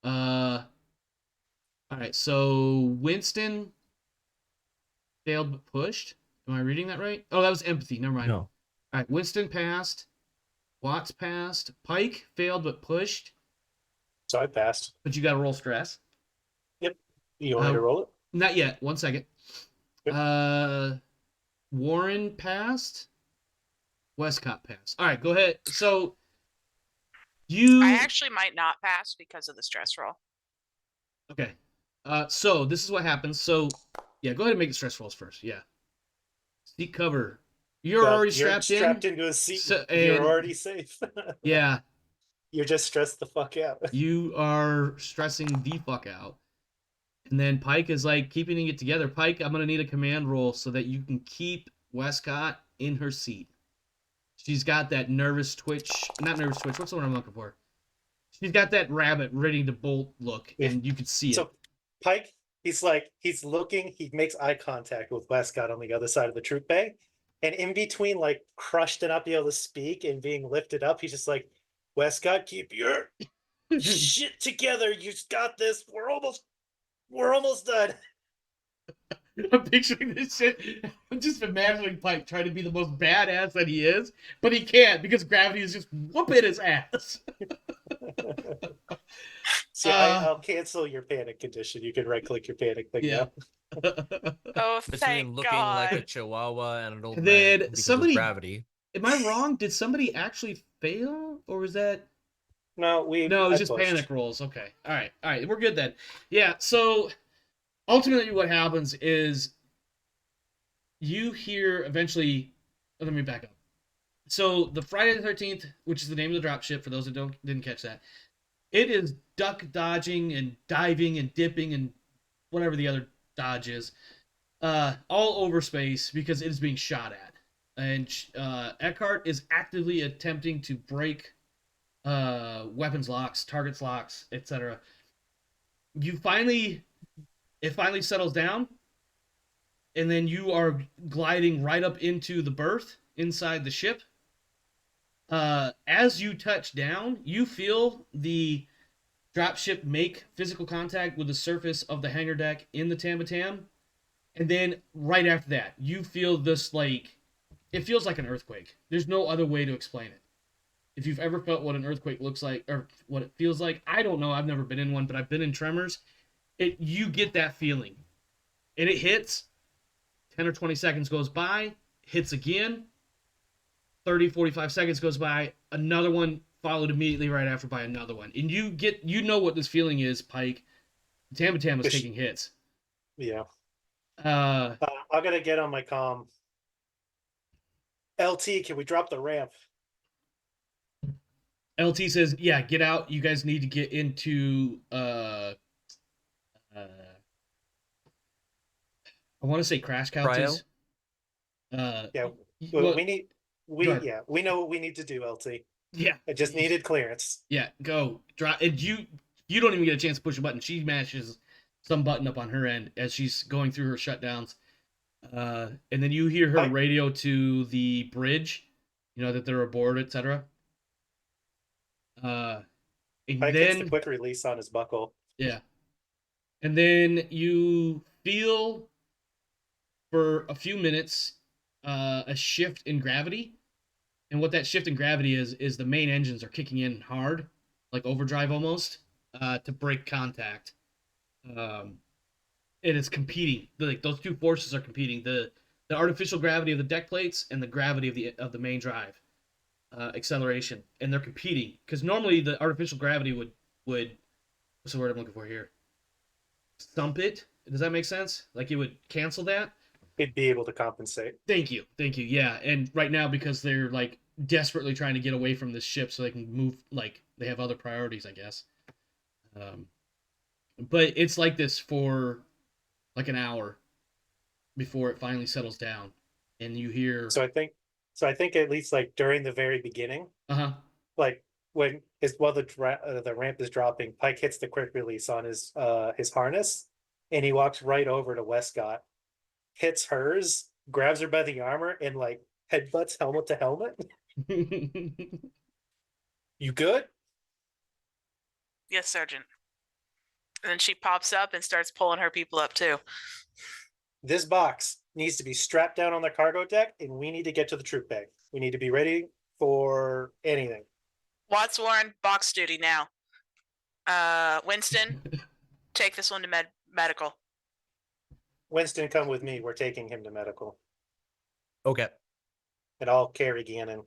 Speaker 2: All right, so Winston failed but pushed. Am I reading that right? Oh, that was empathy. Never mind.
Speaker 3: No.
Speaker 2: All right, Winston passed. Watts passed. Pike failed but pushed.
Speaker 4: So I passed.
Speaker 2: But you got to roll stress.
Speaker 4: Yep. You want me to roll it?
Speaker 2: Not yet. 1 second.
Speaker 4: Yep.
Speaker 2: Warren passed. Wescott passed. All right, go ahead. So
Speaker 1: I
Speaker 2: you
Speaker 1: actually might not pass because of the stress roll.
Speaker 2: okay? So this is what happens. So yeah, go ahead and make the stress rolls first. Yeah, seek cover. You're already
Speaker 4: You're
Speaker 2: strapped in.
Speaker 4: strapped into a seat.
Speaker 2: So,
Speaker 4: You're
Speaker 2: and
Speaker 4: already safe.
Speaker 2: yeah,
Speaker 4: You're just stressed the fuck out.
Speaker 2: you are stressing the fuck out. And then Pike is like keeping it together. Pike, I'm gonna need a command roll so that you can keep Wescott in her seat. She's got that nervous twitch. Not nervous twitch. What's the word I'm looking for? She's got that rabbit ready to bolt look, and you can see it.
Speaker 4: So Pike, he's looking, he makes eye contact with Westcott on the other side of the troop bay. And in between like crushed and not be able to speak and being lifted up, he's just like, Westcott, keep your shit together. You got this. We're almost done.
Speaker 2: I'm picturing this shit. I'm just imagining Pike trying to be the most badass that he is, but he can't because gravity is just whooping his ass.
Speaker 4: See, I'll cancel your panic condition. You can right click your panic thing
Speaker 2: Yeah.
Speaker 4: now.
Speaker 1: Oh,
Speaker 3: Between
Speaker 1: thank
Speaker 3: looking
Speaker 1: God.
Speaker 3: like a chihuahua and an old
Speaker 2: And
Speaker 3: man
Speaker 2: then
Speaker 3: because of
Speaker 2: somebody-
Speaker 3: gravity.
Speaker 2: Am I wrong? Did somebody actually fail, or was that?
Speaker 4: No,
Speaker 2: No, it was just
Speaker 4: pushed.
Speaker 2: panic rolls. Okay, all right, we're good then. Yeah. So ultimately, what happens is you hear eventually. Let me back up. So the Friday the 13th, which is the name of the dropship, for those that didn't catch that, it is duck dodging and diving and dipping and whatever the other dodge is, all over space because it is being shot at. And Eckhart is actively attempting to break weapons locks, targets locks, etc. It finally settles down, and then you are gliding right up into the berth inside the ship. As you touch down, you feel the dropship make physical contact with the surface of the hangar deck in the Tambatam, and then right after that, you feel this like it feels like an earthquake. There's no other way to explain it. If you've ever felt what an earthquake looks like or what it feels like, I don't know. I've never been in one, but I've been in tremors. You get that feeling, and it hits. 10 or 20 seconds goes by, hits again. 30, 45 seconds goes by, another one followed immediately right after by another one. And you know what this feeling is, Pike. Tambatam is taking hits.
Speaker 4: Yeah.
Speaker 2: I'm
Speaker 4: gonna get on my comm. LT, can we drop the ramp?
Speaker 2: LT says, yeah, get out. You guys need to get into I want to say crash couches.
Speaker 4: Yeah,
Speaker 2: well,
Speaker 4: we know what we need to do, LT.
Speaker 2: Yeah.
Speaker 4: I just needed clearance.
Speaker 2: Yeah, go. Drop. And you don't even get a chance to push a button. She mashes some button up on her end as she's going through her shutdowns. And then you hear her radio to the bridge, that they're aboard, etc. And
Speaker 4: Pike
Speaker 2: then
Speaker 4: gets the quick release on his buckle.
Speaker 2: Yeah. And then you feel for a few minutes a shift in gravity. And what that shift in gravity is the main engines are kicking in hard, like overdrive almost, to break contact. It is competing. Like those two forces are competing. The artificial gravity of the deck plates and the gravity of the main drive acceleration, and they're competing because normally the artificial gravity would what's the word I'm looking for here? Stump it. Does that make sense? Like it would cancel that.
Speaker 4: It'd be able to compensate.
Speaker 2: Thank you. Yeah, and right now because they're like desperately trying to get away from this ship so they can move, like they have other priorities, I guess. But it's like this for like an hour before it finally settles down, and you hear.
Speaker 4: So I think at least like during the very beginning, like when while the ramp is dropping, Pike hits the quick release on his harness, and he walks right over to Wescott, hits hers, grabs her by the armor, and like headbutts helmet to helmet. You good?
Speaker 1: Yes, Sergeant. And then she pops up and starts pulling her people up too.
Speaker 4: This box needs to be strapped down on the cargo deck, and we need to get to the troop bay. We need to be ready for anything.
Speaker 1: Watts Warren, box duty now. Winston, take this one to medical.
Speaker 4: Winston, come with me. We're taking him to medical.
Speaker 3: Okay.
Speaker 4: And I'll carry Gannon.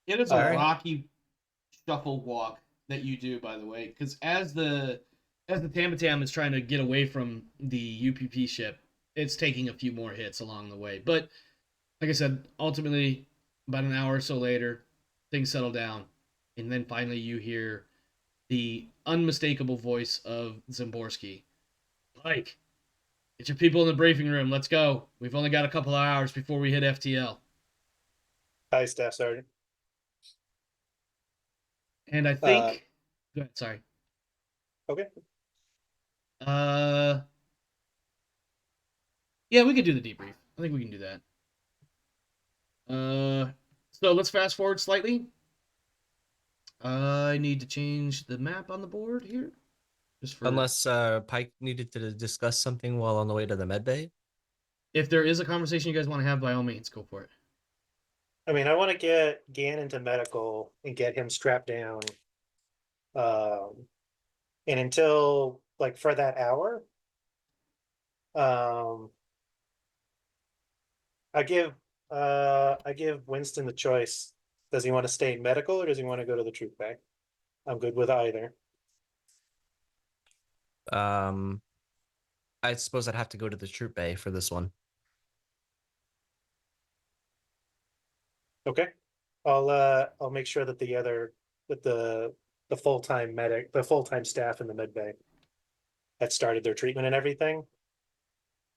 Speaker 2: It is a
Speaker 3: Alright.
Speaker 2: rocky shuffle walk that you do, by the way, because as the Tamatam is trying to get away from the UPP ship, it's taking a few more hits along the way. But like I said, ultimately, about an hour or so later, things settle down, and then finally you hear the unmistakable voice of Zimborski. Pike, get your people in the briefing room. Let's go. We've only got a couple of hours before we hit FTL.
Speaker 4: Hi, Staff Sergeant.
Speaker 2: And I think... Go ahead, sorry.
Speaker 4: Okay.
Speaker 2: Yeah, we could do the debrief. I think we can do that. So let's fast forward slightly. I need to change the map on the board here. Just for...
Speaker 3: Unless Pike needed to discuss something while on the way to the medbay.
Speaker 2: If there is a conversation you guys want to have, by all means, go for it.
Speaker 4: I mean, I want to get Gannon to medical and get him strapped down. And until, like, for that hour, I give Winston the choice. Does he want to stay in medical or does he want to go to the troop bay? I'm good with either.
Speaker 3: I suppose I'd have to go to the troop bay for this one.
Speaker 4: Okay. I'll make sure that the full-time medic, the full-time staff in the med bay had started their treatment and everything.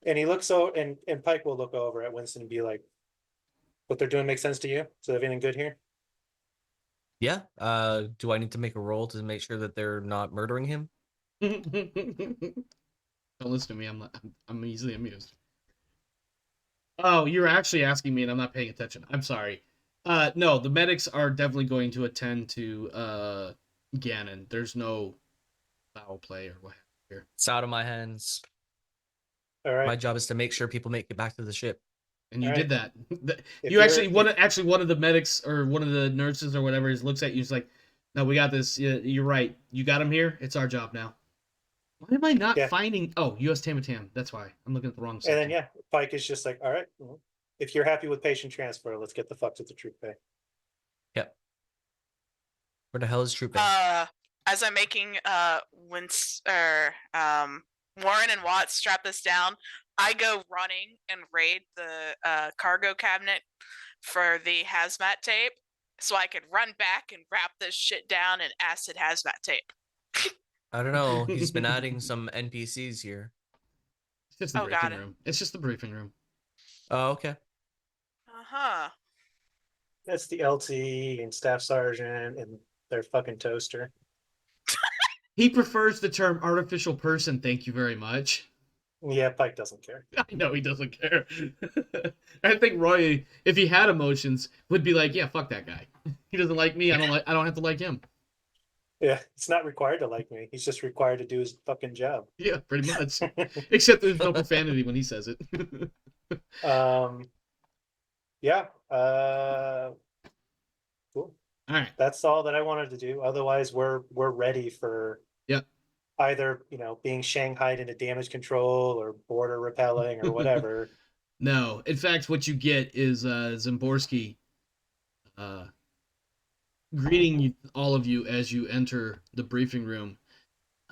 Speaker 4: And he looks and Pike will look over at Winston and be like, what they're doing makes sense to you? Is everything good here?
Speaker 3: Yeah. Do I need to make a roll to make sure that they're not murdering him?
Speaker 2: Don't listen to me. I'm easily amused. Oh, you're actually asking me and I'm not paying attention. I'm sorry. No, the medics are definitely going to attend to Gannon. There's no foul play or what here.
Speaker 3: It's out of my hands.
Speaker 4: All right.
Speaker 3: My job is to make sure people make it back to the ship.
Speaker 2: And you
Speaker 4: All
Speaker 2: did
Speaker 4: right.
Speaker 2: that. You actually one of the medics or one of the nurses or whatever looks at you. Is like, no, we got this. You're right. You got him here. It's our job now. Why am I not finding? Oh, U.S. Tamatam. That's why I'm looking at the wrong section.
Speaker 4: And then Pike is just like, all right, well, if you're happy with patient transfer, let's get the fuck to the troop bay.
Speaker 3: Yep. Where the hell is troop bay?
Speaker 1: As I'm making Warren and Watts strap this down, I go running and raid the cargo cabinet for the hazmat tape so I could run back and wrap this shit down in acid hazmat tape.
Speaker 3: I don't know. He's been adding some NPCs here.
Speaker 2: It's just the briefing room. It's just the briefing room.
Speaker 3: Oh, okay.
Speaker 1: Uh-huh.
Speaker 4: That's the LT and staff sergeant and their fucking toaster.
Speaker 2: He prefers the term artificial person. Thank you very much.
Speaker 4: Yeah, Pike doesn't care.
Speaker 2: I know he doesn't care. I think Roy, if he had emotions, would be like, yeah, fuck that guy. He doesn't like me. I don't have to like him.
Speaker 4: Yeah, it's not required to like me. He's just required to do his fucking job.
Speaker 2: Yeah, pretty much. Except there's no profanity when he says it.
Speaker 4: Yeah. Cool.
Speaker 2: All right.
Speaker 4: That's all that I wanted to do. Otherwise, we're ready for either, being shanghaied into damage control or border repelling or whatever.
Speaker 2: No. In fact, what you get is Zimborski greeting all of you as you enter the briefing room.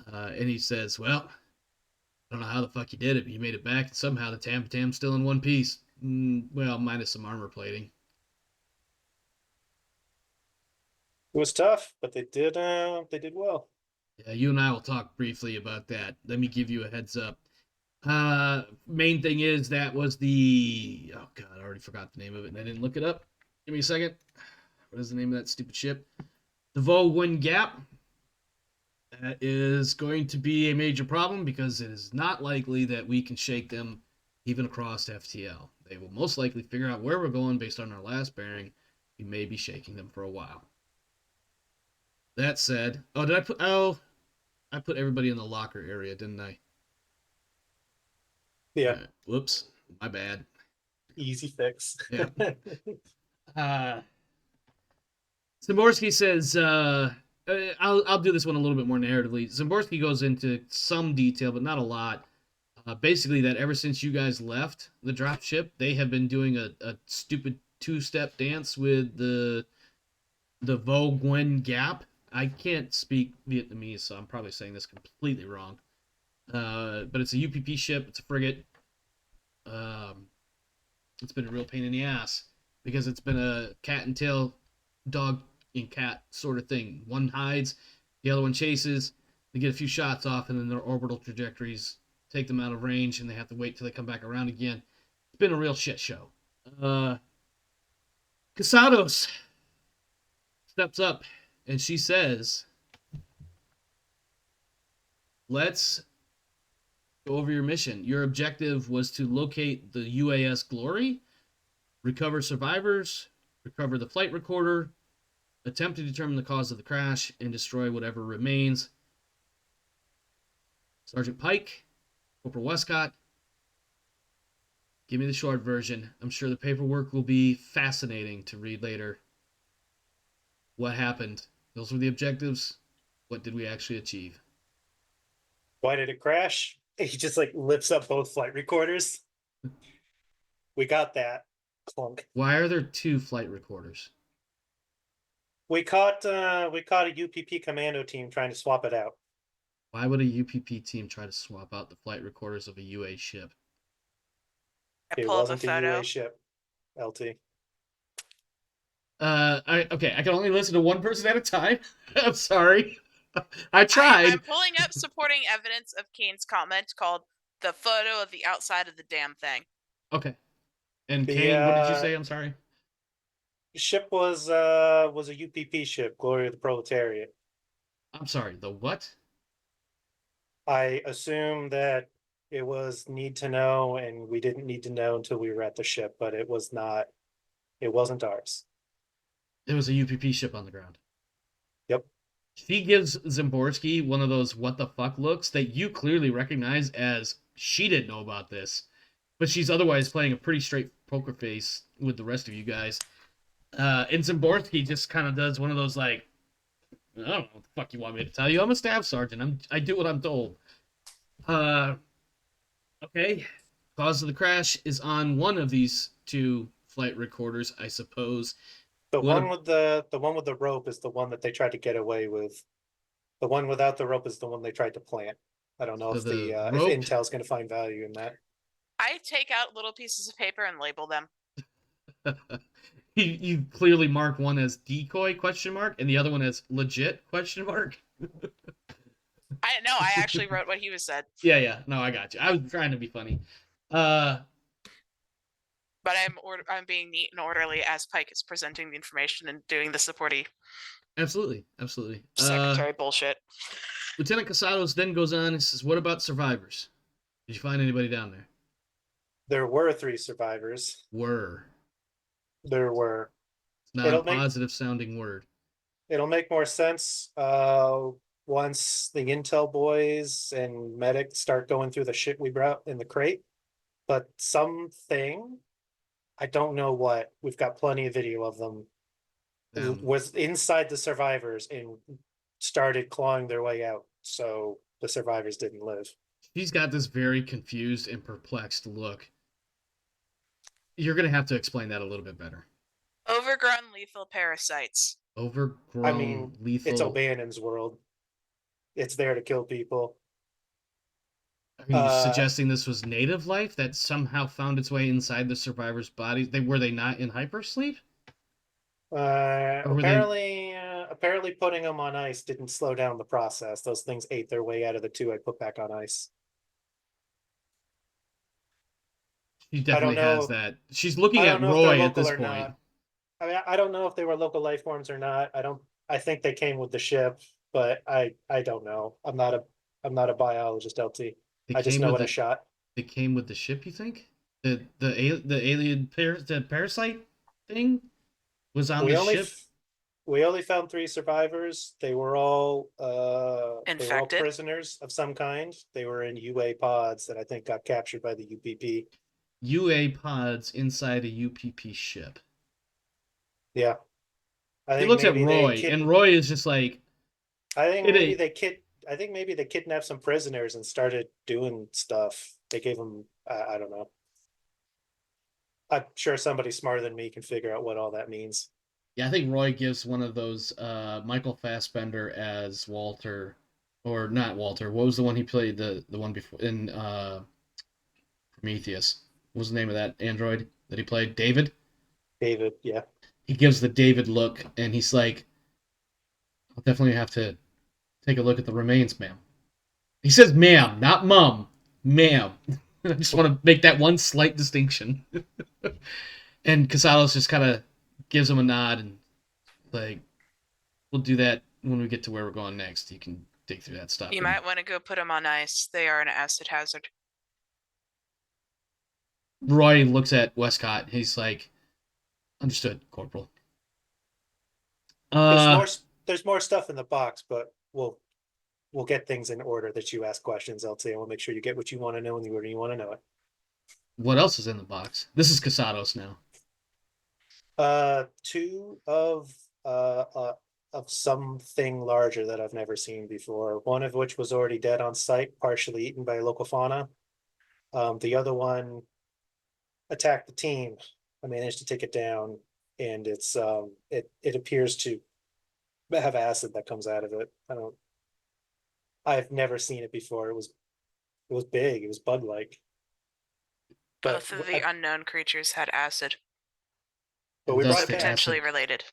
Speaker 2: And he says, well, I don't know how the fuck you did it, but you made it back. And somehow the Tamatam's still in one piece. Well, minus some armor plating.
Speaker 4: It was tough, but they did well.
Speaker 2: Yeah, you and I will talk briefly about that. Let me give you a heads up. Main thing is that was the... Oh, God, I already forgot the name of it, and I didn't look it up. Give me a second. What is the name of that stupid ship? The Vo-Win Gap. That is going to be a major problem because it is not likely that we can shake them even across FTL. They will most likely figure out where we're going based on our last bearing. We may be shaking them for a while. That said... I put everybody in the locker area, didn't I?
Speaker 4: Yeah.
Speaker 2: Whoops. My bad.
Speaker 4: Easy fix.
Speaker 2: Yeah. Zimborski says, I'll do this one a little bit more narratively. Zimborski goes into some detail, but not a lot, Basically, that ever since you guys left the drop ship, they have been doing a stupid 2-step dance with the Vo Guen Gap. I can't speak Vietnamese, so I'm probably saying this completely wrong. But it's a UPP ship. It's a frigate. It's been a real pain in the ass because it's been a cat and tail, dog and cat sort of thing. One hides, the other one chases. They get a few shots off, and then their orbital trajectories take them out of range, and they have to wait till they come back around again. It's been a real shit show. Casados steps up, and she says, let's go over your mission. Your objective was to locate the UAS Glory, recover survivors, recover the flight recorder, attempt to determine the cause of the crash, and destroy whatever remains. Sergeant Pike, Corporal Wescott, give me the short version. I'm sure the paperwork will be fascinating to read later. What happened? Those were the objectives. What did we actually achieve?
Speaker 4: Why did it crash? He just like lifts up both flight recorders. We got that. Clunk.
Speaker 2: Why are there 2 flight recorders?
Speaker 4: We caught a UPP commando team trying to swap it out.
Speaker 2: Why would a UPP team try to swap out the flight recorders of a UA ship?
Speaker 4: It wasn't a UA ship, LT.
Speaker 2: I can only listen to one person at a time. I'm sorry. I tried.
Speaker 1: I'm pulling up supporting evidence of Kane's comment called "the photo of the outside of the damn thing."
Speaker 2: Okay. And Kane, what did you say? I'm sorry.
Speaker 4: The ship was a UPP ship, Glory of the Proletariat.
Speaker 2: I'm sorry. The what?
Speaker 4: I assume that it was need to know, and we didn't need to know until we were at the ship, but it wasn't ours.
Speaker 2: It was a UPP ship on the ground.
Speaker 4: Yep.
Speaker 2: She gives Zimborski one of those what the fuck looks that you clearly recognize as she didn't know about this, but she's otherwise playing a pretty straight poker face with the rest of you guys. And Zimborski just kind of does one of those like, I don't know what the fuck you want me to tell you. I'm a staff sergeant. I do what I'm told. Okay. Cause of the crash is on one of these 2 flight recorders, I suppose.
Speaker 4: The one with the rope is the one that they tried to get away with. The one without the rope is the one they tried to plant. I don't know if if Intel's going to find value in that.
Speaker 1: I take out little pieces of paper and label them.
Speaker 2: You clearly mark one as decoy ? And the other one as legit ?
Speaker 1: I actually wrote what he was said.
Speaker 2: Yeah. No, I got you. I was trying to be funny.
Speaker 1: But I'm being neat and orderly as Pike is presenting the information and doing the supporty.
Speaker 2: Absolutely.
Speaker 1: Secretary bullshit.
Speaker 2: Lieutenant Casados then goes on and says, what about survivors? Did you find anybody down there?
Speaker 4: There were 3 survivors. There were.
Speaker 2: It's not a positive sounding word.
Speaker 4: It'll make more sense once the Intel boys and medics start going through the shit we brought in the crate. But something, I don't know what, we've got plenty of video of them, was inside the survivors and started clawing their way out. So the survivors didn't live.
Speaker 2: He's got this very confused and perplexed look. You're going to have to explain that a little bit better.
Speaker 1: Overgrown lethal parasites.
Speaker 2: Lethal.
Speaker 4: It's O'Bannon's world. It's there to kill people.
Speaker 2: Are you suggesting this was native life that somehow found its way inside the survivors' bodies? Were they not in hypersleep?
Speaker 4: Apparently putting them on ice didn't slow down the process. Those things ate their way out of the 2 I put back on ice.
Speaker 2: She definitely has that. She's looking at Roy at this point.
Speaker 4: Not. I mean, I don't know if they were local life forms or not. I think they came with the ship, but I don't know. I'm not a biologist, LT. I just know what I shot.
Speaker 2: They came with the ship, you think? The alien parasite thing was on the ship?
Speaker 4: We only found 3 survivors. They were all
Speaker 1: infected.
Speaker 4: They were all prisoners of some kind. They were in UA pods that I think got captured by the UPP.
Speaker 2: UA pods inside a UPP ship.
Speaker 4: Yeah.
Speaker 2: He looks at Roy, and Roy is just like,
Speaker 4: I think maybe they kidnapped some prisoners and started doing stuff. They gave him, I don't know. I'm sure somebody smarter than me can figure out what all that means.
Speaker 2: Yeah, I think Roy gives one of those Michael Fassbender as Walter, or not Walter. What was the one he played? The one before in Prometheus. What was the name of that android that he played? David.
Speaker 4: David, yeah.
Speaker 2: He gives the David look, and he's like, "I'll definitely have to take a look at the remains, ma'am." He says, "Ma'am," not "mum," "ma'am." I just want to make that one slight distinction. And Casados just kind of gives him a nod and like, "We'll do that when we get to where we're going next. You can dig through that stuff."
Speaker 1: You might want to go put them on ice. They are an acid hazard.
Speaker 2: Roy looks at Wescott. He's like, "Understood, Corporal."
Speaker 4: There's more stuff in the box, but we'll get things in order that you ask questions, LT. I will make sure you get what you want to know in the order you want to know it.
Speaker 2: What else is in the box? This is Casados now.
Speaker 4: Two of something larger that I've never seen before. One of which was already dead on site, partially eaten by local fauna. The other one attacked the team. I managed to take it down, and it appears to have acid that comes out of it. I've never seen it before. It was big. It was bug-like.
Speaker 1: Both of the unknown creatures had acid.
Speaker 4: But we brought it
Speaker 1: potentially related.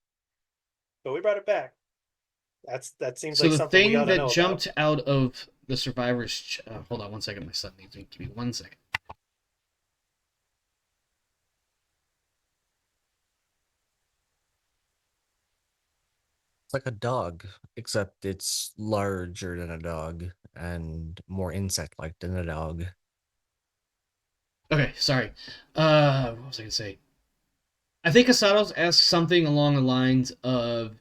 Speaker 4: But we brought it back. That seems
Speaker 2: So
Speaker 4: like
Speaker 2: the
Speaker 4: something we
Speaker 2: thing
Speaker 4: ought to
Speaker 2: that
Speaker 4: know
Speaker 2: jumped
Speaker 4: about.
Speaker 2: out of the survivors. Hold on one second. My son needs me. Give me 1 second.
Speaker 3: It's like a dog, except it's larger than a dog and more insect-like than a dog.
Speaker 2: Okay, sorry. What was I gonna say? I think Casados asked something along the lines of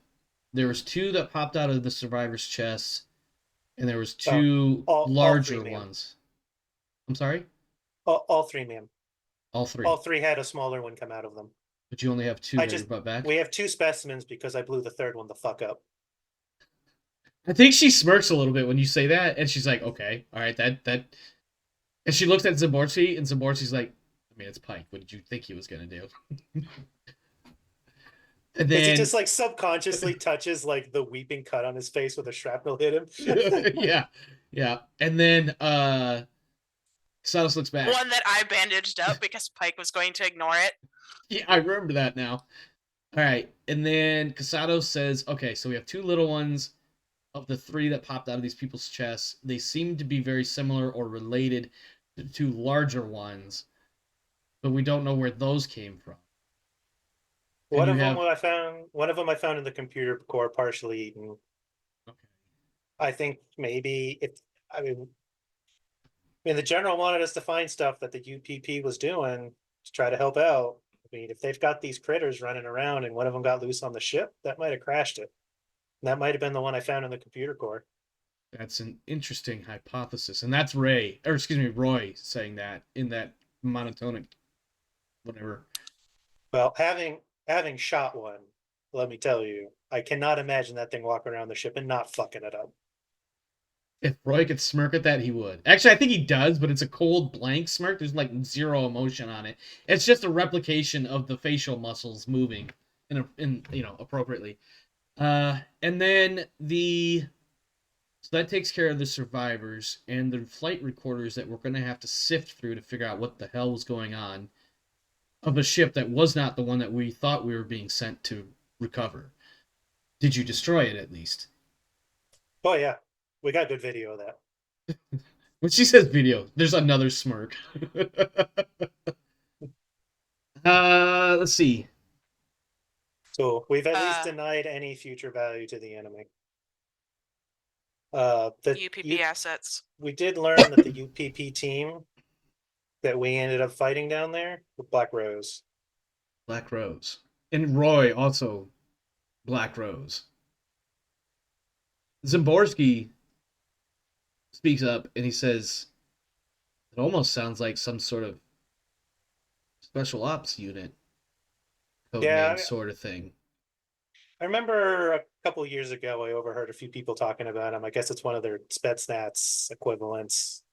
Speaker 2: there was two that popped out of the survivor's chest, and there was two
Speaker 4: all
Speaker 2: larger
Speaker 4: three,
Speaker 2: ones. I'm sorry?
Speaker 4: All three, ma'am.
Speaker 2: All three.
Speaker 4: All three had a smaller one come out of them.
Speaker 2: But you only have two that you brought back?
Speaker 4: We have two specimens because I blew the third one the fuck up.
Speaker 2: I think she smirks a little bit when you say that, and she's like, okay, all right, that. And she looks at Zaborski, and Zaborski's like, I mean, it's Pike. What did you think he was going to do? And then
Speaker 4: he just like subconsciously touches like the weeping cut on his face with a shrapnel hit him.
Speaker 2: yeah. And then Casados looks back.
Speaker 1: One that I bandaged up because Pike was going to ignore it.
Speaker 2: Yeah, I remember that now. All right. And then Casados says, okay, so we have two little ones. Of the three that popped out of these people's chests, they seem to be very similar or related to two larger ones, but we don't know where those came from.
Speaker 4: One of them I found in the computer core, partially eaten.
Speaker 2: Okay.
Speaker 4: I think maybe the general wanted us to find stuff that the UPP was doing to try to help out. I mean, if they've got these critters running around and one of them got loose on the ship, that might have crashed it. And that might have been the one I found in the computer core.
Speaker 2: That's an interesting hypothesis, and that's Roy saying that in that monotonic, whatever.
Speaker 4: Well, having shot one, let me tell you, I cannot imagine that thing walking around the ship and not fucking it up.
Speaker 2: If Roy could smirk at that, he would. Actually, I think he does, but it's a cold, blank smirk. There's like zero emotion on it. It's just a replication of the facial muscles moving in appropriately. And then so that takes care of the survivors and the flight recorders that we're going to have to sift through to figure out what the hell was going on of a ship that was not the one that we thought we were being sent to recover. Did you destroy it at least?
Speaker 4: Oh yeah, we got good video of that.
Speaker 2: When she says video, there's another smirk. Let's see.
Speaker 4: So we've at least denied any future value to the enemy. The
Speaker 1: UPP assets.
Speaker 4: We did learn that the UPP team that we ended up fighting down there were Black Rose.
Speaker 2: Black Rose. And Roy also Black Rose. Zimborski speaks up and he says, it almost sounds like some sort of special ops unit. Sort of thing.
Speaker 4: I remember a couple of years ago, I overheard a few people talking about him. I guess it's one of their Spetsnaz equivalents.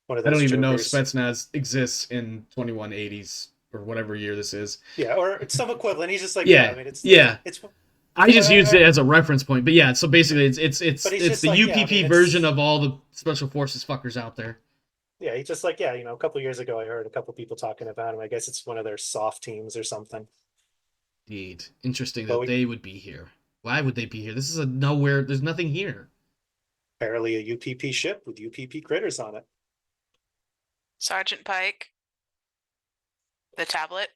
Speaker 4: one of
Speaker 2: I
Speaker 4: those
Speaker 2: don't even know if
Speaker 4: jokers.
Speaker 2: Spetsnaz exists in 2180s or whatever year this is.
Speaker 4: Yeah, or it's some equivalent. He's just like, yeah,
Speaker 2: Yeah,
Speaker 4: I mean, it's
Speaker 2: yeah.
Speaker 4: it's
Speaker 2: I just used it
Speaker 4: uh,
Speaker 2: as a reference point, but yeah. So basically,
Speaker 4: but he's
Speaker 2: it's
Speaker 4: just
Speaker 2: the
Speaker 4: like, yeah, I mean,
Speaker 2: UPP version
Speaker 4: it's
Speaker 2: of all the special forces fuckers out there.
Speaker 4: yeah, he's just like, yeah, you know, a couple years ago, I heard a couple people talking about him. I guess it's one of their soft teams or something.
Speaker 2: Indeed, interesting
Speaker 4: But
Speaker 2: that
Speaker 4: we
Speaker 2: they would be here. Why would they be here? This is a nowhere. There's nothing here.
Speaker 4: apparently a UPP ship with UPP critters on it.
Speaker 1: Sergeant Pike. The tablet.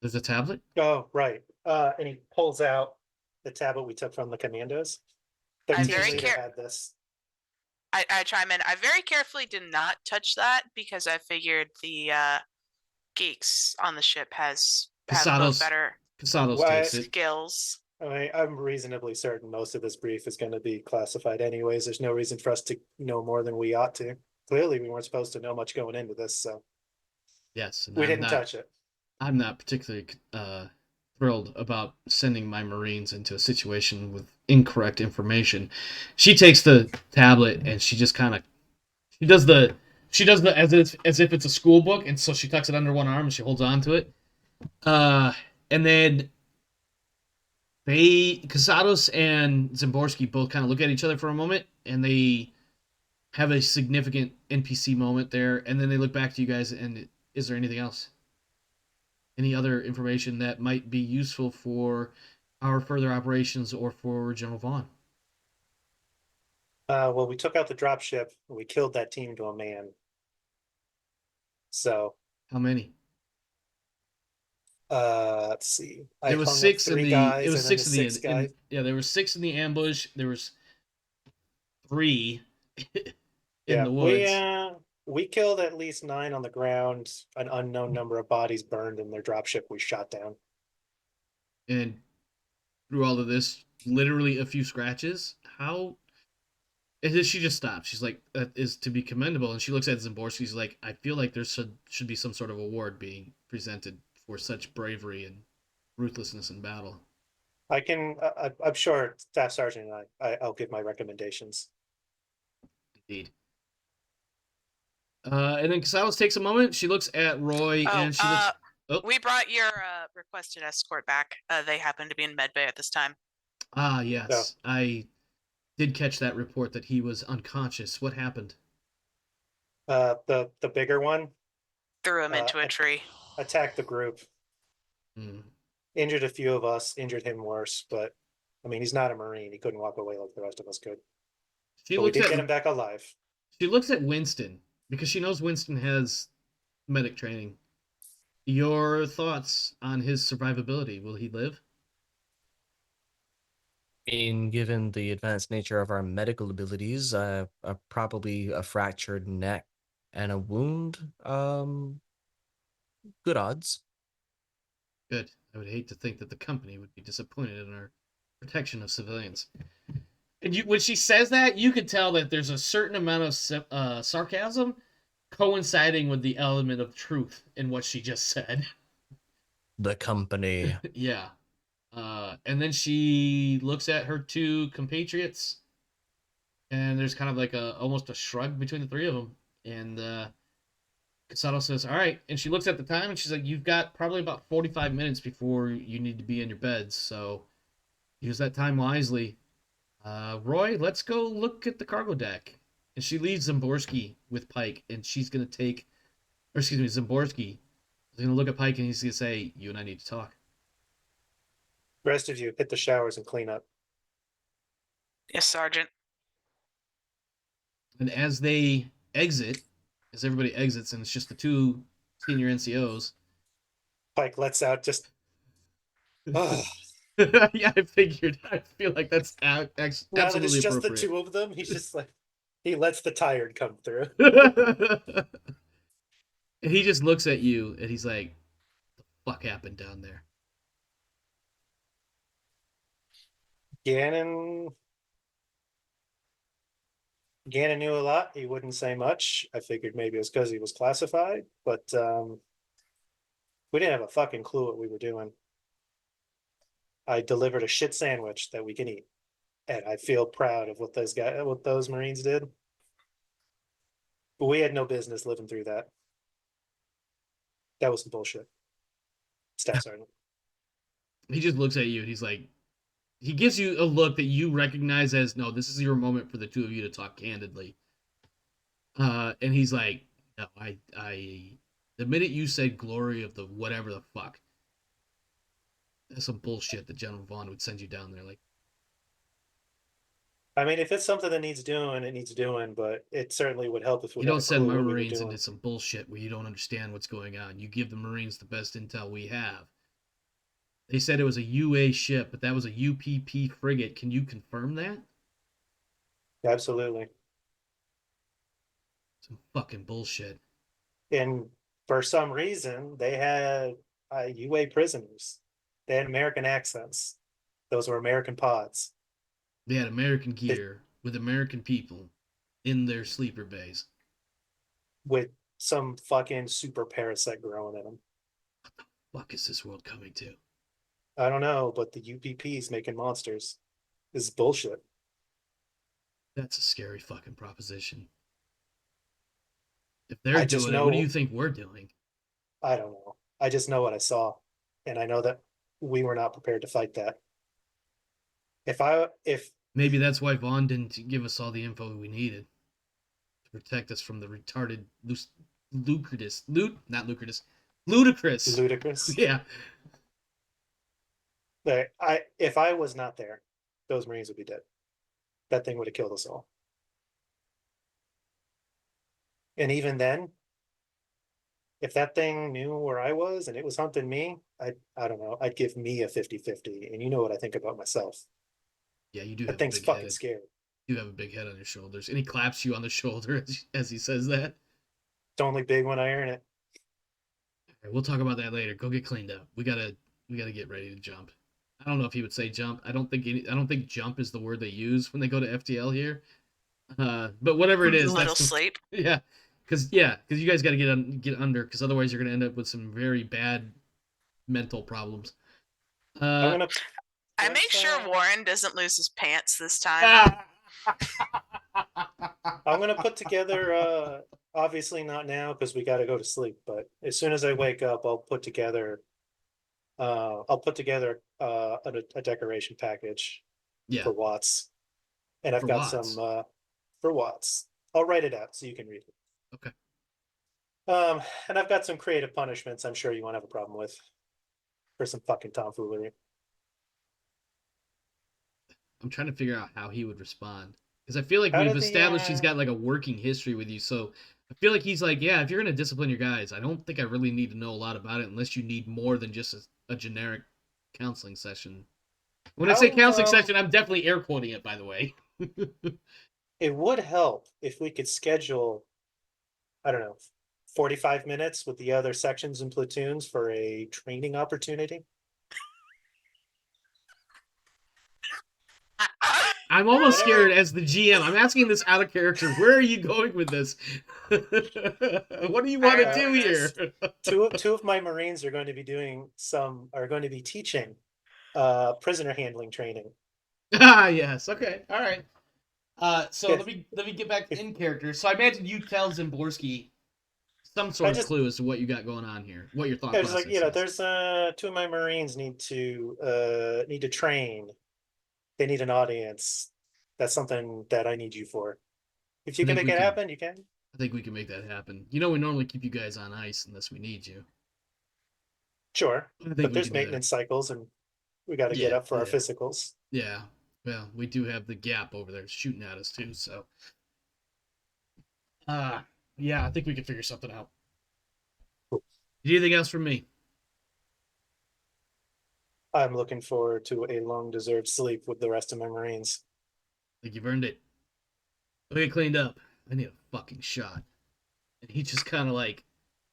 Speaker 2: There's a tablet.
Speaker 4: Oh, right. And he pulls out the tablet we took from the commandos. Their
Speaker 1: I'm
Speaker 4: team
Speaker 1: very
Speaker 4: leader had this.
Speaker 1: I chime in. I very carefully did not touch that because I figured the geeks on the ship have both better
Speaker 2: Casados
Speaker 4: Why-
Speaker 2: takes it.
Speaker 1: skills.
Speaker 4: I mean, I'm reasonably certain most of this brief is going to be classified anyways. There's no reason for us to know more than we ought to. Clearly, we weren't supposed to know much going into this, so
Speaker 2: Yes, and
Speaker 4: we didn't touch it.
Speaker 2: I'm not particularly thrilled about sending my Marines into a situation with incorrect information. She takes the tablet and she just kind of she does the as if it's a school book, and so she tucks it under one arm and she holds on to it. And then Casados and Zimborski both kind of look at each other for a moment, and they have a significant NPC moment there, and then they look back to you guys, and is there anything else? Any other information that might be useful for our further operations or for General Vaughn?
Speaker 4: Well, we took out the dropship. We killed that team to a man. So,
Speaker 2: How many?
Speaker 4: let's see. I
Speaker 2: There was
Speaker 4: hung up
Speaker 2: six in
Speaker 4: three
Speaker 2: the.
Speaker 4: guys
Speaker 2: It was
Speaker 4: and then
Speaker 2: six
Speaker 4: the
Speaker 2: in the.
Speaker 4: six guys.
Speaker 2: Yeah, there were six in the ambush. There was 3 in the woods.
Speaker 4: We killed at least 9 on the ground. An unknown number of bodies burned in their dropship we shot down.
Speaker 2: And through all of this, literally a few scratches. How? And then she just stops. She's like, "That is to be commendable." And she looks at Zimborski. She's like, "I feel like there should be some sort of award being presented for such bravery and ruthlessness in battle."
Speaker 4: I'm sure Staff Sergeant and I'll give my recommendations.
Speaker 2: Indeed. And then Casados takes a moment. She looks at Roy and she looks. Oh.
Speaker 1: We brought your requested escort back. They happen to be in medbay at this time.
Speaker 2: Ah, yes. Oh. I did catch that report that he was unconscious. What happened?
Speaker 4: The bigger one
Speaker 1: threw him into a tree.
Speaker 4: Attacked the group.
Speaker 2: Mm.
Speaker 4: Injured a few of us. Injured him worse, but I mean, he's not a Marine. He couldn't walk away like the rest of us could. But we did get him back alive.
Speaker 2: She looks at Winston because she knows Winston has medic training. Your thoughts on his survivability? Will he live?
Speaker 3: Given the advanced nature of our medical abilities, probably a fractured neck and a wound, good odds.
Speaker 2: Good. I would hate to think that the company would be disappointed in our protection of civilians. And when she says that, you could tell that there's a certain amount of sarcasm coinciding with the element of truth in what she just said.
Speaker 3: The company.
Speaker 2: Yeah. And then she looks at her 2 compatriots, and there's kind of like almost a shrug between the 3 of them. And Casado says, "All right." And she looks at the time, and she's like, "You've got probably about 45 minutes before you need to be in your beds, so use that time wisely. Roy, let's go look at the cargo deck." And she leaves Zimborski with Pike, and she's going to Zimborski is going to look at Pike, and he's going to say, "You and I need to talk."
Speaker 4: The rest of you hit the showers and clean up.
Speaker 1: Yes, Sergeant.
Speaker 2: And as they exit, as everybody exits, and it's just the 2 senior NCOs.
Speaker 4: Pike lets out just.
Speaker 2: Yeah, I figured. I feel like that's absolutely
Speaker 4: now that it's just
Speaker 2: appropriate.
Speaker 4: the 2 of them, he's just like, he lets the tired come through.
Speaker 2: And he just looks at you, and he's like, "What the fuck happened down there?"
Speaker 4: Gannon knew a lot. He wouldn't say much. I figured maybe it was because he was classified, but we didn't have a fucking clue what we were doing. I delivered a shit sandwich that we can eat, and I feel proud of what those Marines did. But we had no business living through that. That was some bullshit. Staff sergeant.
Speaker 2: He just looks at you and he's like, he gives you a look that you recognize as, no, this is your moment for the two of you to talk candidly. And he's like, no, the minute you said glory of the whatever the fuck, that's some bullshit that General Vaughn would send you down there. Like,
Speaker 4: I mean, if it's something that needs doing, it needs doing, but it certainly would help if we
Speaker 2: you
Speaker 4: had
Speaker 2: don't
Speaker 4: a
Speaker 2: send
Speaker 4: clue
Speaker 2: my
Speaker 4: what we were
Speaker 2: Marines
Speaker 4: doing.
Speaker 2: into some bullshit where you don't understand what's going on. You give the Marines the best intel we have. They said it was a UA ship, but that was a UPP frigate. Can you confirm that?
Speaker 4: Absolutely.
Speaker 2: Some fucking bullshit.
Speaker 4: And for some reason, they had UA prisoners. They had American accents. Those were American pods.
Speaker 2: They had American gear with American people in their sleeper bays.
Speaker 4: With some fucking super parasite growing in them.
Speaker 2: Fuck is this world coming to?
Speaker 4: I don't know, but the UPP's making monsters. This is bullshit.
Speaker 2: That's a scary fucking proposition. If they're doing it, what do you think we're doing?
Speaker 4: I don't know. I just know what I saw. And I know that we were not prepared to fight that. If
Speaker 2: maybe that's why Vaughn didn't give us all the info we needed to protect us from the retarded, ludicrous. Yeah.
Speaker 4: If I was not there, those Marines would be dead. That thing would have killed us all. And even then, if that thing knew where I was and it was hunting me, I don't know, I'd give me a 50-50. And you know what I think about myself.
Speaker 2: Yeah, you do.
Speaker 4: That thing's fucking scary.
Speaker 2: You have a big head on your shoulders. And he claps you on the shoulder as he says that.
Speaker 4: It's only big when I earn it.
Speaker 2: All right, we'll talk about that later. Go get cleaned up. We gotta get ready to jump. I don't know if he would say jump. I don't think jump is the word they use when they go to FTL here. But whatever it is,
Speaker 1: little sleep.
Speaker 2: Yeah, because you guys got to get under, because otherwise you're gonna end up with some very bad mental problems.
Speaker 1: I make sure Warren doesn't lose his pants this time.
Speaker 4: I'm gonna put together. Obviously not now because we got to go to sleep. But as soon as I wake up, I'll put together. A decoration package.
Speaker 2: Yeah.
Speaker 4: For Watts, and I've got some for Watts. I'll write it out so you can read it.
Speaker 2: Okay.
Speaker 4: And I've got some creative punishments I'm sure you won't have a problem with for some fucking tomfoolery.
Speaker 2: I'm trying to figure out how he would respond, because I feel like we've established he's got like a working history with you, so I feel like he's like, yeah, if you're gonna discipline your guys, I don't think I really need to know a lot about it unless you need more than just a generic counseling session. When I say counseling session, I'm definitely air quoting it, by the way.
Speaker 4: It would help if we could schedule, I don't know, 45 minutes with the other sections and platoons for a training opportunity.
Speaker 2: I'm almost scared as the GM. I'm asking this out of character. Where are you going with this? What do you want to do here?
Speaker 4: Two of my Marines are going to be teaching prisoner handling training.
Speaker 2: Yes. Okay. All right. So let me get back in character. So I imagine you tell Zimborski some sort of clue as to what you got going on here. What your thought process is.
Speaker 4: There's two of my Marines need to train. They need an audience. That's something that I need you for. If you can make it happen, you can.
Speaker 2: I think we can make that happen. We normally keep you guys on ice unless we need you.
Speaker 4: Sure, but there's maintenance cycles, and we got to get up for our physicals.
Speaker 2: Yeah, well, we do have the Gap over there shooting at us too, so. Yeah, I think we can figure something out. Cool. Anything else from me?
Speaker 4: I'm looking forward to a long-deserved sleep with the rest of my Marines.
Speaker 2: I think you've earned it. Let me get cleaned up. I need a fucking shot. And he just kind of like,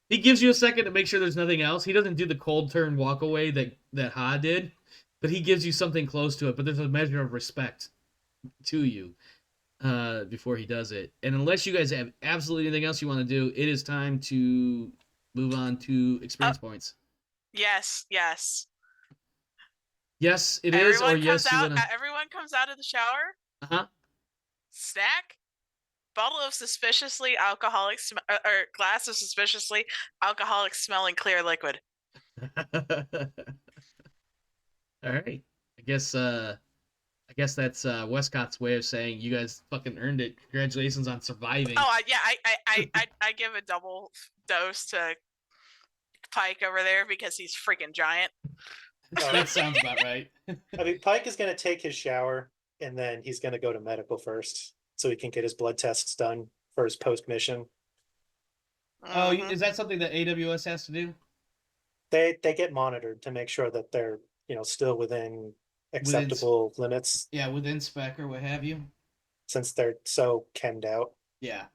Speaker 2: he gives you a second to make sure there's nothing else. He doesn't do the cold turn walk away that Ha did, but he gives you something close to it. But there's a measure of respect to you before he does it. And unless you guys have absolutely anything else you want to do, it is time to move on to experience points.
Speaker 1: Yes.
Speaker 2: Yes, it is. Or yes,
Speaker 1: everyone comes out of the shower.
Speaker 2: Uh-huh.
Speaker 1: Snack. bottle of suspiciously alcoholic or glass of suspiciously alcoholic smelling clear liquid.
Speaker 2: All right. I guess that's Wescott's way of saying you guys fucking earned it. Congratulations on surviving.
Speaker 1: Oh yeah, I give a double dose to Pike over there because he's freaking giant.
Speaker 2: That sounds about right.
Speaker 4: I mean, Pike is going to take his shower and then he's going to go to medical first so he can get his blood tests done for his post mission.
Speaker 2: Oh, is that something that AWS has to do?
Speaker 4: They get monitored to make sure that they're still within acceptable limits.
Speaker 2: Yeah, within spec or what have you.
Speaker 4: Since they're so chemmed out.
Speaker 2: Yeah.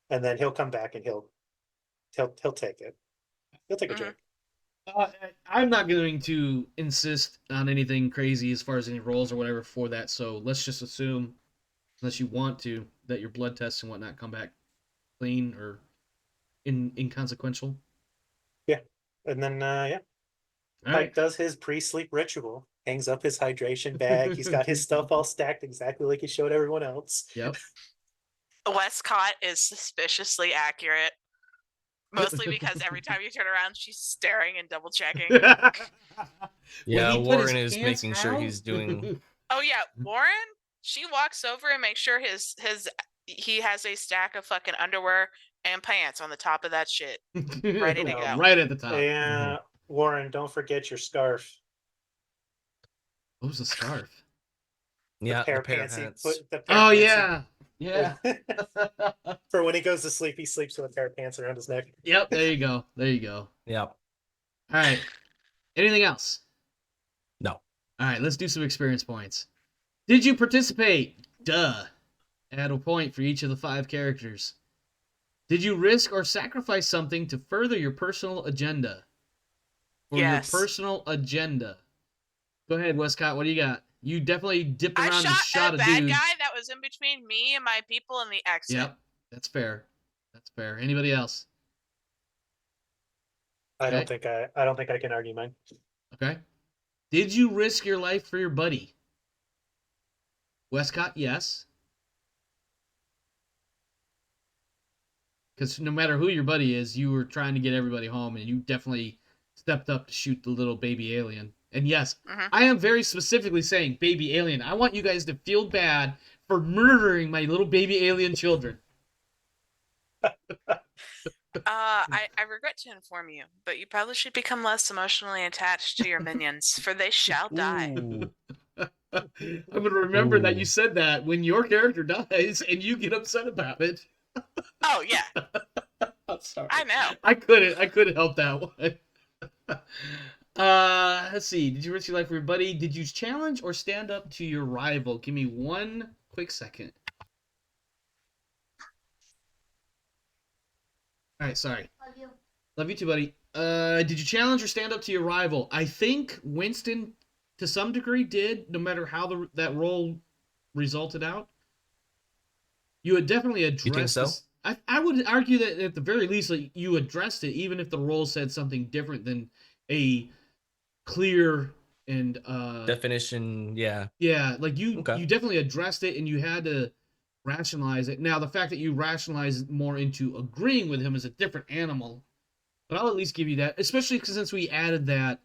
Speaker 4: And then he'll come back and he'll take it. He'll take a drink.
Speaker 2: I'm not going to insist on anything crazy as far as any rolls or whatever for that. So let's just assume, unless you want to, that your blood tests and whatnot come back clean or inconsequential.
Speaker 4: Yeah, and then Pike does his pre-sleep ritual. Hangs up his hydration bag. He's got his stuff all stacked exactly like he showed everyone else.
Speaker 2: Yep.
Speaker 1: Wescott is suspiciously accurate. Mostly because every time you turn around, she's staring and double checking.
Speaker 3: Yeah, Warren is making sure he's doing.
Speaker 1: Oh yeah, Warren. She walks over and makes sure he has a stack of fucking underwear and pants on the top of that shit, ready to go.
Speaker 2: Right at the top.
Speaker 4: Yeah, Warren, don't forget your scarf.
Speaker 2: What was the scarf?
Speaker 3: Yeah,
Speaker 4: the
Speaker 3: pair
Speaker 4: pants.
Speaker 3: of pants.
Speaker 2: Oh yeah. Yeah.
Speaker 4: For when he goes to sleep, he sleeps with a pair of pants around his neck.
Speaker 2: Yep, there you go.
Speaker 3: Yep.
Speaker 2: All right. Anything else?
Speaker 3: No.
Speaker 2: All right, let's do some experience points. Did you participate? Duh. Add a point for each of the 5 characters. Did you risk or sacrifice something to further your personal agenda?
Speaker 1: Yes.
Speaker 2: Your personal agenda. Go ahead, Wescott. What do you got? You definitely dipped around and shot a
Speaker 1: bad
Speaker 2: dude.
Speaker 1: guy that was in between me and my people in the exit.
Speaker 2: Yep, that's fair. Anybody else?
Speaker 4: I don't think I can argue mine.
Speaker 2: Okay. Did you risk your life for your buddy? Wescott, yes. Because no matter who your buddy is, you were trying to get everybody home, and you definitely stepped up to shoot the little baby alien. And yes, I am very specifically saying baby alien. I want you guys to feel bad for murdering my little baby alien children.
Speaker 1: I regret to inform you, but you probably should become less emotionally attached to your minions, for they shall die.
Speaker 2: I'm going to remember that you said that when your character dies and you get upset about it.
Speaker 1: Oh, yeah.
Speaker 2: I'm sorry.
Speaker 1: I know.
Speaker 2: I couldn't help that one. Let's see. Did you risk your life for your buddy? Did you challenge or stand up to your rival? Give me one quick second. All right, sorry.
Speaker 5: Love you.
Speaker 2: Love you too, buddy. Did you challenge or stand up to your rival? I think Winston, to some degree, did, no matter how that role resulted out. You had definitely addressed.
Speaker 3: You think so?
Speaker 2: I would argue that at the very least, like, you addressed it, even if the role said something different than a clear and
Speaker 3: definition. Yeah.
Speaker 2: Yeah, like you definitely addressed it, and you had to rationalize it. Now, the fact that you rationalized more into agreeing with him is a different animal, but I'll at least give you that, especially since we added that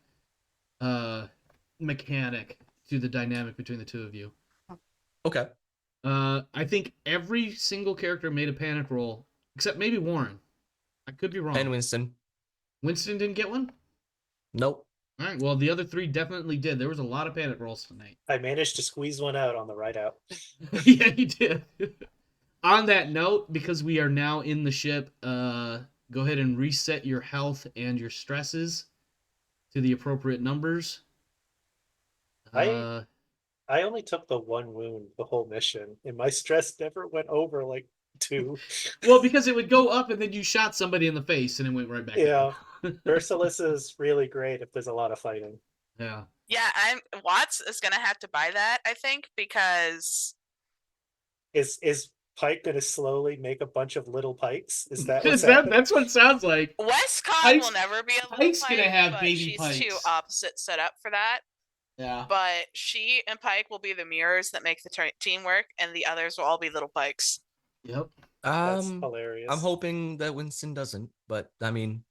Speaker 2: mechanic to the dynamic between the two of you.
Speaker 3: Okay.
Speaker 2: I think every single character made a panic roll, except maybe Warren. I could be wrong.
Speaker 3: And Winston.
Speaker 2: Winston didn't get one?
Speaker 3: Nope.
Speaker 2: All right, well, the other 3 definitely did. There was a lot of panic rolls tonight.
Speaker 4: I managed to squeeze one out on the ride out.
Speaker 2: Yeah, you did. On that note, because we are now in the ship, go ahead and reset your health and your stresses to the appropriate numbers.
Speaker 4: I only took the 1 wound the whole mission, and my stress never went over like 2.
Speaker 2: Well, because it would go up, and then you shot somebody in the face, and it went right back
Speaker 4: Yeah.
Speaker 2: up.
Speaker 4: Merciless is really great if there's a lot of fighting.
Speaker 2: Yeah.
Speaker 1: Yeah, Watts is gonna have to buy that, I think, because
Speaker 4: Is Pike gonna slowly make a bunch of little pikes? Is that what's happening?
Speaker 2: That's what it sounds like.
Speaker 1: Wescott will never be a little
Speaker 2: Pike's
Speaker 1: Pike,
Speaker 2: gonna have
Speaker 1: but
Speaker 2: baby
Speaker 1: she's
Speaker 2: Pikes.
Speaker 1: too opposite set up for that.
Speaker 2: Yeah.
Speaker 1: But she and Pike will be the mirrors that make the team work, and the others will all be little Pikes.
Speaker 2: Yep.
Speaker 4: That's
Speaker 3: I'm
Speaker 4: hilarious.
Speaker 3: hoping that Winston doesn't, but I mean,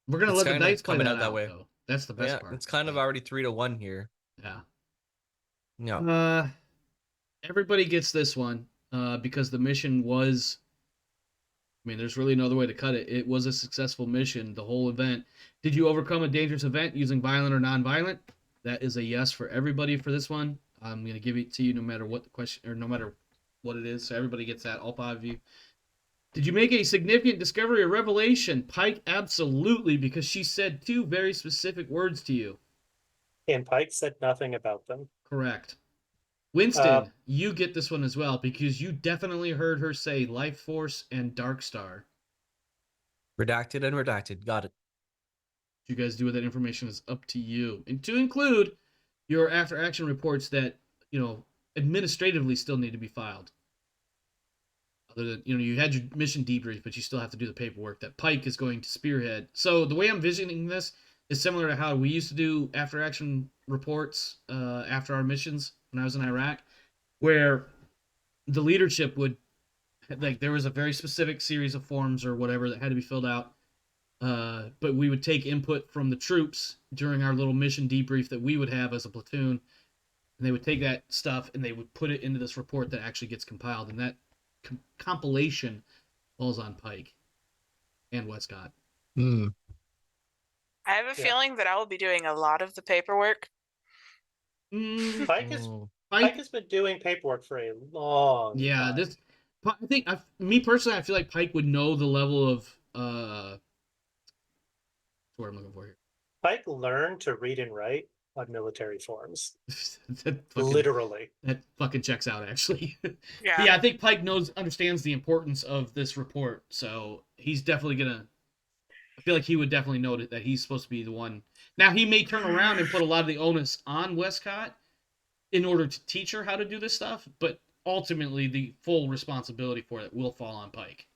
Speaker 2: We're gonna
Speaker 3: it's
Speaker 2: let the
Speaker 3: kind of
Speaker 2: dice play
Speaker 3: coming
Speaker 2: that
Speaker 3: out that
Speaker 2: out,
Speaker 3: way.
Speaker 2: though. That's the best
Speaker 3: Yeah,
Speaker 2: part.
Speaker 3: it's kind of already 3-1 here.
Speaker 2: Yeah.
Speaker 3: Yeah.
Speaker 2: Everybody gets this one because the mission was. I mean, there's really no other way to cut it. It was a successful mission, the whole event. Did you overcome a dangerous event using violent or non-violent? That is a yes for everybody for this one. I'm going to give it to you no matter what the question, or no matter what it is. So everybody gets that, all 5 of you. Did you make a significant discovery or revelation? Pike, absolutely, because she said 2 very specific words to you.
Speaker 4: And Pike said nothing about them.
Speaker 2: Correct. Winston, you get this one as well because you definitely heard her say Life Force and Dark Star.
Speaker 3: Redacted and redacted. Got it.
Speaker 2: What you guys do with that information is up to you. And to include your after action reports that, administratively still need to be filed. Other than, you had your mission debrief, but you still have to do the paperwork that Pike is going to spearhead. So the way I'm visioning this is similar to how we used to do after action reports after our missions when I was in Iraq, where the leadership would, there was a very specific series of forms or whatever that had to be filled out. But we would take input from the troops during our little mission debrief that we would have as a platoon. And they would take that stuff and they would put it into this report that actually gets compiled. And that compilation falls on Pike and Wescott.
Speaker 3: Hmm.
Speaker 1: I have a feeling that I will be doing a lot of the paperwork.
Speaker 4: Pike has been doing paperwork for a long time.
Speaker 2: I think, me personally, I feel like Pike would know the level of, that's what I'm looking for here.
Speaker 4: Pike learned to read and write on military forms.
Speaker 2: Literally. That fucking checks out, actually.
Speaker 1: Yeah.
Speaker 2: I think Pike understands the importance of this report, so he's definitely gonna. I feel like he would definitely know that he's supposed to be the one. Now, he may turn around and put a lot of the onus on Wescott in order to teach her how to do this stuff, but ultimately the full responsibility for it will fall on Pike.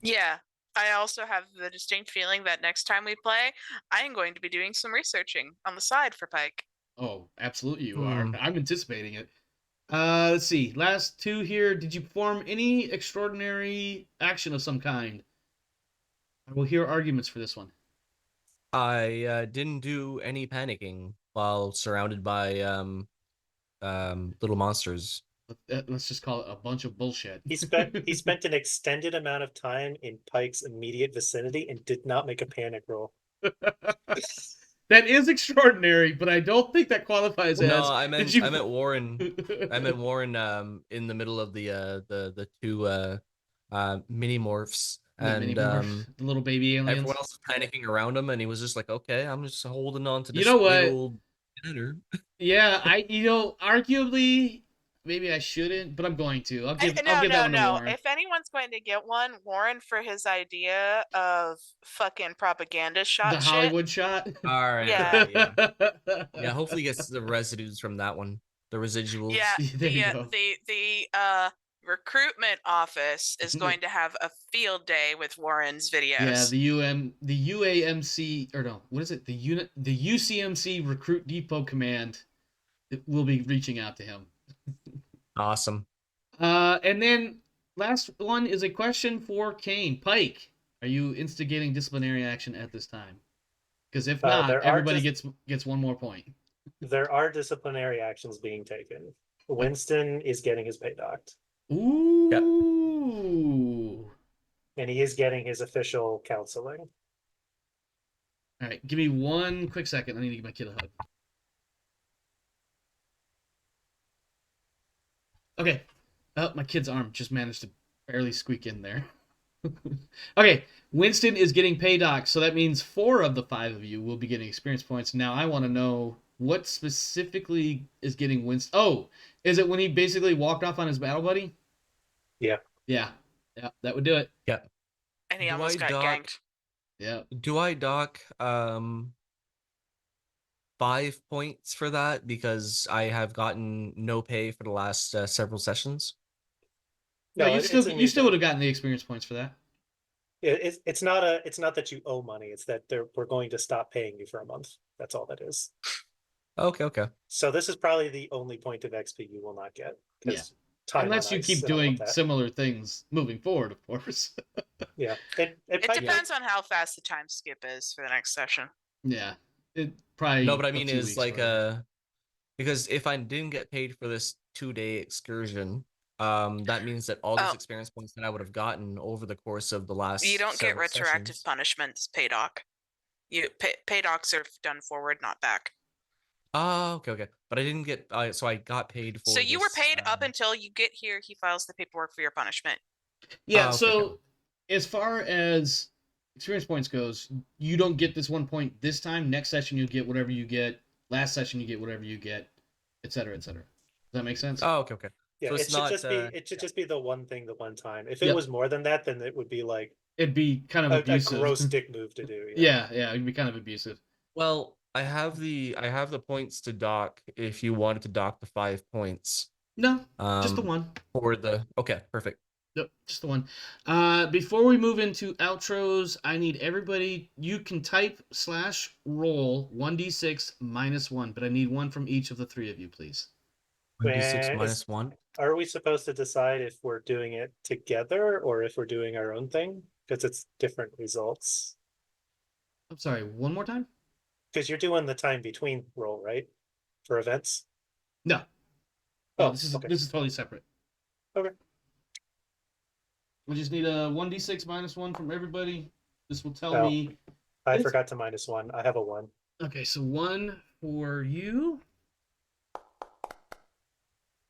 Speaker 1: Yeah. I also have the distinct feeling that next time we play, I am going to be doing some researching on the side for Pike.
Speaker 2: Oh, absolutely you are. I'm anticipating it. Let's see. Last 2 here. Did you perform any extraordinary action of some kind? I will hear arguments for this one.
Speaker 3: I didn't do any panicking while surrounded by little monsters.
Speaker 2: Let's just call it a bunch of bullshit.
Speaker 4: He spent an extended amount of time in Pike's immediate vicinity and did not make a panic roll.
Speaker 2: That is extraordinary, but I don't think that qualifies as.
Speaker 3: No, I meant Warren. I meant Warren in the middle of the 2 mini morphs. And
Speaker 2: the little baby aliens.
Speaker 3: Everyone else was panicking around him, and he was just like, "Okay, I'm just holding on to this
Speaker 2: little
Speaker 3: dinner."
Speaker 2: Yeah, arguably maybe I shouldn't, but I'm going to. I'll give that one to Warren.
Speaker 1: If anyone's going to get one, Warren for his idea of fucking propaganda shot.
Speaker 2: The Hollywood shot.
Speaker 3: All right.
Speaker 1: Yeah.
Speaker 3: Hopefully he gets the residues from that one. The residuals.
Speaker 1: Yeah. The recruitment office is going to have a field day with Warren's videos.
Speaker 2: Yeah, the UAMC, or no, what is it? The UCMC Recruit Depot Command will be reaching out to him.
Speaker 3: Awesome.
Speaker 2: And then last one is a question for Kane. Pike, are you instigating disciplinary action at this time? Because if not, everybody gets 1 more point.
Speaker 4: There are disciplinary actions being taken. Winston is getting his pay docked.
Speaker 2: Ooh.
Speaker 4: Yep. And he is getting his official counseling.
Speaker 2: All right, give me 1 quick second. I need to give my kid a hug. Okay. Oh, my kid's arm just managed to barely squeak in there. Okay, Winston is getting pay docked, so that means 4 of the 5 of you will be getting experience points. Now, I want to know what specifically is getting Winston. Oh, is it when he basically walked off on his battle buddy?
Speaker 4: Yeah.
Speaker 2: Yeah, that would do it.
Speaker 3: Yeah.
Speaker 1: And he almost got ganked.
Speaker 2: Yeah.
Speaker 3: Do I dock 5 points for that because I have gotten no pay for the last several sessions?
Speaker 2: No, you still would have gotten the experience points for that.
Speaker 4: It's not that you owe money. It's that we're going to stop paying you for a month. That's all that is.
Speaker 3: Okay.
Speaker 4: So this is probably the only point of XP you will not get.
Speaker 2: Yeah.
Speaker 4: time
Speaker 2: Unless
Speaker 4: on
Speaker 2: you
Speaker 4: ice
Speaker 2: keep
Speaker 4: and all of
Speaker 2: doing
Speaker 4: that.
Speaker 2: similar things moving forward, of course.
Speaker 4: Yeah,
Speaker 1: It depends on how fast the time skip is for the next session.
Speaker 2: Yeah, it probably.
Speaker 3: No, but I
Speaker 2: a
Speaker 3: mean,
Speaker 2: few
Speaker 3: is
Speaker 2: weeks
Speaker 3: like
Speaker 2: away.
Speaker 3: because if I didn't get paid for this 2-day excursion, that means that all those
Speaker 1: Oh.
Speaker 3: experience points that I would have gotten over the course of the last
Speaker 1: You don't get
Speaker 3: several
Speaker 1: retroactive
Speaker 3: sessions.
Speaker 1: punishments, paydoc. Paydocs are done forward, not back.
Speaker 3: Oh, okay. But I didn't get, so I got paid for
Speaker 1: So you were
Speaker 3: this,
Speaker 1: paid up until you get here. He files the paperwork for your punishment.
Speaker 2: Yeah.
Speaker 3: okay,
Speaker 2: So
Speaker 3: okay.
Speaker 2: as far as experience points goes, you don't get this 1 point this time. Next session you get whatever you get. Last session you get whatever you get, etc., etc. Does that make sense?
Speaker 3: Oh, okay.
Speaker 4: Yeah,
Speaker 3: So
Speaker 4: it
Speaker 3: it's
Speaker 4: should
Speaker 3: not,
Speaker 4: just be the one thing the one time. If it
Speaker 2: Yep.
Speaker 4: was more than that, then it would be like
Speaker 2: It'd be kind of
Speaker 4: a
Speaker 2: abusive.
Speaker 4: gross dick move to do.
Speaker 2: Yeah, it'd be kind of abusive.
Speaker 3: well, I have the points to dock if you wanted to dock the 5 points.
Speaker 2: No, just the one.
Speaker 3: For the, okay, perfect.
Speaker 2: Yep, just the one. Before we move into outros, I need everybody. You can type /roll 1d6 -1, but I need one from each of the three of you, please.
Speaker 3: 1d6
Speaker 4: Is-
Speaker 3: minus 1.
Speaker 4: Are we supposed to decide if we're doing it together or if we're doing our own thing? Because it's different results.
Speaker 2: I'm sorry, one more time?
Speaker 4: Because you're doing the time between roll, right? For events?
Speaker 2: No.
Speaker 4: Oh,
Speaker 2: This is
Speaker 4: okay.
Speaker 2: this is totally separate.
Speaker 4: Okay.
Speaker 2: We just need a 1d6 -1 from everybody. This will tell
Speaker 4: Oh.
Speaker 2: me.
Speaker 4: I
Speaker 2: It's-
Speaker 4: forgot to -1. I have a 1.
Speaker 2: Okay, so 1 for you.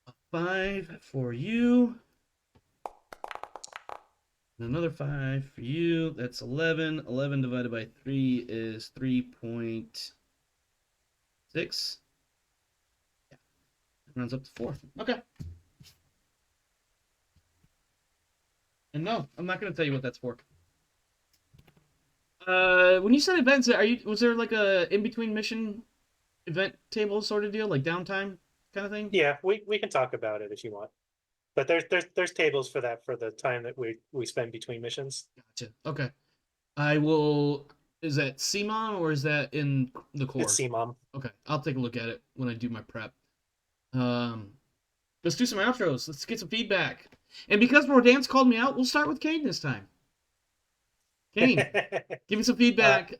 Speaker 2: A 5 for you. And another 5 for you. That's 11. 11 divided by 3 is 3.6. Yeah. It rounds up to 4. Okay. And no, I'm not going to tell you what that's for. When you said events, was there like a in-between mission event table sort of deal, like downtime kind of thing?
Speaker 4: Yeah, we can talk about it if you want. But there's tables for that for the time that we spend between missions.
Speaker 2: Gotcha. Okay. I will. Is that CMON or is that in the core?
Speaker 4: It's CMOM.
Speaker 2: Okay, I'll take a look at it when I do my prep. Let's do some outros. Let's get some feedback. And because Rodance called me out, we'll start with Kane this time. Kane, give me some feedback.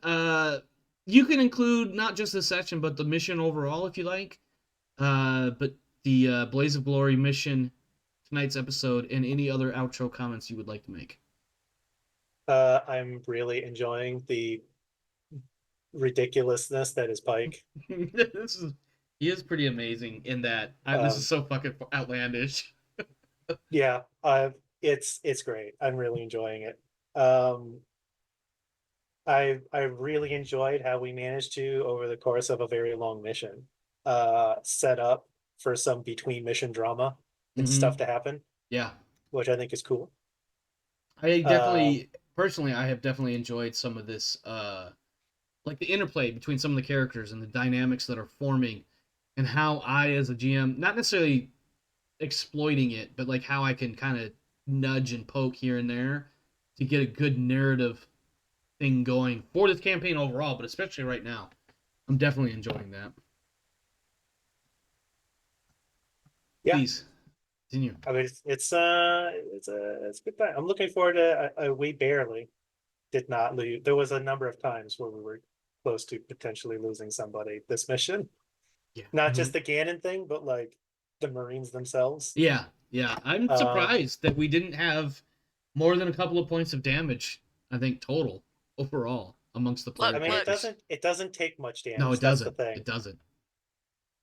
Speaker 2: You can include not just this section, but the mission overall if you like. But the Blaze of Glory mission, tonight's episode, and any other outro comments you would like to make.
Speaker 4: I'm really enjoying the ridiculousness that is Pike.
Speaker 2: He is pretty amazing in that. This is so fucking outlandish.
Speaker 4: Yeah, it's great. I'm really enjoying it. I really enjoyed how we managed to, over the course of a very long mission, set up for some between mission drama and stuff to happen.
Speaker 2: Yeah,
Speaker 4: which I think is cool.
Speaker 2: I definitely, personally, I have definitely enjoyed some of this, like the interplay between some of the characters and the dynamics that are forming, and how I, as a GM, not necessarily exploiting it, but like how I can kind of nudge and poke here and there to get a good narrative thing going for this campaign overall, but especially right now. I'm definitely enjoying that.
Speaker 4: Yeah.
Speaker 2: Please continue.
Speaker 4: I mean, it's a good time. I'm looking forward to. We barely did not lose. There was a number of times where we were close to potentially losing somebody this mission.
Speaker 2: Yeah.
Speaker 4: Not just the Ganon thing, but like the Marines themselves.
Speaker 2: Yeah. I'm surprised that we didn't have more than a couple of points of damage, I think, total overall amongst the players.
Speaker 4: I mean, it doesn't take much damage.
Speaker 2: No, it doesn't.
Speaker 4: That's the thing.
Speaker 2: It doesn't.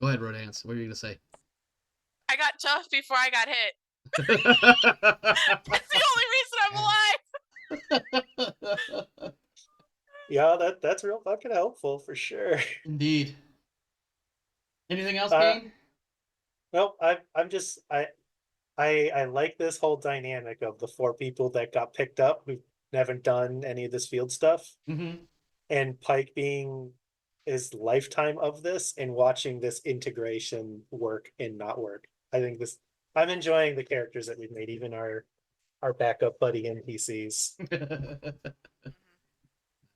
Speaker 2: Go ahead, Rodance. What are you gonna say?
Speaker 1: I got tough before I got hit. That's the only reason I'm alive.
Speaker 4: Yeah, that's real fucking helpful for sure.
Speaker 2: Indeed. Anything else, Kane?
Speaker 4: No, I'm just I like this whole dynamic of the 4 people that got picked up who haven't done any of this field stuff, and Pike being his lifetime of this and watching this integration work and not work. I think I'm enjoying the characters that we've made, even our backup buddy NPCs.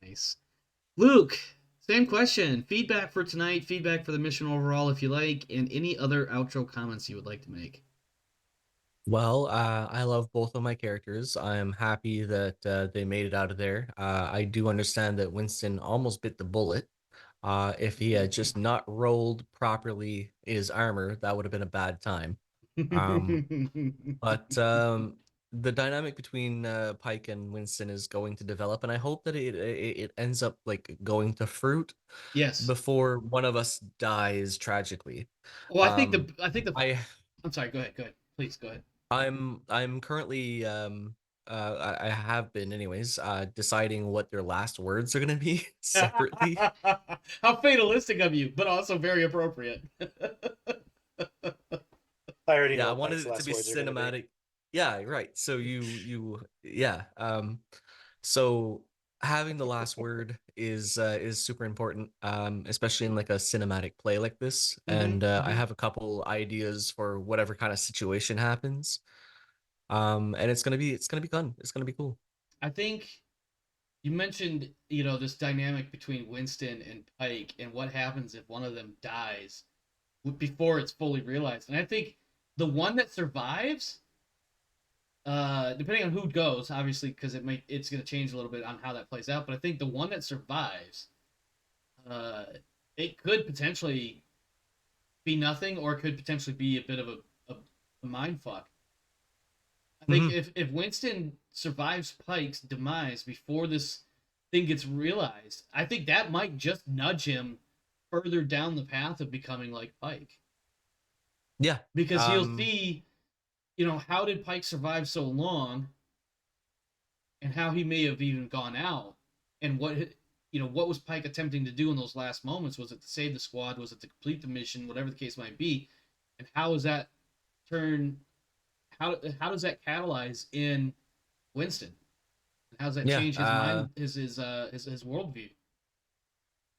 Speaker 2: Nice. Luke, same question. Feedback for tonight, feedback for the mission overall if you like, and any other outro comments you would like to make.
Speaker 3: Well, I love both of my characters. I'm happy that they made it out of there. I do understand that Winston almost bit the bullet. If he had just not rolled properly his armor, that would have been a bad time. But the dynamic between Pike and Winston is going to develop, and I hope that it ends up like going to fruit.
Speaker 2: Yes.
Speaker 3: Before one of us dies tragically.
Speaker 2: Well, I think the.
Speaker 3: I
Speaker 2: I'm sorry. Go ahead. Please go ahead.
Speaker 3: I'm currently I have been anyways deciding what their last words are gonna be separately.
Speaker 2: How fatalistic of you, but also very appropriate.
Speaker 4: I already
Speaker 3: Yeah,
Speaker 4: know
Speaker 3: I
Speaker 4: what
Speaker 3: wanted
Speaker 4: Mike's
Speaker 3: it to
Speaker 4: last
Speaker 3: be
Speaker 4: words are gonna be.
Speaker 3: cinematic. Yeah, right. So you yeah. So having the last word is super important, especially in like a cinematic play like this. And I have a couple ideas for whatever kind of situation happens. And it's gonna be fun. It's gonna be cool.
Speaker 2: I think you mentioned, this dynamic between Winston and Pike and what happens if one of them dies before it's fully realized. And I think the one that survives, depending on who goes, obviously, because it's going to change a little bit on how that plays out. But I think the one that survives, uh, it could potentially be nothing, or it could potentially be a bit of a mind fuck. I think if Winston survives Pike's demise before this thing gets realized, I think that might just nudge him further down the path of becoming like Pike.
Speaker 3: Yeah.
Speaker 2: Because he'll see, how did Pike survive so long, and how he may have even gone out, and what was Pike attempting to do in those last moments? Was it to save the squad? Was it to complete the mission? Whatever the case might be, and how does that turn? How does that catalyze in Winston? How does that change his mind, his worldview?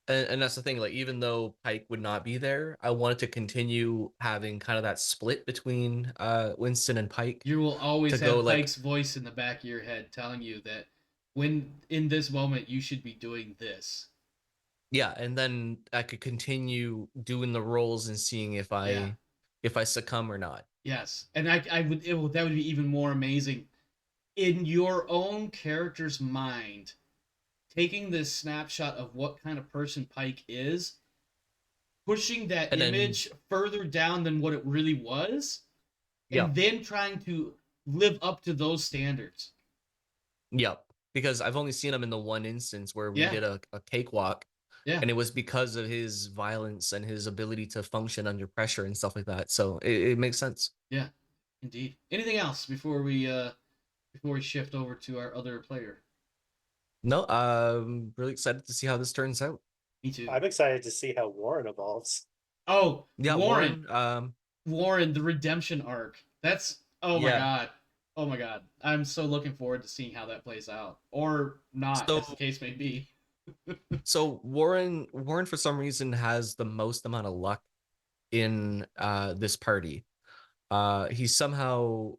Speaker 3: And that's the thing, like, even though Pike would not be there, I wanted to continue having kind of that split between Winston and Pike.
Speaker 2: You will always have Pike's voice in the back of your head telling you that when in this moment you should be doing this.
Speaker 3: Yeah, and then I could continue doing the roles and seeing if I succumb or not.
Speaker 2: Yes, and that would be even more amazing in your own character's mind, taking this snapshot of what kind of person Pike is, pushing that image further down than what it really was, and then trying to live up to those standards.
Speaker 3: Yep, because I've only seen him in the one instance where we did a cakewalk.
Speaker 2: Yeah.
Speaker 3: And it was because of his violence and his ability to function under pressure and stuff like that. So it makes sense.
Speaker 2: Yeah, indeed. Anything else before we shift over to our other player?
Speaker 3: No, I'm really excited to see how this turns out.
Speaker 2: Me too.
Speaker 4: I'm excited to see how Warren evolves.
Speaker 2: Oh,
Speaker 3: yeah,
Speaker 2: Warren. Warren, the redemption arc. That's my god. Oh my god. I'm so looking forward to seeing how that plays out. Or not, as the case may be.
Speaker 3: So Warren for some reason has the most amount of luck in this party. He's somehow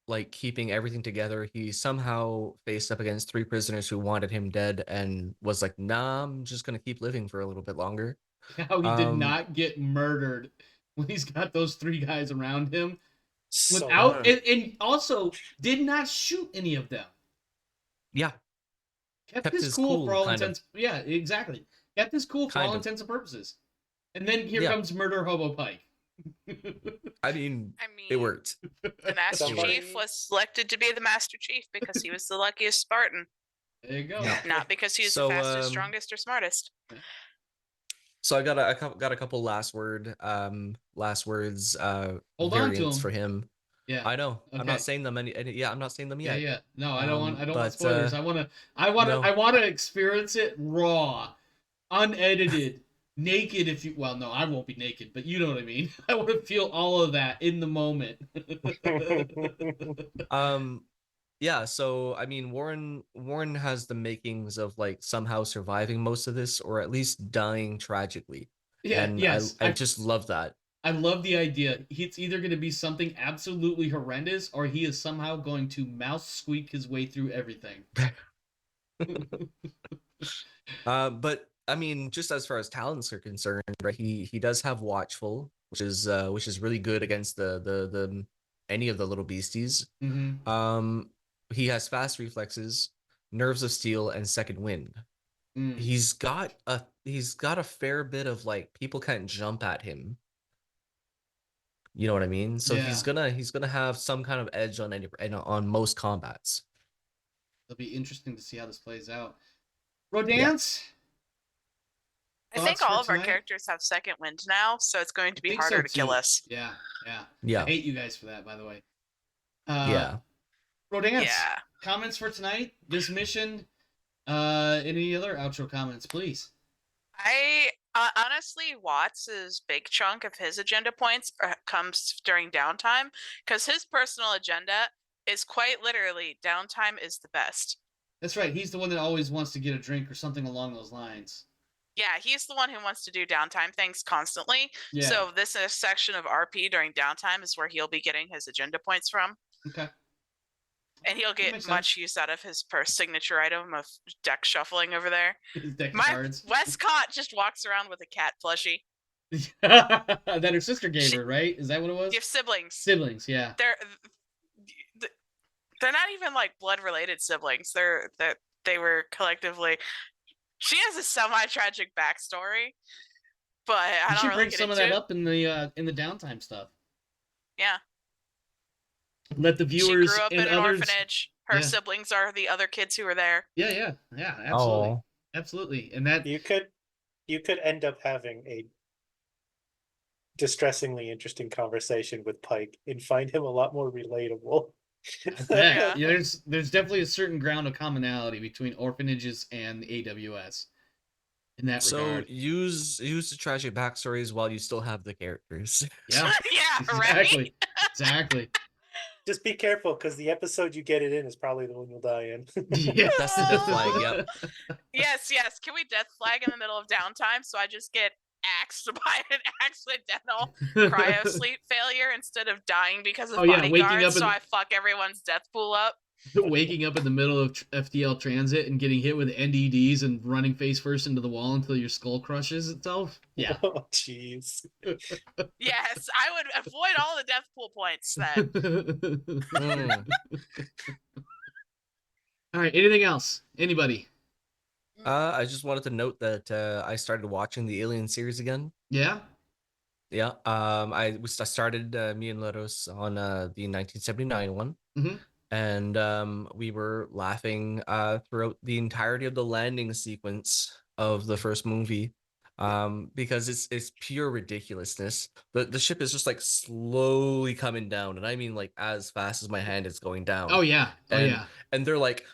Speaker 3: like keeping everything together. He somehow faced up against 3 prisoners who wanted him dead and was like, nah, I'm just gonna keep living for a little bit longer.
Speaker 2: How he did not get murdered when he's got those 3 guys around him without and also did not shoot any of them.
Speaker 3: Yeah.
Speaker 2: Kept his cool for all intents. Yeah, exactly. Kept his cool for all intents and purposes. And then here comes Murder Hobo Pike.
Speaker 3: I mean, it worked.
Speaker 1: The Master Chief was selected to be the Master Chief because he was the luckiest Spartan.
Speaker 2: There you go.
Speaker 1: Not because he was the fastest, strongest, or smartest.
Speaker 3: So I got a couple last words
Speaker 2: Hold
Speaker 3: variants for him.
Speaker 2: Yeah,
Speaker 3: I know. Okay. I'm not saying them I'm not saying them yet.
Speaker 2: Yeah. No, I don't want spoilers. I want to experience it raw, unedited, naked. No, I won't be naked, but you know what I mean. I want to feel all of that in the moment.
Speaker 3: Yeah. So I mean, Warren has the makings of like somehow surviving most of this, or at least dying tragically. Yeah. And I just love that.
Speaker 2: I love the idea. It's either going to be something absolutely horrendous, or he is somehow going to mouse squeak his way through everything.
Speaker 3: But I mean, just as far as talents are concerned, right? He does have Watchful, which is really good against the any of the little beasties.
Speaker 2: Mm-hmm.
Speaker 3: He has fast reflexes, nerves of steel, and second wind. He's got a fair bit of like people can't jump at him. You know what I mean? So he's gonna have some kind of edge on most combats.
Speaker 2: It'll be interesting to see how this plays out.
Speaker 3: Yeah.
Speaker 2: Rodance?
Speaker 1: I think all of our characters have second wind now, so it's going to be harder to kill us.
Speaker 2: Yeah.
Speaker 3: Yeah.
Speaker 2: I hate you guys for that, by the way.
Speaker 3: Yeah.
Speaker 2: Rodance, comments for tonight, this mission, any other outro comments, please?
Speaker 1: I honestly, Watts's big chunk of his agenda points comes during downtime, because his personal agenda is quite literally downtime is the best.
Speaker 2: That's right. He's the one that always wants to get a drink or something along those lines.
Speaker 1: Yeah, he's the one who wants to do downtime things constantly.
Speaker 2: Yeah.
Speaker 1: So this section of RP during downtime is where he'll be getting his agenda points from.
Speaker 2: Okay.
Speaker 1: And he'll get much use out of his signature item of deck shuffling over there.
Speaker 2: His deck of
Speaker 1: My
Speaker 2: cards.
Speaker 1: Wescott just walks around with a cat plushie.
Speaker 2: That her sister gave her, right? Is that what it was?
Speaker 1: You have siblings.
Speaker 2: Siblings, yeah.
Speaker 1: They're not even like blood related siblings. They were collectively. She has a semi-tragic backstory, but I don't really
Speaker 2: bring some of that up in the downtime stuff.
Speaker 1: Yeah.
Speaker 2: Let the viewers.
Speaker 1: She grew up in an
Speaker 2: others...
Speaker 1: orphanage. Her siblings are the other kids who were there.
Speaker 2: Yeah, absolutely, absolutely, and that
Speaker 4: you could end up having a distressingly interesting conversation with Pike and find him a lot more relatable.
Speaker 2: Yeah, there's definitely a certain ground of commonality between orphanages and the AWS in that regard.
Speaker 3: So use the tragic backstories while you still have the characters.
Speaker 2: Yeah,
Speaker 1: exactly.
Speaker 2: Exactly.
Speaker 4: Just be careful, because the episode you get it in is probably the one you'll die in.
Speaker 3: Yeah, that's the death flag. Yep.
Speaker 1: Yes. Can we death flag in the middle of downtime so I just get axed by an accidental cryo sleep failure instead of dying because of bodyguards? So I fuck everyone's death pool up.
Speaker 2: Waking up in the middle of FTL transit and getting hit with NDDs and running face first into the wall until your skull crushes itself. Yeah.
Speaker 4: Oh, jeez.
Speaker 1: Yes, I would avoid all the death pool points then.
Speaker 2: All right. Anything else? Anybody?
Speaker 3: I just wanted to note that I started watching the Alien series again.
Speaker 2: Yeah.
Speaker 3: Yeah. I started me and Letos on the 1979 one.
Speaker 2: Mm-hmm.
Speaker 3: And we were laughing throughout the entirety of the landing sequence of the first movie, because it's pure ridiculousness. The ship is just like slowly coming down, and I mean like as fast as my hand is going down.
Speaker 2: Oh yeah,
Speaker 3: and they're like,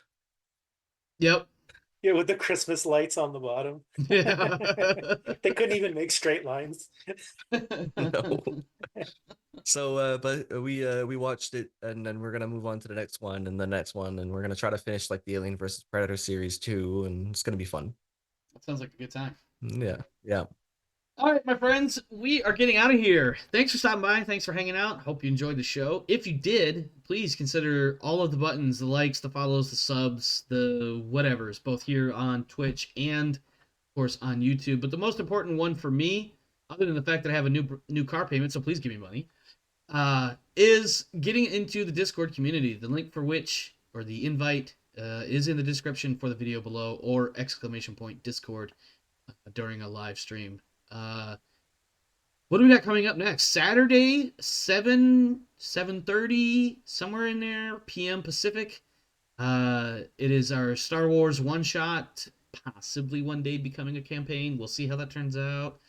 Speaker 2: yep.
Speaker 4: Yeah, with the Christmas lights on the bottom.
Speaker 2: Yeah.
Speaker 4: They couldn't even make straight lines.
Speaker 3: No. So, but we watched it, and then we're gonna move on to the next one, and the next one, and we're gonna try to finish like the Alien versus Predator series too, and it's gonna be fun.
Speaker 2: That sounds like a good time.
Speaker 3: Yeah.
Speaker 2: All right, my friends, we are getting out of here. Thanks for stopping by. Thanks for hanging out. Hope you enjoyed the show. If you did, please consider all of the buttons, the likes, the follows, the subs, the whatevers, both here on Twitch and, of course, on YouTube. But the most important one for me, other than the fact that I have a new car payment, so please give me money, is getting into the Discord community. The link for which, or the invite, is in the description for the video below, or !Discord during a live stream. What do we got coming up next? Saturday, 7:30, somewhere in there, PM Pacific. It is our Star Wars one-shot, possibly one day becoming a campaign. We'll see how that turns out.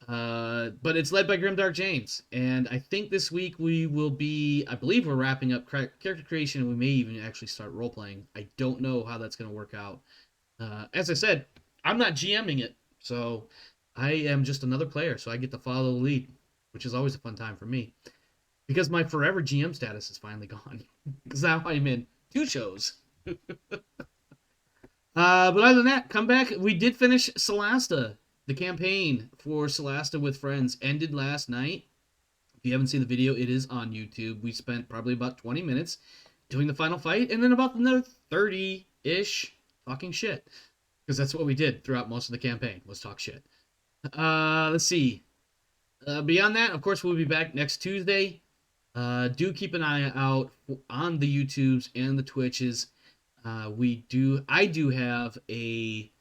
Speaker 2: But it's led by Grimdark James, and I think this week we will be, I believe we're wrapping up character creation, and we may even actually start role-playing. I don't know how that's going to work out. As I said, I'm not GMing it, so I am just another player, so I get to follow the lead, which is always a fun time for me. Because my forever GM status is finally gone. Because now I'm in 2 shows. But other than that, come back. We did finish Solasta. The campaign for Solasta with Friends ended last night. If you haven't seen the video, it is on YouTube. We spent probably about 20 minutes doing the final fight, and then about another 30-ish talking shit. Because that's what we did throughout most of the campaign, was talk shit. Let's see. Beyond that, of course, we'll be back next Tuesday. Do keep an eye out on the YouTubes and the Twitches. I do have a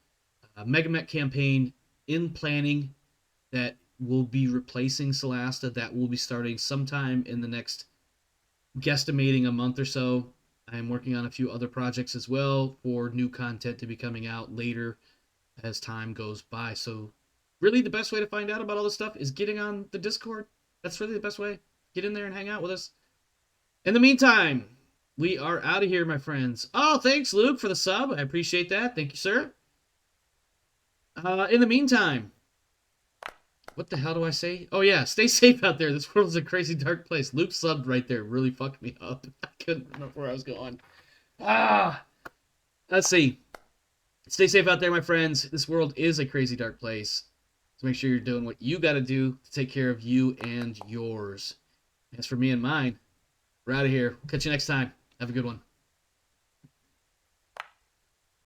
Speaker 2: Megamet campaign in planning that will be replacing Solasta. That will be starting sometime in the next, guesstimating, a month or so. I am working on a few other projects as well for new content to be coming out later as time goes by. So really the best way to find out about all this stuff is getting on the Discord. That's really the best way. Get in there and hang out with us. In the meantime, we are out of here, my friends. Oh, thanks, Luke, for the sub. I appreciate that. Thank you, sir. In the meantime, what the hell do I say? Oh, yeah, stay safe out there. This world is a crazy, dark place. Luke subbed right there. Really fucked me up. I couldn't remember where I was going. Let's see. Stay safe out there, my friends. This world is a crazy, dark place. So make sure you're doing what you got to do to take care of you and yours. As for me and mine, we're out of here. Catch you next time. Have a good one.